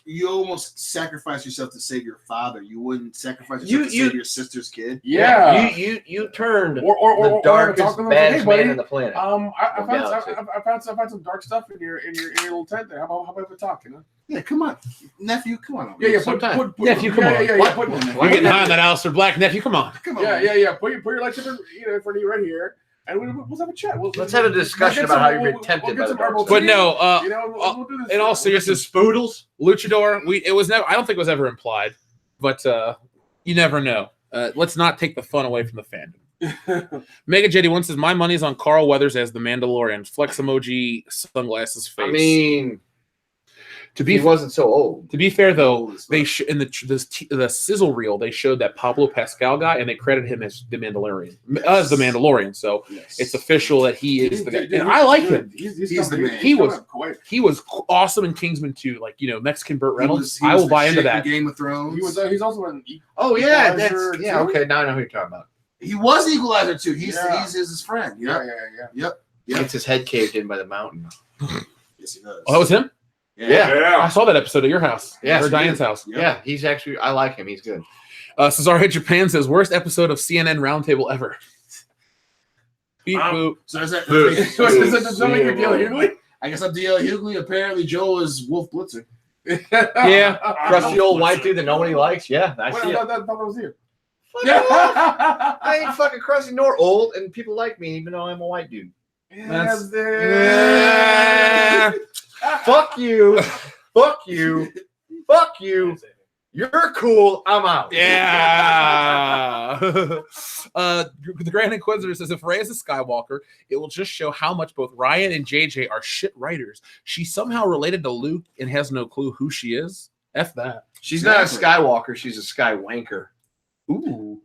You almost sacrifice yourself to save your father. You wouldn't sacrifice You- yourself to you- save your sister's kid. Yeah. You turned Or the darkest, talk to him, baddest hey, buddy, man on the planet. I Galaxy. found some dark stuff in your little tent there. How about we talk? You know? Yeah, come on, nephew, come on. Yeah. Sometime. Nephew, come on. Yeah. What? Put, You're getting high on that Alistair Black nephew. Come on. Come on. yeah. Put your lightsaber, in front of you right here, and let's have a chat. Let's have a discussion about how you've been tempted by the dark side. But no, You know, we'll do this. in all seriousness, Spoodles. Luchador. It was never. I don't think it was ever implied, but you never know. Let's not take the fun away from the fandom. Mega JD1 says, "My money's on Carl Weathers as the Mandalorian." Flex emoji, sunglasses face. I mean, to he be wasn't so old. to be fair though, Old as they fuck. in the sizzle reel they showed that Pablo Pascal guy, and they credit him as the Mandalorian, as the Mandalorian. So Yes. it's official that he is the guy, and I like him. He's the man. He was awesome in Kingsman 2, like Mexican Burt Reynolds. He was I will the buy into shit in that. Game of Thrones. He's also an. Oh yeah, Equalizer yeah. too? Okay, now I know who you're talking about. He was the Equalizer too. He's Yeah. he's his friend. Yeah. Yep. He gets his head caved in by the mountain. Yes, he does. Oh, that was him. Yeah. I saw that episode at your house, Yes, or Diane's house. Yep. Yeah, he's actually. I like him. He's good. Cesar Japan says, "Worst episode of CNN Roundtable ever." Beep boop. So is that? Boo. Does that make a deal, Hughley? I guess I'm DL Hughley. Apparently, Joel is Wolf Blitzer. Yeah. Crusty old white dude that nobody likes. Yeah, I see it. That was you. Fuck off. I ain't fucking crusty nor old, and people like me even though I'm a white dude. That's- Fuck you. Fuck you. Fuck you. You're cool. I'm out. Yeah. The Grand Inquisitor says if Rey is a Skywalker, it will just show how much both Ryan and JJ are shit writers. She's somehow related to Luke and has no clue who she is. F that. She's not a Skywalker. She's a Skywanker. Ooh.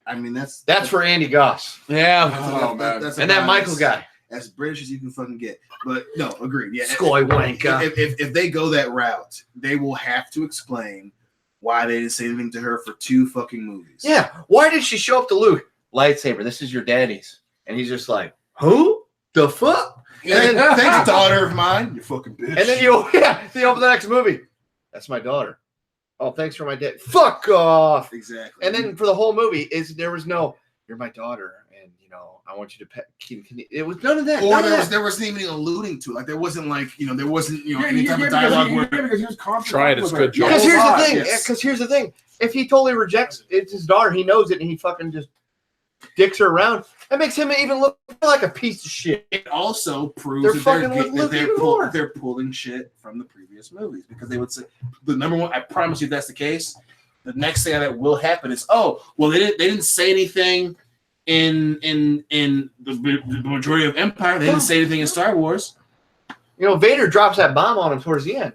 I mean, that's for Andy Goss. Yeah. Oh, man. that's And that about Michael as- guy. as British as you can fucking get. But no, agreed. Yeah, Skywanker. if they go that route, they will have to explain why they didn't say anything to her for 2 fucking movies. Yeah. Why did she show up to Luke? Lightsaber. This is your daddy's. And he's just like, who? The fuck? And then, thanks, daughter of mine, you fucking bitch. And then you open the next movie. That's my daughter. Oh, thanks for my dad. Fuck off. Exactly. And then for the whole movie, there was no, you're my daughter, and I want you to keep. It was none of that. or none of that. there wasn't even alluding to it. Like there wasn't there wasn't Yeah, any type of dialogue where because he was confident. Try it, it's good, Joel. Because here's the thing. Yes. Because here's the thing. If he totally rejects it's his daughter, he knows it, and he fucking just dicks her around. That makes him even look like a piece of shit. it also proves They're that fucking look even more. they're pulling shit from the previous movies because they would say the number one. I promise you, if that's the case, the next thing that will happen is they didn't say anything in the majority of Empire. They didn't say anything in Star Wars. Vader drops that bomb on him towards the end.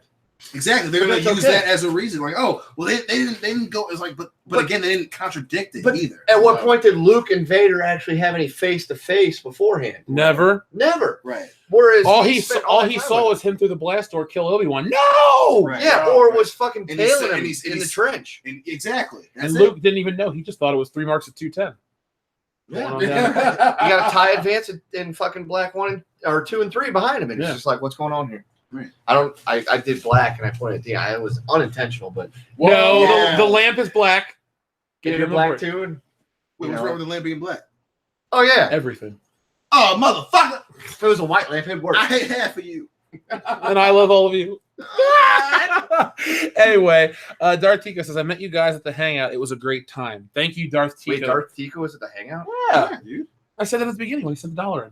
Exactly, they're going to That's use okay. that as a reason. Like, they didn't go. It's like, but again, they didn't contradict it But either. At what point did Luke and Vader actually have any face to face beforehand? Never. Never. Right. Whereas All he spent all that he time saw with was him through the blast door kill Obi-Wan. No. Right. Yeah, Oh, or right. was fucking And he's- tailing and him he's- in and the he's- trench. And exactly. And That's Luke didn't even know. He just thought it was 3 marks at 210. Yeah. Going on down. You got a tie advance in fucking black 1 or 2 and 3 behind him, and Yeah. it's just like, what's going on here? Right. I did black and I pointed at the eye. It was unintentional, but No, yeah. the lamp is black. get Give your him a black break. too. And Wait, what's wrong with the lamp being black? oh yeah, Everything. Oh, motherfucker! if it was a white lamp, it'd work. I hate half of you. And I love all of you. Anyway, Darth Tico says, I met you guys at the hangout. It was a great time. Thank you, Darth Tico. Wait, Darth Tico was at the hangout? Yeah. dude. I said that at the beginning when he sent $1 in.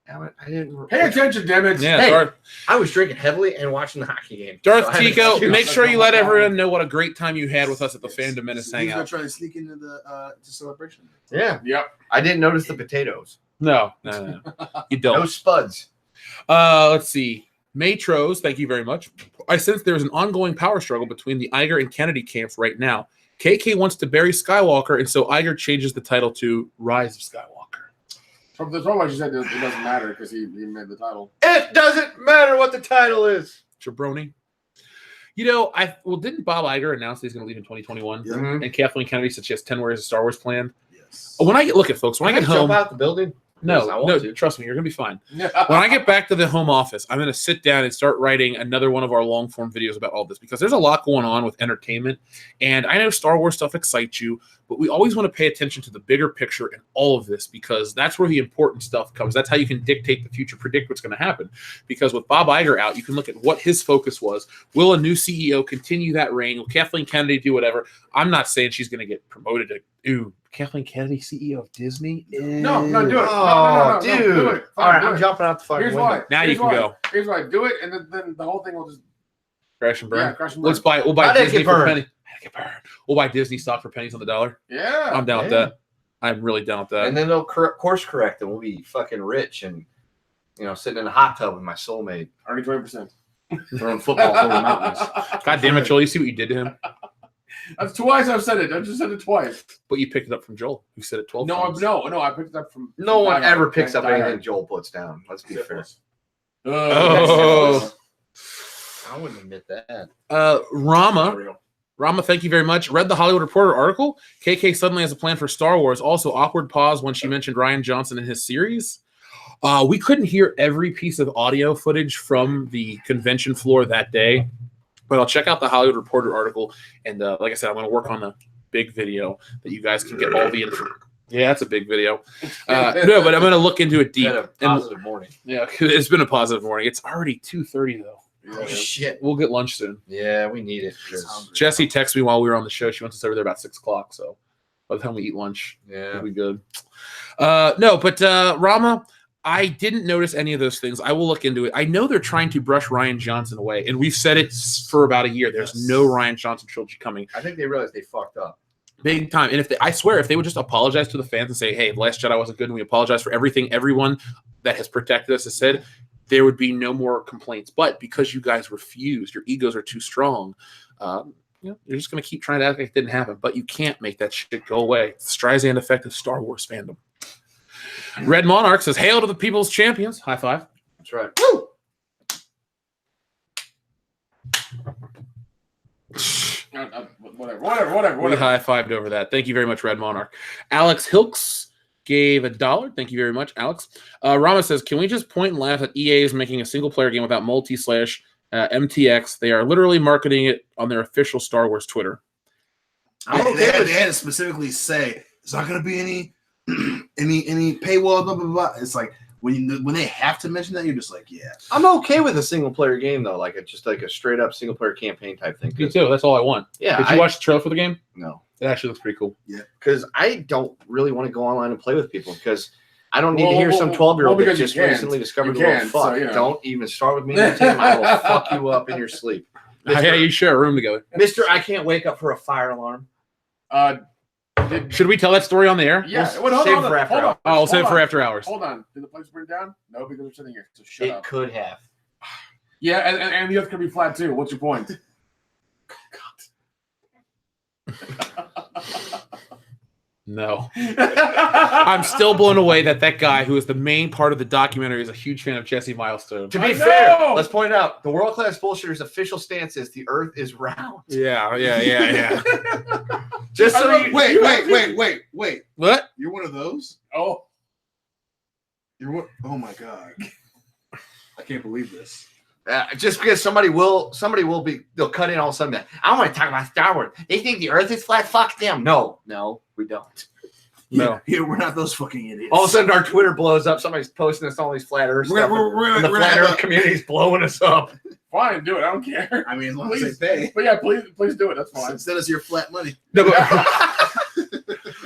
Damn it, I didn't. Pay attention, damn it. Yeah, Hey. I was drinking heavily and watching the hockey game. Darth So I had an Tico, excuse. make sure you let everyone know what a great time you had with us at the Fandom Menace He's gonna hangout. try to sneak into the to celebration. Yeah, Yep. I didn't notice the potatoes. No. You don't. No spuds. Let's see. Matros, thank you very much. I sense there's an ongoing power struggle between the Iger and Kennedy camps right now. KK wants to bury Skywalker, and so Iger changes the title to Rise of Skywalker. From the why she said it doesn't matter because he made the title. It doesn't matter what the title is. Jabroni. Didn't Bob Iger announce that he's going to leave in 2021? Yeah. Mhm. And Kathleen Kennedy said she has 10 years of Star Wars planned. Yes. When I get home, jump out the building. Because I no, want to. trust me, you're going to be fine. When I get back to the home office, I'm going to sit down and start writing another one of our long form videos about all this because there's a lot going on with entertainment. And I know Star Wars stuff excites you, but we always want to pay attention to the bigger picture in all of this because that's where the important stuff comes. That's how you can dictate the future, predict what's going to happen. Because with Bob Iger out, you can look at what his focus was. Will a new CEO continue that reign? Will Kathleen Kennedy do whatever? I'm not saying she's going to get promoted to, Kathleen Kennedy, CEO of Disney? No, do it. Oh, No, dude. do it. All right, Do I'm it. jumping out the fucking Here's window. why. Now you Here's can why. go. Here's why. Do it, and then the whole thing will just Crash and burn. yeah, crash and burn. We'll buy How'd it Disney get for burned? penny. How'd it get burned? We'll buy Disney stock for pennies on the dollar. Yeah. I'm down with Yeah. that. I'm really down with that. And then they'll course correct and we'll be fucking rich and, sitting in a hot tub with my soulmate Already 20%. throwing footballs over mountains. God damn it, Joel! You see what you did to him? That's twice I've said it. I just said it twice. But you picked it up from Joel, who said it 12 No, times. I picked it up from. No one Die Hard. ever picks up Die Hard. anything Joel puts down. Let's be fair. Oh. I wouldn't admit that. Rama, thank you very much. Read the Hollywood Reporter article. KK suddenly has a plan for Star Wars. Also, awkward pause when she mentioned Ryan Johnson in his series. We couldn't hear every piece of audio footage from the convention floor that day, but I'll check out the Hollywood Reporter article. And like I said, I'm going to work on a big video that you guys can get all the info. Yeah, that's a big video. No, but I'm going to look into it deep. Had a positive morning. Yeah, it's been a positive morning. It's already 2:30 though. Oh, shit. We'll get lunch soon. Yeah, we need it. Jesse texted me while we were on the show. She wants us over there about 6 o'clock. So by the time we eat lunch, Yeah. it'll be good. No, but Rama, I didn't notice any of those things. I will look into it. I know they're trying to brush Ryan Johnson away, and we've said it for about a year. There's no Ryan Johnson trilogy coming. I think they realized they fucked up. Big time. And I swear, if they would just apologize to the fans and say, hey, The Last Jedi wasn't good, and we apologize for everything everyone that has protected us has said, there would be no more complaints. But because you guys refused, your egos are too strong, you're just going to keep trying to act like it didn't happen. But you can't make that shit go away. It's the Streisand effect of Star Wars fandom. Red Monarch says, hail to the people's champions. High five. That's right. Woo! Whatever. We high-fived over that. Thank you very much, Red Monarch. Alex Hilks gave $1. Thank you very much, Alex. Rama says, can we just point and laugh that EA is making a single-player game without multi/MTX? They are literally marketing it on their official Star Wars Twitter. They had to specifically say, it's not going to be any paywall, blah, blah, blah. It's like, when they have to mention that, you're just like, yeah. I'm okay with a single player game though, like it's just like a straight up single player campaign type thing. Me too. That's all I want. Yeah. Did you watch the trailer for the game? No. It actually looks pretty cool. Yeah. Because I don't really want to go online and play with people because I don't need to hear some 12-year-old that just recently discovered the word fuck. So, Don't even start with me in the team. I will fuck you up in your sleep. Yeah, you share a room together. Mister, I can't wake up for a fire alarm. Should we tell that story on the air? Yeah. Save for after hours. Oh, we'll save it for after hours. Hold on. Did the place burn down? No, because we're sitting here. So shut up. It could have. Yeah, and the earth could be flat too. What's your point? No. I'm still blown away that guy who is the main part of the documentary is a huge fan of Jesse Milestone. To be fair, let's point out the world class bullshitter's official stance is the Earth is round. Yeah. Just so you Wait. What? You're one of those? Oh. You're what? Oh my god. I can't believe this. just because somebody will be, they'll cut in all of a sudden. I want to talk about Star Wars. They think the Earth is flat. Fuck them. No, we don't. No, we're not those fucking idiots. All of a sudden, our Twitter blows up. Somebody's posting us all these flat Earth stuff. The flat Earth community's blowing us up. Fine, do it. I don't care. I mean, as long as they pay. But yeah, please do it. That's fine. Instead of your flat money. No, but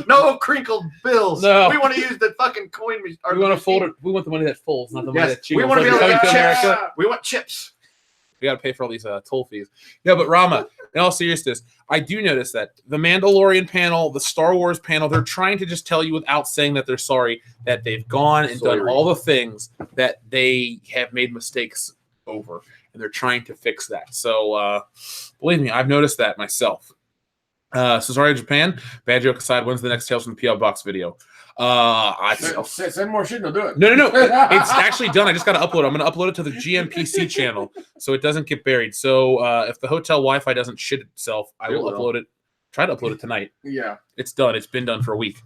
no crinkled bills. No. We want to use the fucking coin. We want to fold it. We want the money that folds, not the money that chews. We want to be able to get chips. America. We want chips. We got to pay for all these toll fees. No, but Rama, in all seriousness, I do notice that the Mandalorian panel, the Star Wars panel, they're trying to just tell you without saying that they're sorry, that they've gone and done all the things that they have made mistakes over, and they're trying to fix that. So, believe me, I've noticed that myself. Cesaro Japan, bad joke aside, when's the next Tales from the PO Box video? Send more shit and I'll do it. No. It's actually done. I just got to upload it. I'm going to upload it to the GMPC channel so it doesn't get buried. So if the hotel Wi-Fi doesn't shit itself, I will upload it. Try to upload it tonight. Yeah. It's done. It's been done for a week.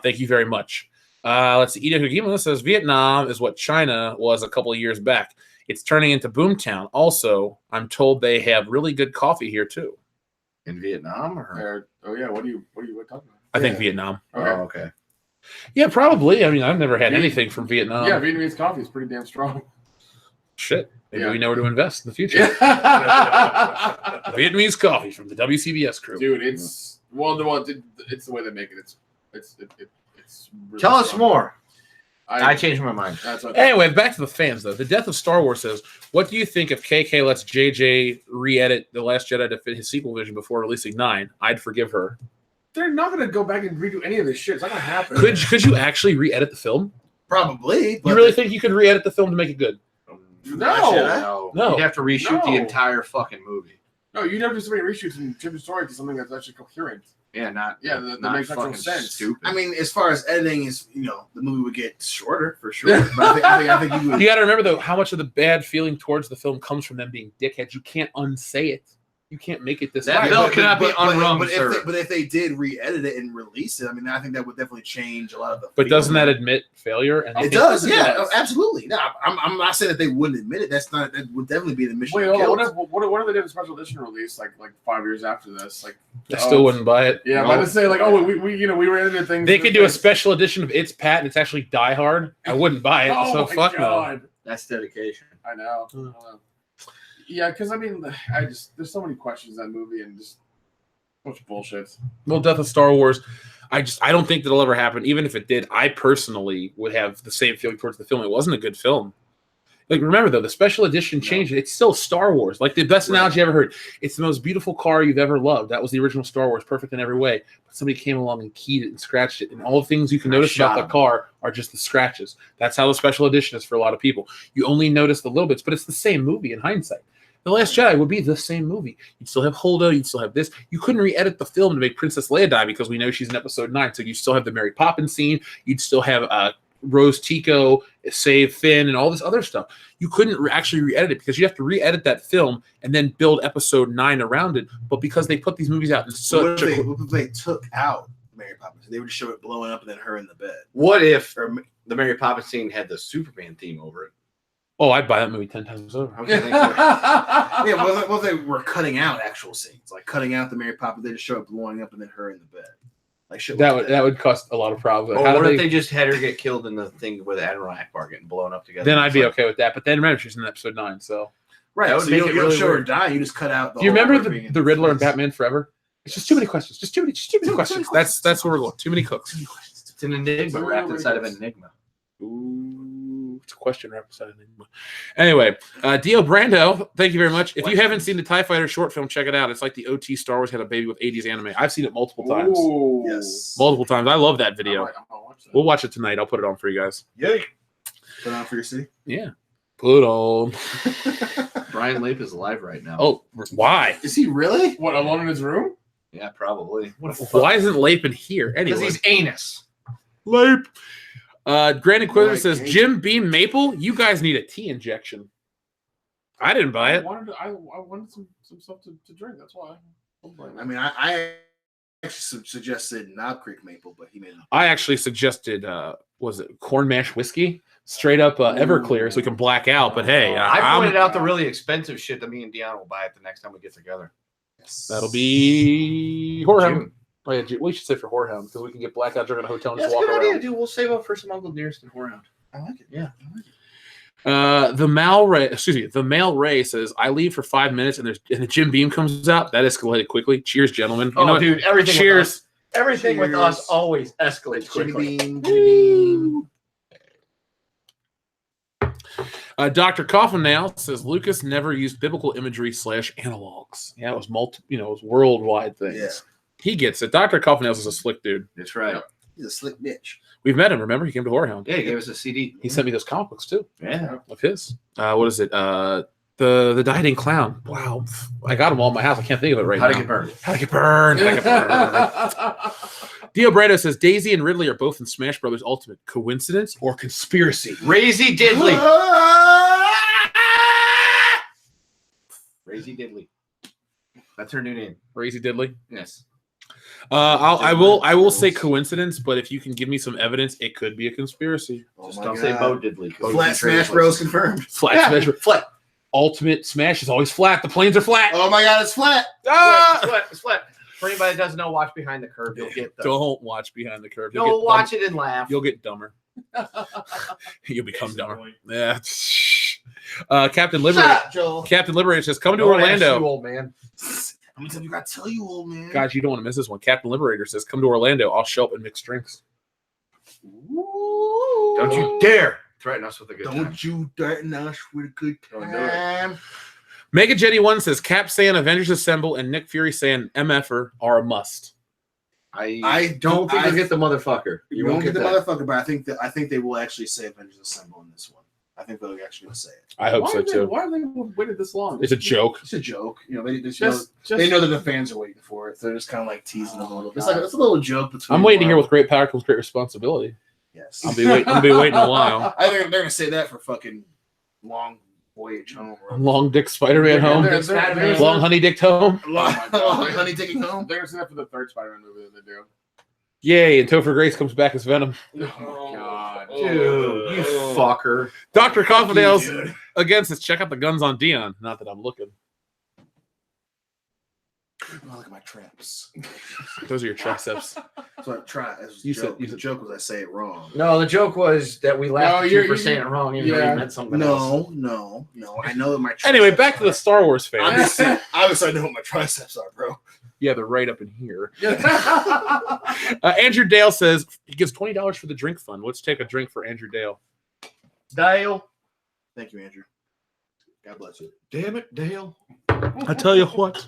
Thank you very much. Let's see. Ida Hugima says Vietnam is what China was a couple of years back. It's turning into Boomtown. Also, I'm told they have really good coffee here too. In Vietnam? Or? Oh yeah. What are you talking about? I think Vietnam. Okay. Oh, okay. Yeah, probably. I mean, I've never had anything from Vietnam. Yeah, Vietnamese coffee is pretty damn strong. Shit. Maybe we know where to invest in the future. Vietnamese coffee from the WCBS crew. Dude, it's it's the way they make it. It's really Tell us strong. more. I changed my mind. Anyway, back to the fans, though. The Death of Star Wars says, what do you think if KK lets JJ re-edit The Last Jedi to fit his sequel vision before releasing 9? I'd forgive her. They're not going to go back and redo any of this shit. It's not going to happen. Could you actually re-edit the film? Probably. You really think you could re-edit the film to make it good? No. No. You'd have to reshoot the entire fucking movie. No, you'd have to so many reshoots and change the story to something that's actually coherent. Yeah, that makes actual sense. Stupid. I mean, as far as editing is, the movie would get shorter for sure. But I think you would. You got to remember, though, how much of the bad feeling towards the film comes from them being dickheads. You can't unsay it. You can't make it this That way. bill cannot be unwrung, but sir. if they did re-edit it and release it, I mean, I think that would definitely change a lot of the. But doesn't that admit failure? And it does, yeah, absolutely. No, I'm not saying that they wouldn't admit it. That would definitely be the mission. Wait, hold on. What if they did a special edition release like 5 years after this? Like, I still wouldn't buy it. Yeah, I'm about to say we were editing things. They could do a special edition of It's Pat and it's actually Die Hard. I wouldn't buy it. So fuck no. That's dedication. I know. Yeah, because I mean, there's so many questions in that movie and just a bunch of bullshit. Well, Death of Star Wars. I don't think that'll ever happen. Even if it did, I personally would have the same feeling towards the film. It wasn't a good film. Like, remember though, the special edition changed it. It's still Star Wars. Like the best analogy I ever heard. It's the most beautiful car you've ever loved. That was the original Star Wars, perfect in every way. But somebody came along and keyed it and scratched it, and all the things you can notice about the car are just the scratches. That's how the special edition is for a lot of people. You only notice the little bits, but it's the same movie in hindsight. The Last Jedi would be the same movie. You'd still have Holdo. You'd still have this. You couldn't re-edit the film to make Princess Leia die because we know she's in Episode 9. So you still have the Mary Poppins scene. You'd still have Rose Tico save Finn and all this other stuff. You couldn't actually re-edit it because you have to re-edit that film and then build Episode 9 around it. But because they put these movies out in such what if they took out Mary Poppins? They would show it blowing up and then her in the bed. What if the Mary Poppins scene had the Superman theme over it? Oh, I'd buy that movie 10 times over. Yeah, what if they were cutting out actual scenes, like cutting out the Mary Poppins? They just show it blowing up and then her in the bed. Like shit that would cost a lot of problems. Or what if they just had her get killed in the thing with Admiral Akbar getting blown up together? Then I'd be okay with that. But then remember, she's in Episode 9, so right. That would So make you it don't really show her weird. die. You just cut out. Do you remember the Riddler and Batman Forever? It's just too many questions. Just too many questions. That's where we're going. Too many cooks. It's an enigma wrapped inside of an enigma. Ooh, it's a question wrapped inside an enigma. Anyway, Dio Brando, thank you very much. If you haven't seen the TIE Fighter short film, check it out. It's like the OT Star Wars had a baby with 80s anime. I've seen it multiple times. Ooh. Yes. Multiple times. I love that video. I'm gonna watch that. We'll watch it tonight. I'll put it on for you guys. Yay. Put on for your city. Yeah. Put on. Brian Lape is alive right now. Oh, why? Is he really? What, alone in his room? Yeah, probably. Why isn't Lape here? Because Anyway. he's anus. Lape. Grand Inquisitor says, Like, Jim Beam Maple, you guys need a tea injection. I didn't buy it. I wanted some stuff to drink. That's why. I mean, I actually suggested Knob Creek Maple, but he made it. I actually suggested, was it corn mash whiskey? Straight up Everclear so we can black out. But hey, I pointed out the really expensive shit that me and Deanna will buy it the next time we get together. that'll be Whorehound. June. Oh, yeah, we should say for Whorehound because we can get blackout drunk in a hotel and That's just a walk good around. idea, dude. We'll save up for some Uncle Nearest and Whorehound. I like it. Yeah. The Male Ray says, I leave for 5 minutes and the Jim Beam comes out. That escalated quickly. Cheers, gentlemen. You know what? Dude, everything. Cheers. Everything with Cheers. us always escalates Jimmy quickly. Beam, Jimmy Beam. Dr. Coffin now says Lucas never used biblical imagery / analogs. Yeah, it was it was worldwide things. Yeah. He gets it. Dr. Coffin is a slick dude. That's right. He's a slick bitch. We've met him. Remember, he came to Whorehound. Yeah, he gave us a CD. He sent me those comic books too Yeah. of his. What is it? The Dieting Clown. Wow, I got them all in my house. I can't think of it right How now. to Get Burned. How to get burned. How to get burned. Dio Brando says Daisy and Ridley are both in Smash Brothers Ultimate. Coincidence or conspiracy? Razy Diddley. Razy Diddley. That's her new name. Crazy Diddley. Yes. I will say coincidence, but if you can give me some evidence, it could be a conspiracy. Just my don't say God. Bo Diddley. Flat Smash Bros. Confirmed. Flat Smash. Flat. Ultimate Smash is always flat. The planes are flat. Oh my God, it's flat. It's flat. For anybody that doesn't know, watch Behind the Curve. You'll get the. Don't watch Behind the Curve. You'll Go get watch it and laugh. You'll get dumber. You'll become dumber. Yeah. Captain Shut Liberator. up, Joel. Captain Liberator says, "Come to Don't ask Orlando." you, old man. How many times you got to tell you, old man? Guys, you don't want to miss this one. Captain Liberator says, "Come to Orlando. I'll show up and mix drinks." Ooh. Don't you dare threaten us with a good time. Don't you threaten us with a good Don't do it. time. Mega Jetty 1 says, Cap saying Avengers Assemble and Nick Fury saying MFer are a must. I don't think you'll get the motherfucker. You won't get the motherfucker, but I think they will actually say Avengers Assemble in this one. I think they'll actually say it. I hope so too. Why have they waited this long? It's a joke. It's a joke. You know, they They know that the fans are waiting for it. So they're just kind of like teasing them a little. It's a little joke between. I'm waiting to hear Marvel. with great power comes great responsibility. Yes. I'll be waiting a while. I think they're gonna say that for fucking long voyage home. Long Dick Spider-Man home. They're- Long Honey Dick home. Long, Oh my God. honey taking home. They're gonna say that for the third Spider-Man movie that they do. Yay! And Topher Grace comes back as Venom. Oh my God, Dude, you fucker. Dr. Coffindale's Dude. again says, check out the guns on Dion. Not that I'm looking. Oh, look at my traps. Those are your triceps. So I try. As You you said- the joke was I say it wrong. No, the joke was that we laughed No, at you you're- for you- saying it wrong. Even though yeah. you meant something else. No. I know that my. Anyway, triceps back to the are- Star Wars fan. Obviously, I know what my triceps are, bro. Yeah, they're right up in here. Yeah. Andrew Dale says he gives $20 for the drink fund. Let's take a drink for Andrew Dale. Dale. Thank you, Andrew. God bless you. Damn it, Dale. I tell you what.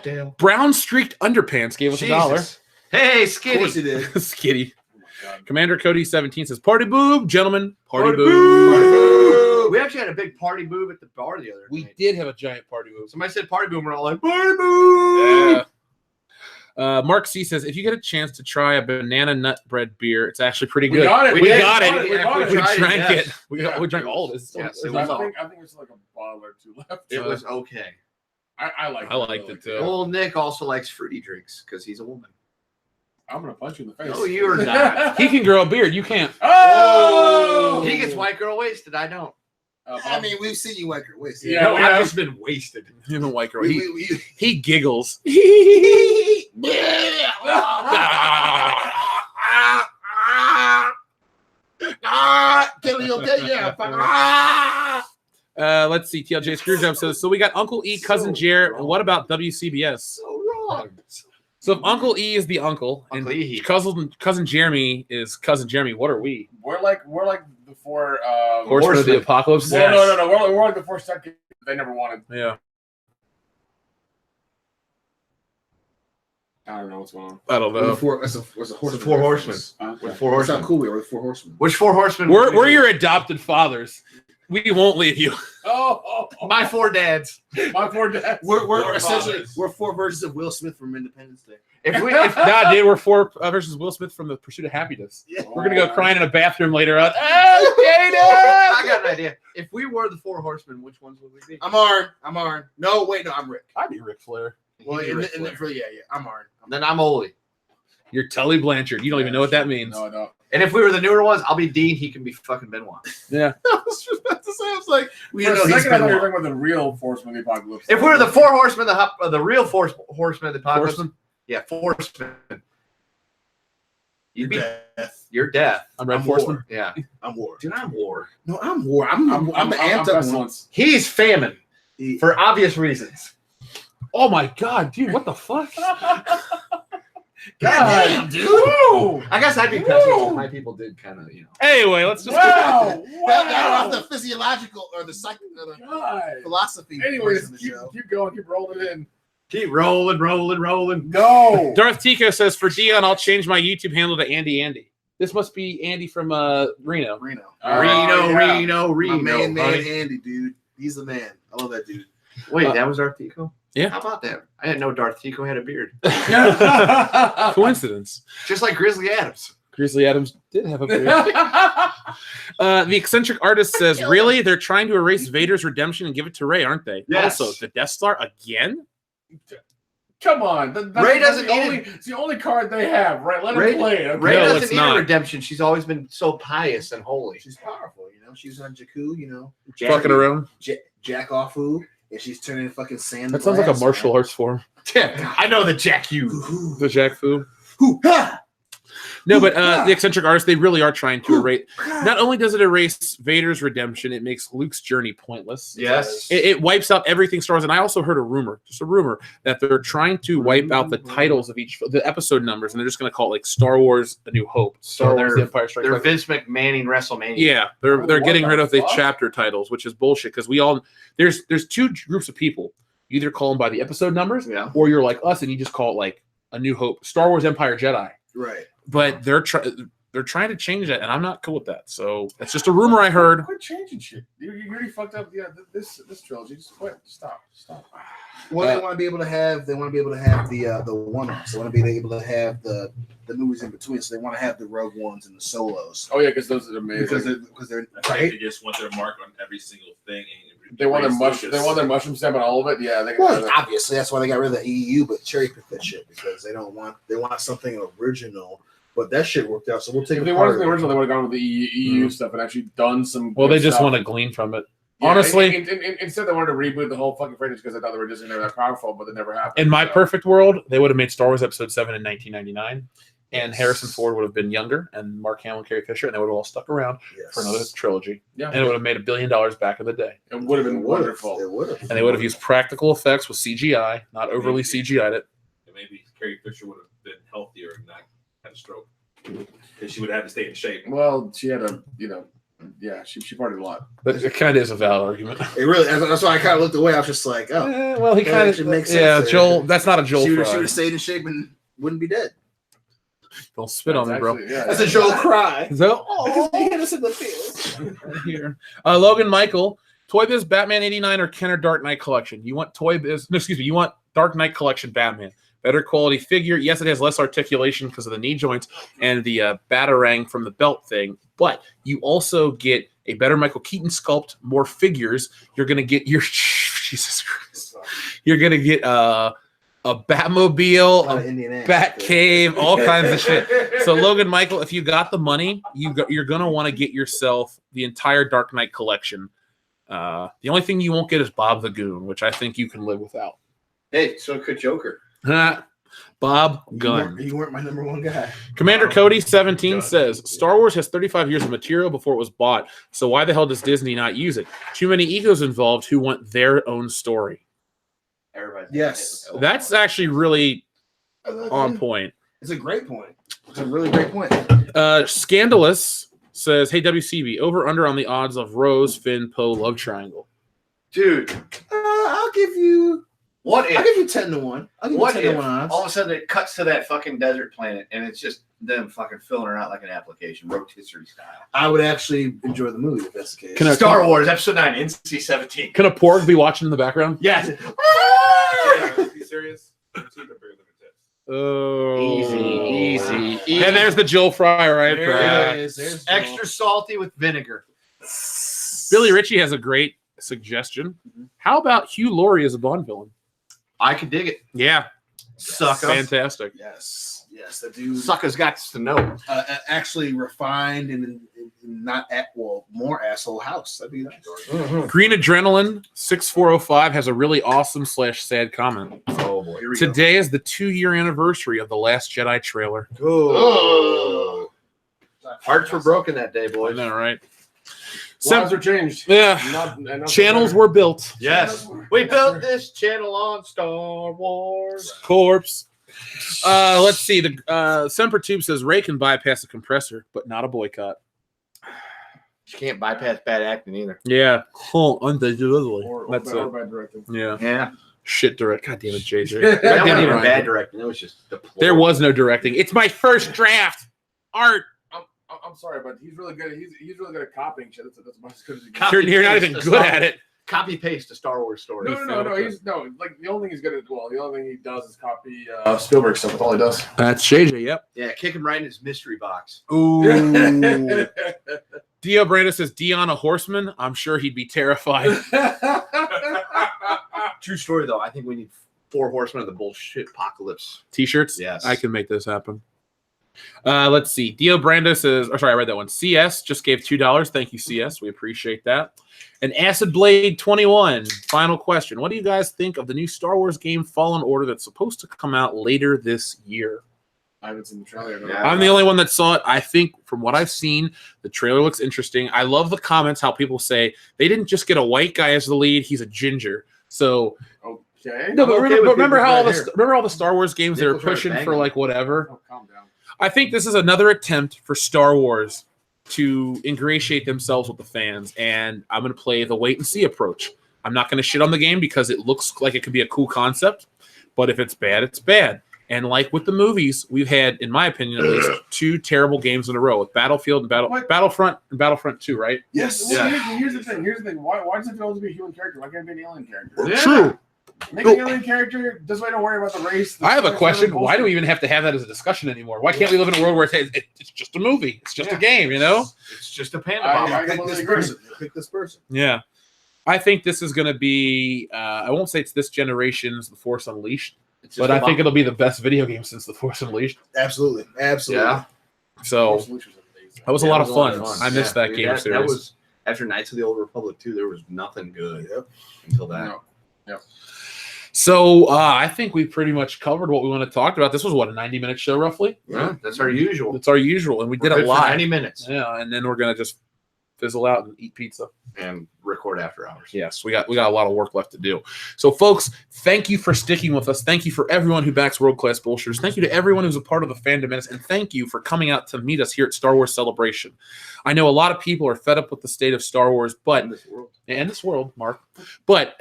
Dale. Brown Streaked Underpants gave us $1. Hey, Of Skitty. course he did. Skitty. Oh my God. Commander Cody 17 says, party boob, gentlemen. Party, Party boob. boob. We actually had a big party boob at the bar the other We night. did have a giant party boob. Somebody said party boob, and we're all like, party boob. Yeah. Mark C says, if you get a chance to try a banana nut bread beer, it's actually pretty We good. got it. We did. got it. We got it. We tried it, drank yes. it. We drank all of it. Yes, I it was all- think it's like a bottle or two left. It was okay. I liked it. I liked it too. Well, Nick also likes fruity drinks because he's a woman. I'm gonna punch you in the face. No, you're not. He can grow a beard. You can't. Oh! He gets white girl wasted. I don't. I mean, we've seen you, Waker. Wait, Yeah, No, we I've have. just been wasted. Him and white girl. we, He giggles. Kelly, okay? Yeah. Let's see. TLJ Screwjob says, so we got Uncle E, Cousin Jer. What about WCBS? So wrong. So if Uncle E is the uncle, Uncle and E. cousin Jeremy is Cousin Jeremy, what are we? We're like the four. Horsemen of the Apocalypse? Well, no. We're like the four step they never wanted. Yeah. I don't know what's going on. I don't know. It's a horseman. Four horsemen. Okay. Four That's horsemen. how cool we are. We're the four horsemen. Which four horsemen? We're your adopted fathers. We won't leave you. Oh, my four dads. my four dads. We're essentially four versions of Will Smith from Independence Day. Nah, dude, we're four versus Will Smith from The Pursuit of Happiness. Yeah. We're gonna go crying in a bathroom later on. I got an idea. If we were the four horsemen, which ones would we be? I'm Arn. No, wait, no, I'm Rick. I'd be Ric Flair. Well, He'd be Ric Flair. I'm Arn. Then I'm Ole. You're Tully Blanchard. You don't even know what that means. No, I don't. And if we were the newer ones, I'll be Dean. He can be fucking Benoit. Yeah. I was just about to say, I was like, we For a know he's second, I thought you were been talking about the real Horseman of the Apocalypse. If we were the four horsemen, the real horsemen of the apocalypse. Horsemen? Yeah, horsemen. You'd be death. your death. I'm Red I'm Horseman. War. Yeah. I'm War. Dude, I'm war. No, I'm War. I'm the amped up one. pestilence. He's famine for obvious reasons. Oh my god, dude, what the fuck? God damn, dude. Woo! I guess I'd be pessimist if my people did kind of, Anyway, let's just Wow! That was Wow! the physiological or the psychic or the God. philosophy. Anyways, portion of the show. keep going, keep rolling it in. keep rolling. No. Darth Tico says, for Dion, I'll change my YouTube handle to Andy. This must be Andy from Reno. Reno. Reno. My man, honey. Andy, dude. He's the man. I love that dude. Wait, that was Darth Tico? Yeah. How about that? I didn't know Darth Tico had a beard. Coincidence. Just like Grizzly Adams. Grizzly Adams did have a beard. The eccentric artist says, really? They're trying to erase Vader's redemption and give it to Rey, aren't they? Yes. Also, the Death Star again? Come on. Ray doesn't that's the need only, it's the only card they have, right? Let Ray- her play it. Okay? Rey No, doesn't it's need not. a redemption. She's always been so pious and holy. She's powerful, you know. She's on Jakku, you know. Fucking around. Jack off who, and she's turning fucking sand. That sounds like a martial arts form. I know the Jack you. The Jack Fu. arts. No, but the eccentric artists, they really are trying to erase. Not only does it erase Vader's redemption, it makes Luke's journey pointless. Yes. It wipes out everything Star Wars. And I also heard a rumor, that they're trying to wipe out the titles of the episode numbers, and they're just going to call it like Star Wars: A New Hope, Star Wars: The Empire Strikes They're Back. Vince McMahon WrestleMania. Yeah, they're What getting the rid of the fuck? chapter titles, which is bullshit. Because there's two groups of people. You either call them by the episode numbers, Yeah. or you're like us and you just call it like A New Hope, Star Wars: Empire Jedi. Right. But they're trying to change that, and I'm not cool with that. So it's just a rumor I heard. Quit changing shit. You already fucked up. Yeah, this trilogy. Just quit. Stop. Well, they want to be able to have. They want to be able to have the one-offs. They want to be able to have the movies in between. So they want to have the Rogue Ones and the Solos Oh yeah, because those are amazing. because they're I think right. they just want their mark on every single thing. And They want their erase mushroom. They want their mushroom stamp on all of it. Yeah, they can Well, have it. obviously that's why they got rid of the EU, but cherry pick that shit because they want something original. But that shit worked out, so we'll take. If it they apart. wanted the original, they would have gone with the EU stuff and actually done some. Well, good they just stuff. want to glean from it. Yeah, Honestly, instead they wanted to reboot the whole fucking franchise because they thought they were Disney, they were that powerful, but it never happened. in my So, perfect world, they would have made Star Wars Episode 7 in 1999, and Harrison Ford would have been younger, and Mark Hamill and Carrie Fisher, and they would have all stuck around Yes. for another trilogy, yeah, and it would have made $1 billion back in the day. it would have been It would've. wonderful. It would have. And they would have used practical effects with CGI, not overly CGI'd it. maybe Carrie Fisher would have been healthier and not had a stroke. Because she would have to stay in shape. Well, she had a, yeah, she partied a lot. But it kind of is a valid argument. It really. That's why I kind of looked away. I was just like, oh, Well, he Yeah, kind actually of makes sense yeah. there. Joel, that's not a Joel. she would Fry. have stayed in shape and wouldn't be dead. Don't spit on me, bro. Actually, yeah, That's a Joel cry. So, He hit us in the field. here, Logan Michael, Toy Biz Batman '89 or Kenner Dark Knight Collection? You want Toy Biz? No, excuse me. You want Dark Knight Collection Batman? Better quality figure. Yes, it has less articulation because of the knee joints and the batarang from the belt thing. But you also get a better Michael Keaton sculpt, more figures. You're gonna get your Jesus Christ. You're gonna get a Batmobile, a Bat Cave, all kinds of shit. So Logan Michael, if you got the money, you're gonna want to get yourself the entire Dark Knight collection. The only thing you won't get is Bob the Goon, which I think you can live without. Hey, so could Joker. Bob Gunn. You weren't my number one guy. Commander Cody 17 says Star Wars has 35 years of material before it was bought. So why the hell does Disney not use it? Too many egos involved who want their own story. Everybody. Yes. That's actually really on point. It's a great point. It's a really great point. Scandalous says, "Hey WCB, over under on the odds of Rose, Finn, Poe love triangle." Dude, I'll give you. what I'll if? give you 10-1. I'll give What you 10 if to 1 odds. all of a sudden it cuts to that fucking desert planet and it's just them fucking filling her out like an application, rotisserie style? I would actually enjoy the movie if that's the case. Can I- Star Wars Episode 9, NC-17. Can a porg be watching in the background? Yes. Be serious? Her teeth are bigger than her tits. Oh, Easy. And there's the Joel Fry right There there. it is. There's Extra salty with vinegar. Billy Ritchie has a great suggestion. How about Hugh Laurie as a Bond villain? I could dig it. Yeah, Sucker. fantastic. Yes. Yes. The dude Suckers got to know. actually refined and not more asshole house. That'd be nice. Green Adrenaline 6405 has a really awesome / sad comment. Oh boy. Here we go. Today is the 2-year anniversary of the Last Jedi trailer. Oh. Hearts were broken that day, I boys. know, right? Lives are changed. Yeah, Not channels were built. Yes. We built this channel on Star Wars. Corpse. Let's see. The Semper Tube says Ray can bypass a compressor, but not a boycott. You can't bypass bad acting either. Yeah, undeniably. or That's bad, it. or bad directing. Yeah, Yeah. shit direct. God damn it, JJ. That God wasn't damn even it. bad directing. It was just deplorable. There was no directing. It's my first draft. Art. I'm sorry, but he's really good. He's really good at copying shit. That's about as good as he can. You're not even good at it. Copy paste a Star Wars story. No. He's like the only thing he's good at. Well, the only thing he does is copy Spielberg stuff. That's all he does. That's JJ. Yep. Yeah, kick him right in his mystery box. Ooh. Dio Brandon says Dion a horseman. I'm sure he'd be terrified. True story though. I think we need 4 horsemen of the bullshit apocalypse. T-shirts. Yes. I can make this happen. Let's see. Dio Brando says, I read that one. CS just gave $2. Thank you, CS. We appreciate that. And Acid Blade 21. Final question. What do you guys think of the new Star Wars game Fallen Order that's supposed to come out later this year? I haven't seen the trailer. No. Yeah. I'm the only one that saw it. I think from what I've seen, the trailer looks interesting. I love the comments, how people say they didn't just get a white guy as the lead, he's a ginger. So Okay. no, but okay with remember people how right remember all the Star Wars games they were Nichols are pushing for banging. like whatever? Oh, calm down. I think this is another attempt for Star Wars to ingratiate themselves with the fans, and I'm going to play the wait and see approach. I'm not going to shit on the game because it looks like it could be a cool concept, but if it's bad, it's bad. And like with the movies, we've had, in my opinion, at least 2 terrible games in a row with Battlefield and Battlefront and Battlefront 2, right? Yes. Well, here's the thing. Why does it always be a human character? Why can't it be an alien character? Yeah. True. Make an alien character. This way, don't worry about the race. I have a question. Why do we even have to have that as a discussion anymore? Why can't we live in a world where it's just a movie? It's just a game, you know? It's just a panda I- bomb. I- Pick this person. Pick this person. Yeah. I think this is going to be, I won't say it's this generation's The Force Unleashed, It's just but a I think bomb. it'll be the best video game since The Force Unleashed. Absolutely. Absolutely. Yeah. So that was a lot of fun. I missed that Dude, game that series. was after Knights of the Old Republic too. There was nothing good Yep. until that. No. So I think we pretty much covered what we want to talk about. This was what, a 90-minute show roughly? Yeah, that's our usual. That's our usual, and we did We're it good for live. 90 minutes Yeah, and then we're gonna just fizzle out and eat pizza. and record. record after hours. Yes, we got a lot of work left to do. So, folks, thank you for sticking with us. Thank you for everyone who backs World Class Bullshitters. Thank you to everyone who's a part of the Fandom Menace, and thank you for coming out to meet us here at Star Wars Celebration. I know a lot of people are fed up with the state of Star Wars, but in this world, Mark. But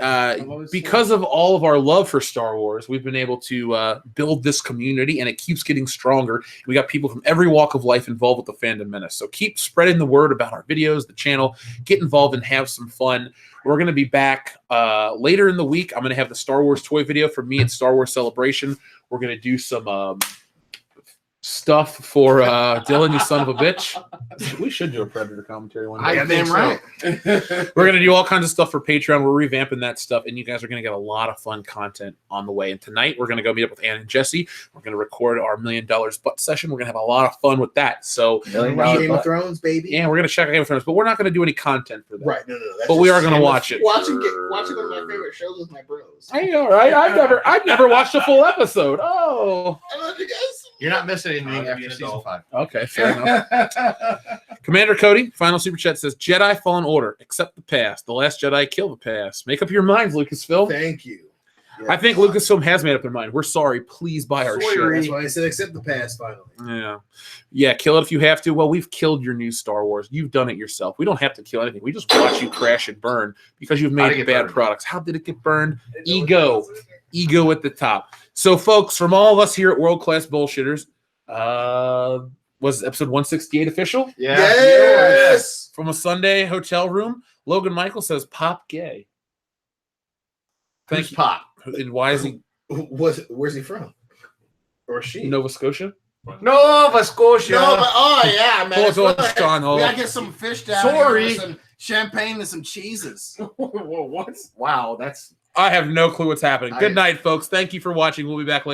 because of all of our love for Star Wars, we've been able to build this community, and it keeps getting stronger. We got people from every walk of life involved with the Fandom Menace. So keep spreading the word about our videos, the channel. Get involved and have some fun. We're going to be back later in the week. I'm going to have the Star Wars toy video for me at Star Wars Celebration. We're going to do some stuff for Dylan, you son of a bitch. We should do a Predator commentary one day. I damn right. We're going to do all kinds of stuff for Patreon. We're revamping that stuff, and you guys are going to get a lot of fun content on the way. And tonight, we're going to go meet up with Ann and Jesse. We're going to record our $1 Million butt session. We're going to have a lot of fun with that. So, Game of Thrones, baby. yeah, we're going to check out Game of Thrones, but we're not going to do any content for that. Right, no. But we are going to watch it. Watching one of my favorite shows with my bros. Hey, all right. I've never watched a full episode. Oh, I love you guys. You're not missing anything after season 5. okay, fair enough. Commander Cody, final super chat says, Jedi Fallen Order, accept the past. The Last Jedi, kill the past. Make up your minds, Lucasfilm. Thank you. Yeah. I think Lucasfilm has made up their mind. We're sorry. Please buy our shit. That's why I said accept the past finally. Yeah, kill it if you have to. Well, we've killed your new Star Wars. You've done it yourself. We don't have to kill anything. We just watch you crash and burn because you've made bad products. How did it get burned? Ego at the top. So, folks, from all of us here at World Class Bullshitters, was episode 168 official? Yeah. Yes. From a Sunday hotel room, Logan Michael says, "Pop gay." Thank you. Pop. And why is he Where's he from? Or she? Nova Scotia? Nova Scotia. No, but yeah, man. Hold on, Sean, hold We on. gotta get some fish down Sorry. here with some champagne and some cheeses. What? Wow, that's I have no clue what's happening. Good night, folks. Thank you for watching. We'll be back later.